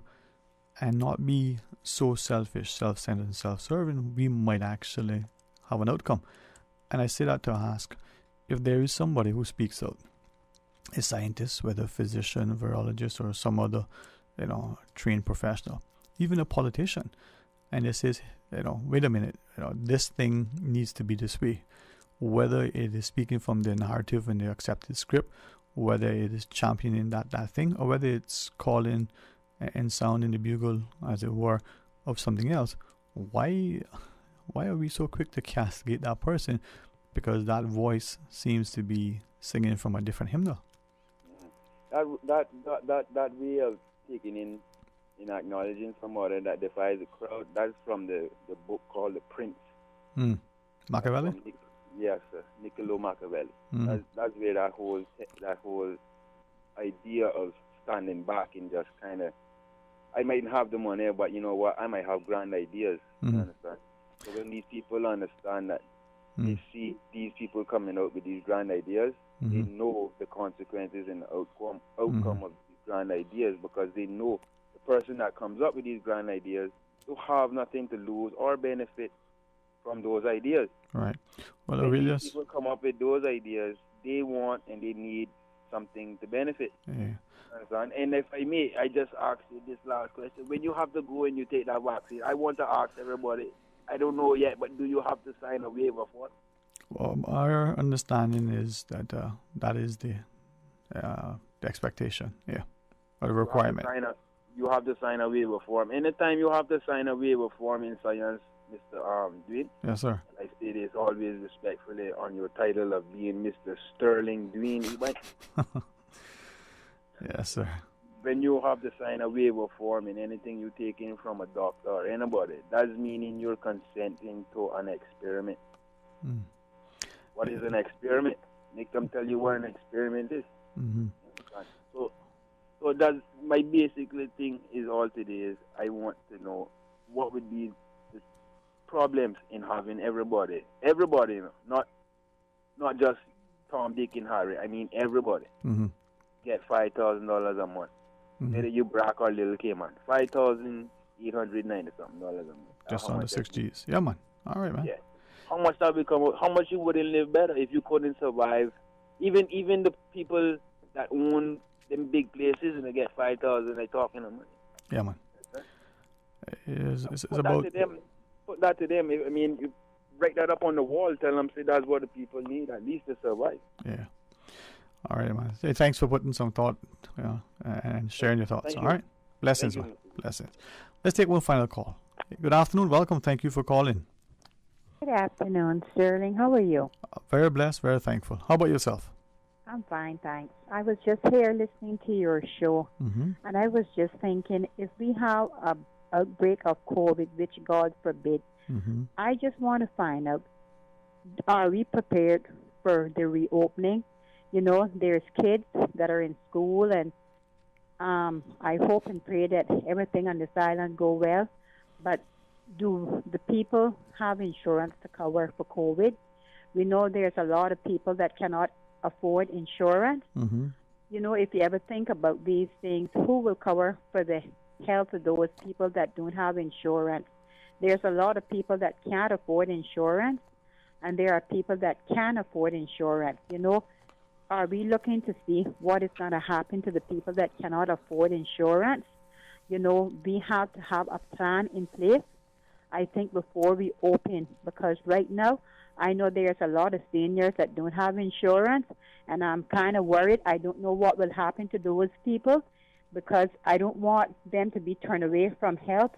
and not be so selfish, self-centered, and self-serving, we might actually have an outcome. And I say that to ask, if there is somebody who speaks out, a scientist, whether a physician, virologist, or some other, trained professional, even a politician, and it says, wait a minute, this thing needs to be this way, whether it is speaking from the narrative and the accepted script, whether it is championing that thing, or whether it's calling and sounding the bugle, as it were, of something else. Why are we so quick to castigate that person because that voice seems to be singing from a different hymnal? That way of taking in acknowledging somebody that defies the crowd, that's from the book called The Prince. Machiavelli? Yes, sir. Niccolo Machiavelli. That's where that whole idea of standing back and just kind of, I might have the money, but you know what, I might have grand ideas. You understand? So when these people understand that they see these people coming out with these grand ideas, they know the consequences and the outcome of these grand ideas, because they know the person that comes up with these grand ideas will have nothing to lose or benefit from those ideas. Right. Well, when these people come up with those ideas, they want and they need something to benefit. Yeah. And if I may, I just ask you this last question. When you have to go and you take that vaccine, I want to ask everybody, I don't know yet, but do you have to sign a waiver for it? Well, our understanding is that that is the expectation, or the requirement. You have to sign a waiver form. Anytime you have to sign a waiver form in science, Mr. Dwayne. Yes, sir. I say this always respectfully on your title of being Mr. Sterling Dwayne. Yes, sir. When you have to sign a waiver form in anything you take in from a doctor or anybody, that's meaning you're consenting to an experiment. What is an experiment? Make them tell you what an experiment is. So that's my basic thing is all today is I want to know what would be the problems in having everybody, not just Tom, Dick, and Harry. I mean everybody get $5,000 a month. Whether you Brack or Little Cayman, $5,890 something dollars a month. Just under 6 G's. Yeah, man. All right, man. Yeah. How much that become? How much you wouldn't live better if you couldn't survive? Even the people that own them big places and they get 5,000, they talking of money. Yeah, man. It's put about that to them. Put that to them. I mean, you write that up on the wall. Tell them, say that's what the people need at least to survive. Yeah. All right, man. Hey, thanks for putting some thought and sharing your thoughts. All right. Blessings, man. Blessings. Let's take one final call. Good afternoon. Welcome. Thank you for calling. Good afternoon, Sterling. How are you? Very blessed, very thankful. How about yourself? I'm fine, thanks. I was just here listening to your show, and I was just thinking, if we have a outbreak of COVID, which God forbid, I just want to find out, are we prepared for the reopening? You know, there's kids that are in school, and I hope and pray that everything on this island go well. But do the people have insurance to cover for COVID? We know there's a lot of people that cannot afford insurance. Mm-hmm. You know, if you ever think about these things, who will cover for the health of those people that don't have insurance? There's a lot of people that can't afford insurance, and there are people that can afford insurance. You know, are we looking to see what is going to happen to the people that cannot afford insurance? You know, we have to have a plan in place, I think, before we open, because right now, I know there's a lot of seniors that don't have insurance, and I'm kind of worried. I don't know what will happen to those people, because I don't want them to be turned away from help.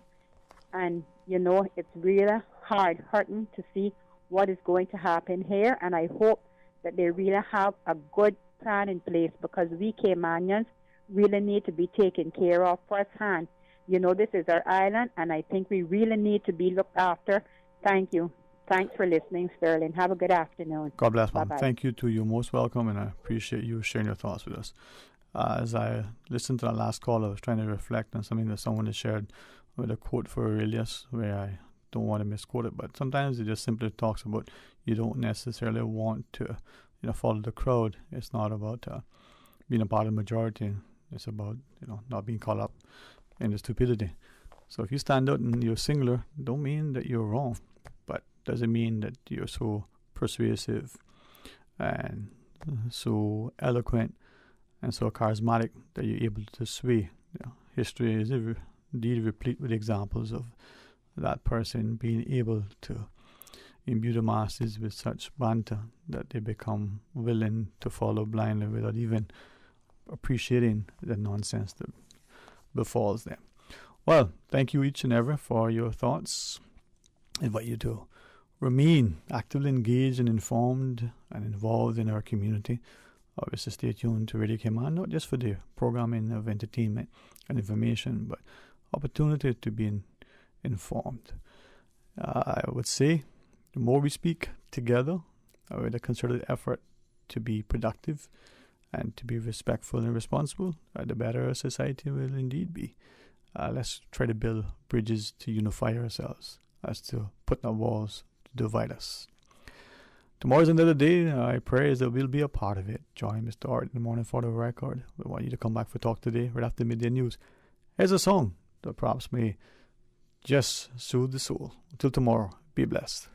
And, you know, it's really hurting to see what is going to happen here, and I hope that they really have a good plan in place, because we Caymanians really need to be taken care of firsthand. You know, this is our island, and I think we really need to be looked after. Thank you. Thanks for listening, Sterling. Have a good afternoon. God bless, Mom. Bye-bye. Thank you too. You're most welcome, and I appreciate you sharing your thoughts with us. As I listened to the last call, I was trying to reflect on something that someone has shared with a quote for Aurelius, where I don't want to misquote it, but sometimes it just simply talks about you don't necessarily want to, follow the crowd. It's not about being a part of the majority. It's about, not being caught up in the stupidity. So if you stand out and you're singular, don't mean that you're wrong, but doesn't mean that you're so persuasive and so eloquent and so charismatic that you're able to sway. History is indeed replete with examples of that person being able to imbue the masses with such banter that they become willing to follow blindly without even appreciating the nonsense that befalls them. Well, thank you each and every for your thoughts. I invite you to remain actively engaged and informed and involved in our community. Obviously, stay tuned to Radio Cayman, not just for the programming of entertainment and information, but opportunity to be informed. I would say the more we speak together with a concerted effort to be productive and to be respectful and responsible, the better our society will indeed be. Let's try to build bridges to unify ourselves as to put up walls to divide us. Tomorrow's another day. I pray that we'll be a part of it. Join Mr. Art in the morning for the record. We want you to come back for Talk Today right after midday news. Here's a song that perhaps may just soothe the soul. Until tomorrow, be blessed.